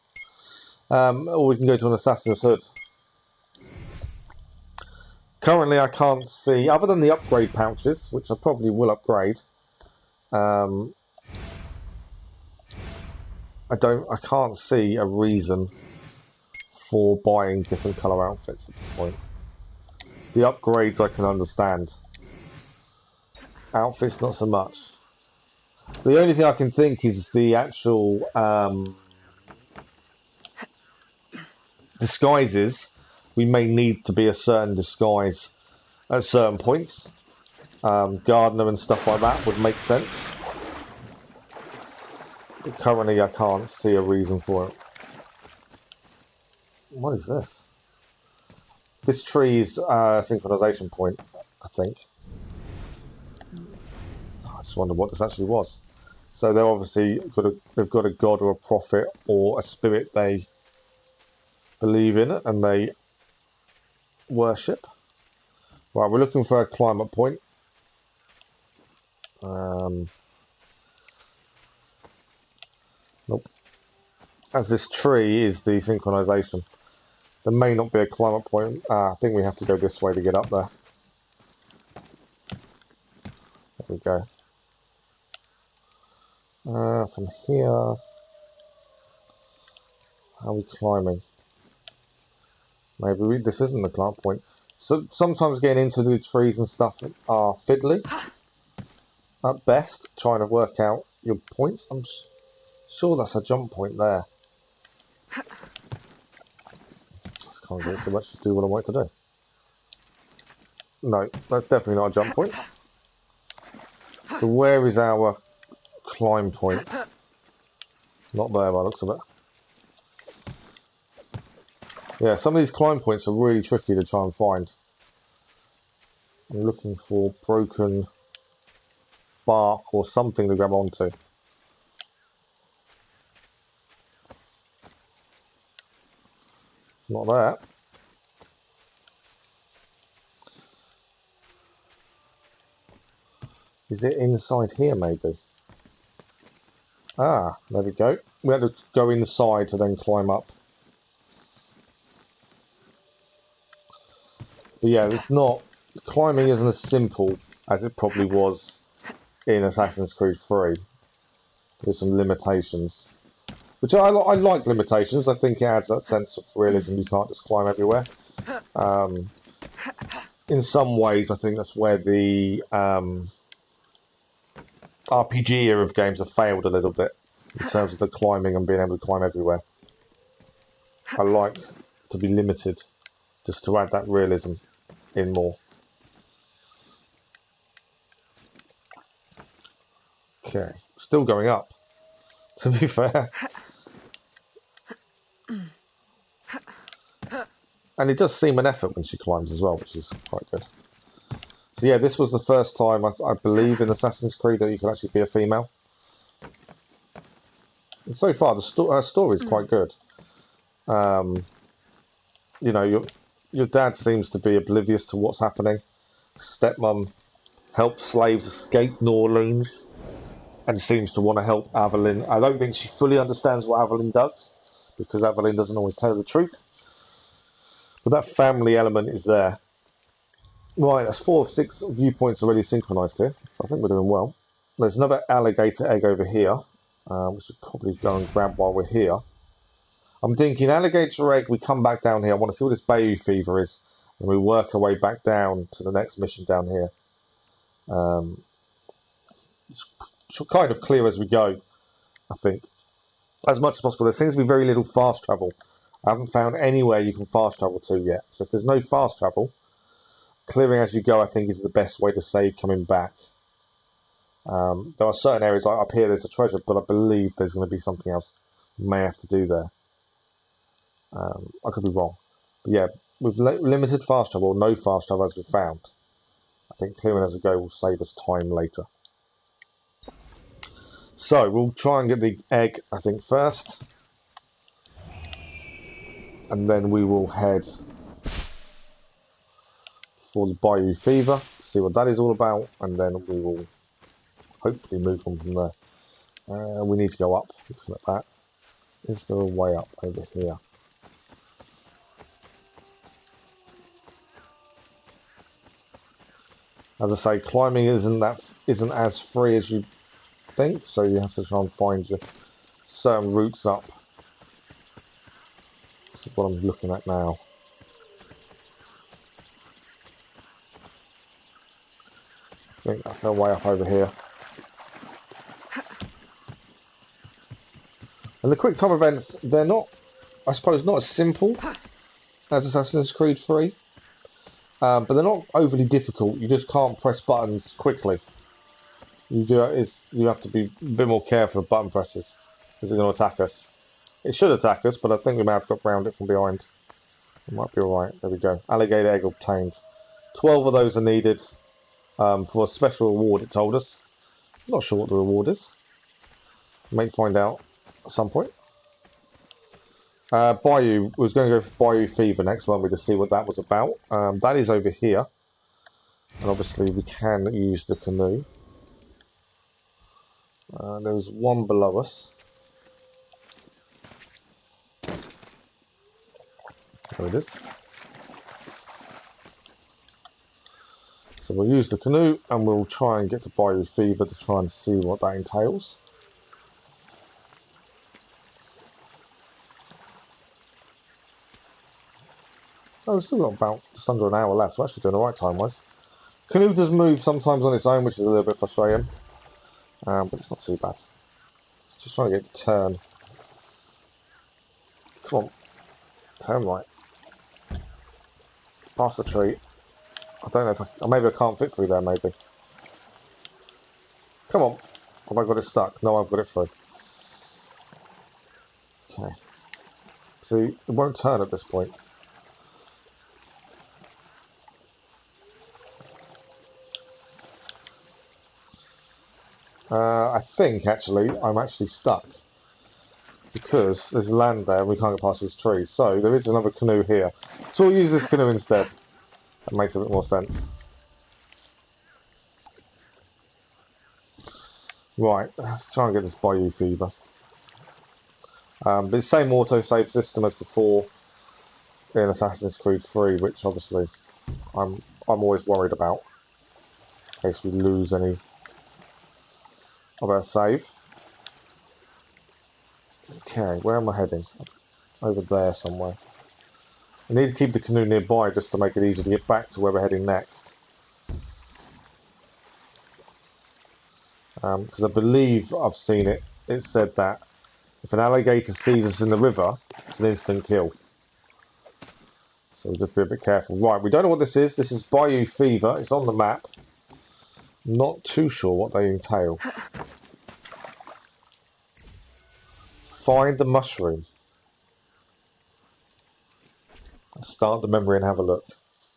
Or we can go to an assassin's hood. Currently, I can't see, other than the upgrade pouches, which I probably will upgrade. I can't see a reason for buying different colour outfits at this point. The upgrades I can understand. Outfits, not so much. The only thing I can think is the actual disguises. We may need to be a certain disguise at certain points. Gardener and stuff like that would make sense. But currently I can't see a reason for it. What is this? This tree's synchronization point, I think. I just wonder what this actually was. So they're obviously they've got a god or a prophet or a spirit they believe in and they worship. Right, we're looking for a climate point. Nope. As this tree is the synchronization. There may not be a climate point. I think we have to go this way to get up there. There we go. From here, how are we climbing? Maybe this isn't the climate point. So sometimes getting into the trees and stuff are fiddly. At best, trying to work out your points. I'm sure that's a jump point there. Just can't get too much to do what I want to do. No, that's definitely not a jump point. So where is our climb point? Not there by the looks of it. Yeah, some of these climb points are really tricky to try and find. I'm looking for broken bark or something to grab onto. Not there. Is it inside here maybe? Ah, there we go. We had to go inside to then climb up. But yeah, it's not... Climbing isn't as simple as it probably was in Assassin's Creed 3. There's some limitations. Which I like limitations. I think it adds that sense of realism. You can't just climb everywhere. In some ways, I think that's where the RPG era of games have failed a little bit in terms of the climbing and being able to climb everywhere. I like to be limited just to add that realism in more. Okay, still going up, to be fair. And it does seem an effort when she climbs as well, which is quite good. So yeah, this was the first time, I believe, in Assassin's Creed that you can actually be a female. And so far, her story is quite good. You know, your dad seems to be oblivious to what's happening. Stepmom helped slaves escape New Orleans and seems to want to help Evelyn. I don't think she fully understands what Evelyn does, because Evelyn doesn't always tell the truth. But that family element is there. Right, that's 4 of 6 viewpoints already synchronised here, so I think we're doing well. There's another alligator egg over here. We should probably go and grab while we're here. I'm thinking alligator egg, we come back down here. I want to see what this Bayou fever is, and we work our way back down to the next mission down here. It's kind of clear as we go, I think. As much as possible. There seems to be very little fast travel. I haven't found anywhere you can fast travel to yet. So if there's no fast travel, clearing as you go, I think, is the best way to save coming back. There are certain areas, like up here, there's a treasure, but I believe there's going to be something else you may have to do there. I could be wrong. But yeah, with limited fast travel, no fast travel as we found, I think clearing as we go will save us time later. So, we'll try and get the egg, I think, first. And then we will head for the Bayou fever, see what that is all about, and then we will hopefully move on from there. We need to go up, looking at that. Is there a way up over here? As I say, climbing isn't as free as you think, so you have to try and find your certain routes up. That's what I'm looking at now. I think that's our way up over here. And the quick time events, they're not, I suppose, not as simple as Assassin's Creed 3. But they're not overly difficult. You just can't press buttons quickly. You have to be a bit more careful of button presses. Is it going to attack us? It should attack us, but I think we may have got round it from behind. It might be alright. There we go. Alligator egg obtained. 12 of those are needed for a special reward, it told us. I'm not sure what the reward is. May find out at some point. Bayou, we was going to go for Bayou fever next, weren't we, to see what that was about. That is over here. And obviously we can use the canoe. There's one below us. There it is. So we'll use the canoe and we'll try and get to Bayou fever to try and see what that entails. Oh, we've still got about just under an hour left. We're actually doing the right time-wise. Canoe does move sometimes on its own, which is a little bit frustrating. But it's not too bad. Just trying to get the turn. Come on. Turn right. Past the tree. I don't know if maybe I can't fit through there, maybe. Come on. Have I got it stuck? No, I've got it through. Okay. See, it won't turn at this point. I think, actually, I'm actually stuck. Because there's land there and we can't get past these trees. So, there is another canoe here. So we'll use this canoe instead. That makes a bit more sense. Right, let's try and get this Bayou fever. But it's the same autosave system as before in Assassin's Creed 3, which obviously I'm always worried about in case we lose any of our save. Okay, where am I heading? Over there somewhere. I need to keep the canoe nearby just to make it easier to get back to where we're heading next. Because I believe I've seen it. It said that if an alligator sees us in the river, it's an instant kill. So just be a bit careful. Right, we don't know what this is. This is Bayou Fever. It's on the map. Not too sure what they entail. Find the mushroom. Start the memory and have a look.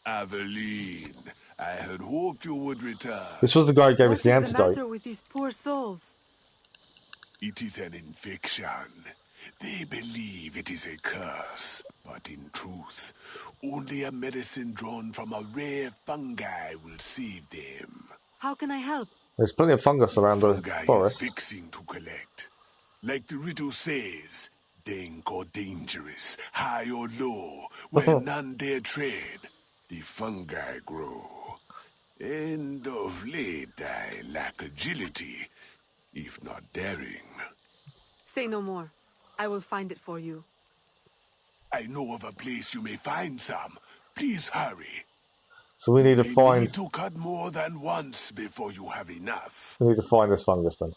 Aveline, I had hoped you would return. This was the guy who gave us What the is the antidote. matter with these poor souls? It is an infection. They believe it is a curse, but in truth, only a medicine drawn from a rare fungi will save them. How can I help? There's plenty of fungus around the Fungi is forest. fixing to collect. Like the riddle says, dank or dangerous, high or low, where none dare tread, the fungi grow. And of late I lack agility, if not daring. Say no more. I will find it for you. I know of a place you may find some. Please hurry. So we need to You may find. need to cut more than once before you have enough. We need to find this fungus then.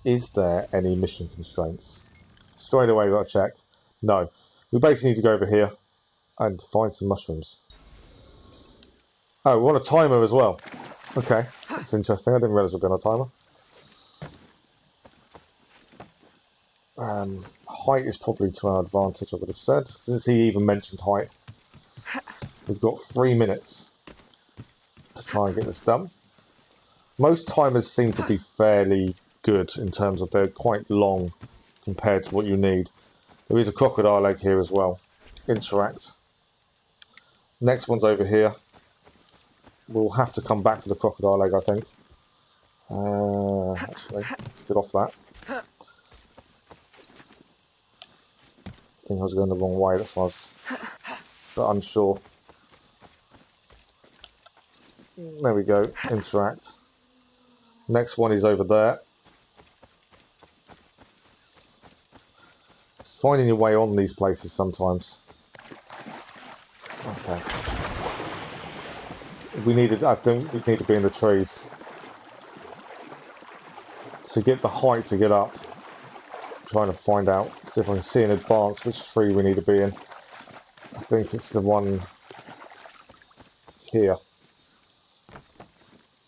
Is there any mission constraints? Straight away, got to check. No. We basically need to go over here and find some mushrooms. Oh, we want a timer as well. Okay, that's interesting. I didn't realise we were going to a timer. Height is probably to our advantage, I would have said, since he even mentioned height. We've got 3 minutes to try and get this done. Most timers seem to be fairly good in terms of they're quite long compared to what you need. There is a crocodile egg here as well. Interact. Next one's over here. We'll have to come back for the crocodile egg, I think. Actually, let's get off that. I think I was going the wrong way, that's why I was a bit unsure. There we go, interact. Next one is over there. It's finding your way on these places sometimes. Okay. I think we need to be in the trees. To get the height to get up. I'm trying to find out, see if I can see in advance which tree we need to be in. I think it's the one here.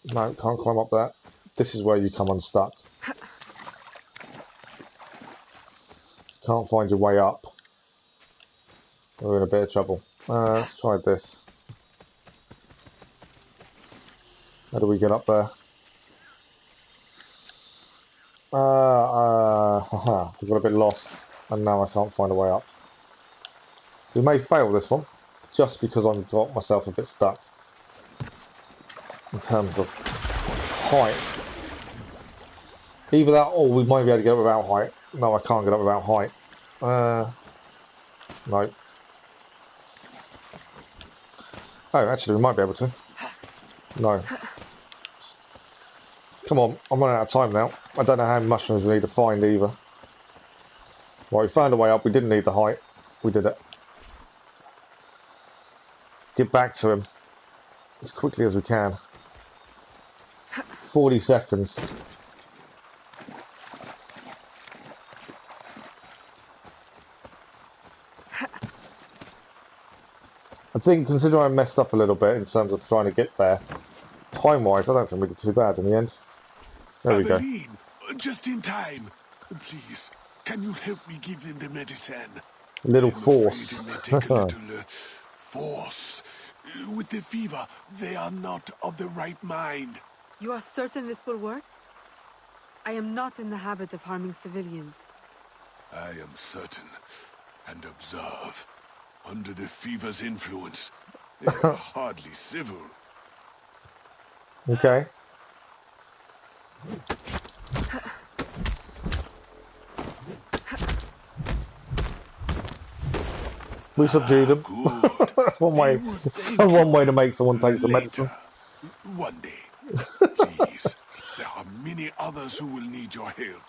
No, can't climb up that. This is where you come unstuck. Can't find your way up. We're in a bit of trouble. Let's try this. How do we get up there? We got a bit lost, and now I can't find a way up. We may fail this one, just because I've got myself a bit stuck. In terms of height. Either that, or we might be able to get up without height. No, I can't get up without height. No. Oh, actually, we might be able to. No. Come on, I'm running out of time now. I don't know how many mushrooms we need to find either. Right, we found a way up. We didn't need the height. We did it. Get back to him as quickly as we can. 40 seconds. I think, considering I messed up a little bit in terms of trying to get there, time-wise, I don't think we did too bad in the end. There we go. Aveline, just in time. Please, can you help me give them the medicine? A little I'm force. afraid it may take a little force. With the fever, they are not of the right mind. You are certain this will work? I am not in the habit of harming civilians. I am certain. And observe. Under the fever's influence, they are hardly civil. Okay. We subdue them. That's one way. One way to make someone take the medicine. One day. Please. There are many others who will need your help.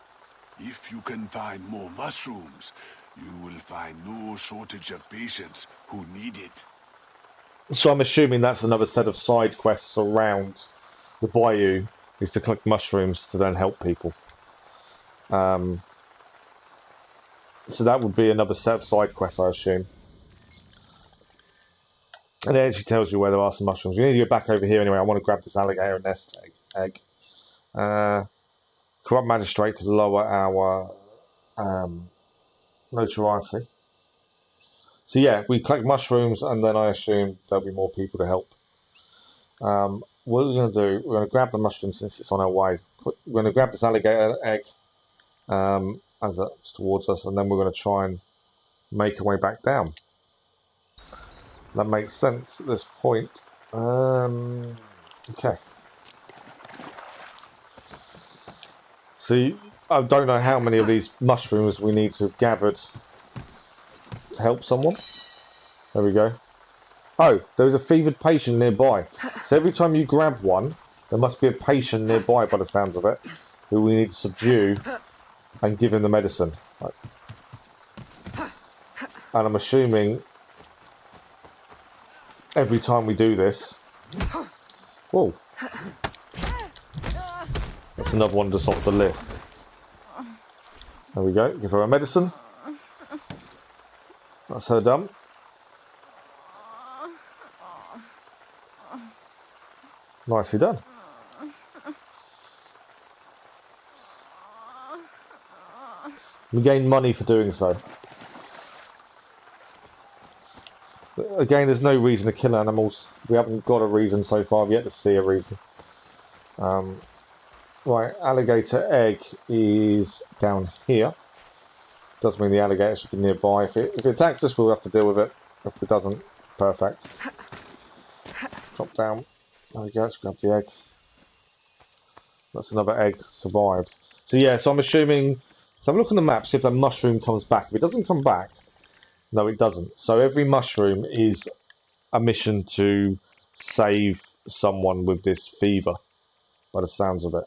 If you can find more mushrooms, you will find no shortage of patients who need it. So I'm assuming that's another set of side quests around the Bayou, is to collect mushrooms to then help people. So that would be another set of side quests, I assume. And it actually tells you where there are some mushrooms. We need to go back over here anyway. I want to grab this alligator nest egg. Corrupt magistrate to lower our notoriety. So yeah, we collect mushrooms, and then I assume there'll be more people to help. What we're going to do, we're going to grab the mushroom since it's on our way. We're going to grab this alligator egg as it's towards us, and then we're going to try and make our way back down. That makes sense at this point. Okay. So I don't know how many of these mushrooms we need to have gathered to help someone. There we go. Oh, there is a fevered patient nearby. So every time you grab one, there must be a patient nearby by the sounds of it, who we need to subdue and give him the medicine. Right. And I'm assuming every time we do this... Whoa. That's another one just off the list. There we go. Give her a medicine. That's her done. Nicely done. We gain money for doing so. Again, there's no reason to kill animals. We haven't got a reason so far. I've yet to see a reason. Right, alligator egg is down here. Does mean the alligator should be nearby. If it attacks us, we'll have to deal with it. If it doesn't, perfect. Drop down. There we go, let's grab the egg. That's another egg survived. So yeah, so I'm assuming... So have a look on the map, see if that mushroom comes back. If it doesn't come back, no it doesn't. So every mushroom is a mission to save someone with this fever, by the sounds of it.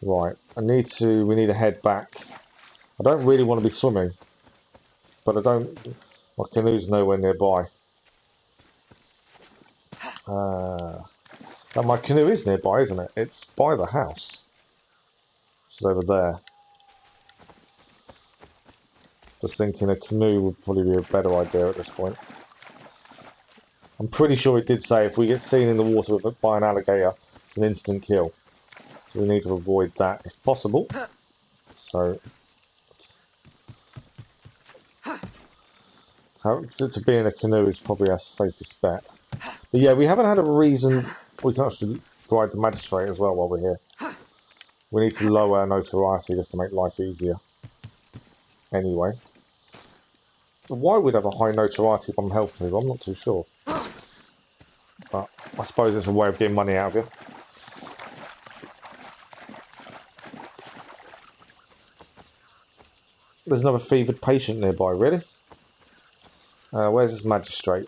Right, we need to head back. I don't really want to be swimming, but my canoe's nowhere nearby. Now my canoe is nearby, isn't it? It's by the house. It's over there. Just thinking a canoe would probably be a better idea at this point. I'm pretty sure it did say if we get seen in the water by an alligator, it's an instant kill. So we need to avoid that if possible. So to be in a canoe is probably our safest bet. But yeah, we haven't had a reason. We can actually provide the magistrate as well while we're here. We need to lower our notoriety just to make life easier. Anyway. Why would have a high notoriety if I'm helping you? I'm not too sure. But I suppose it's a way of getting money out of you. There's another fevered patient nearby, really? Where's this magistrate?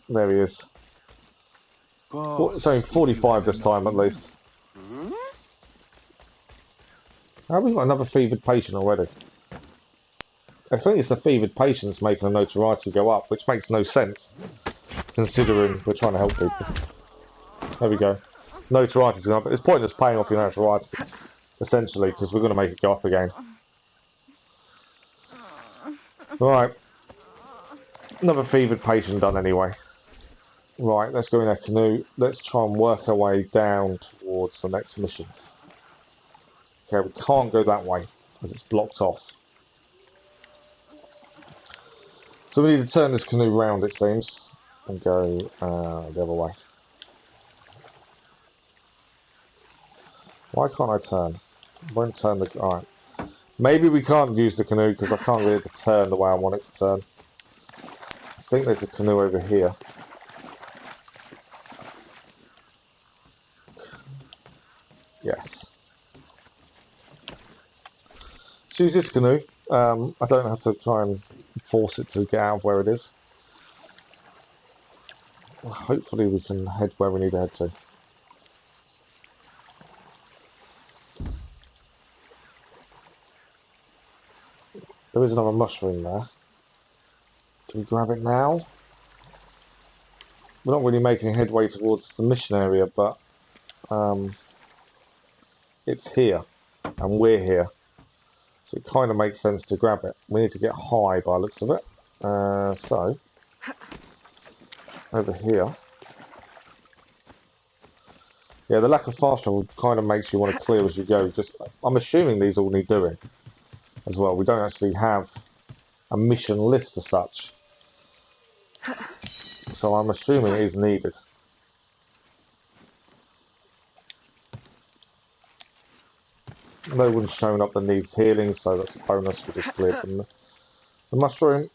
There he is. It's only 45 this time, at least. How have we got another fevered patient already? I think it's the fevered patients making the notoriety go up, which makes no sense, considering we're trying to help people. There we go. Notoriety's going up. It's pointless paying off your notoriety, essentially, because we're going to make it go up again. Right. Another fevered patient done anyway. Right, let's go in our canoe. Let's try and work our way down towards the next mission. Okay, we can't go that way, because it's blocked off. So we need to turn this canoe round, it seems, and go the other way. Why can't I turn? I won't turn the... Alright. Maybe we can't use the canoe because I can't get it to turn the way I want it to turn. I think there's a canoe over here. Yes. Choose this canoe. I don't have to try and force it to get out of where it is. Hopefully we can head where we need to head to. There is another mushroom there. Can we grab it now? We're not really making headway towards the mission area, but it's here, and we're here. So it kind of makes sense to grab it. We need to get high by the looks of it. So, over here. Yeah, the lack of fast travel kind of makes you want to clear as you go. I'm assuming these all need doing as well. We don't actually have a mission list as such. So I'm assuming it is needed. No one's shown up that needs healing, so that's a bonus. We just cleared the mushroom.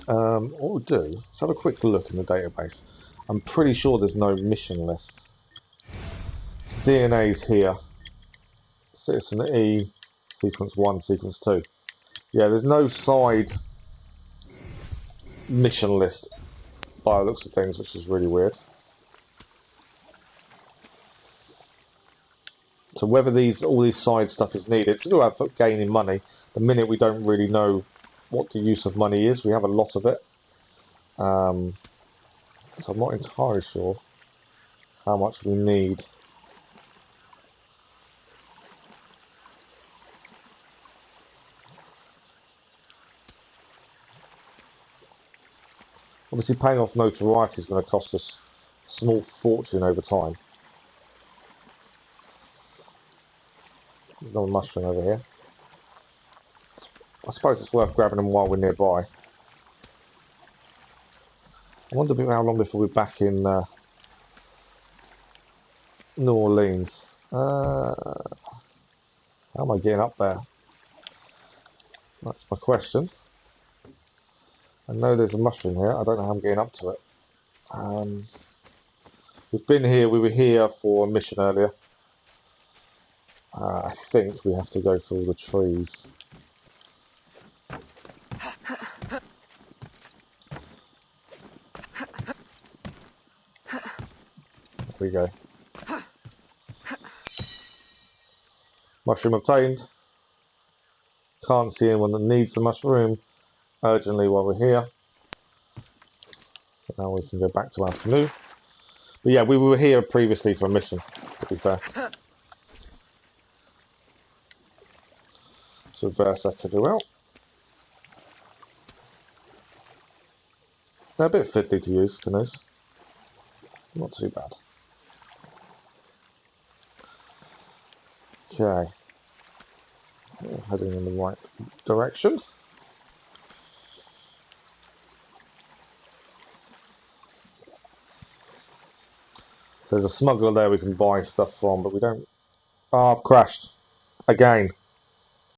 What we'll do, let's have a quick look in the database. I'm pretty sure there's no mission list. DNA's here. Citizen E, sequence 1, sequence 2. Yeah, there's no side mission list by the looks of things, which is really weird. So whether all these side stuff is needed, to do our gaining money, the minute we don't really know what the use of money is, we have a lot of it. So I'm not entirely sure how much we need. Obviously paying off notoriety is going to cost us a small fortune over time. There's another mushroom over here. I suppose it's worth grabbing them while we're nearby. I wonder how long before we're back in New Orleans. How am I getting up there? That's my question. I know there's a mushroom here. I don't know how I'm getting up to it. We've been here. We were here for a mission earlier. I think we have to go through all the trees. There we go. Mushroom obtained. Can't see anyone that needs a mushroom urgently while we're here. So now we can go back to our canoe. But yeah, we were here previously for a mission, to be fair. So reverse that canoe out. They're a bit fiddly to use, canoes. Not too bad. Okay. We're heading in the right direction. So there's a smuggler there we can buy stuff from, but we don't... Oh, I've crashed. Again.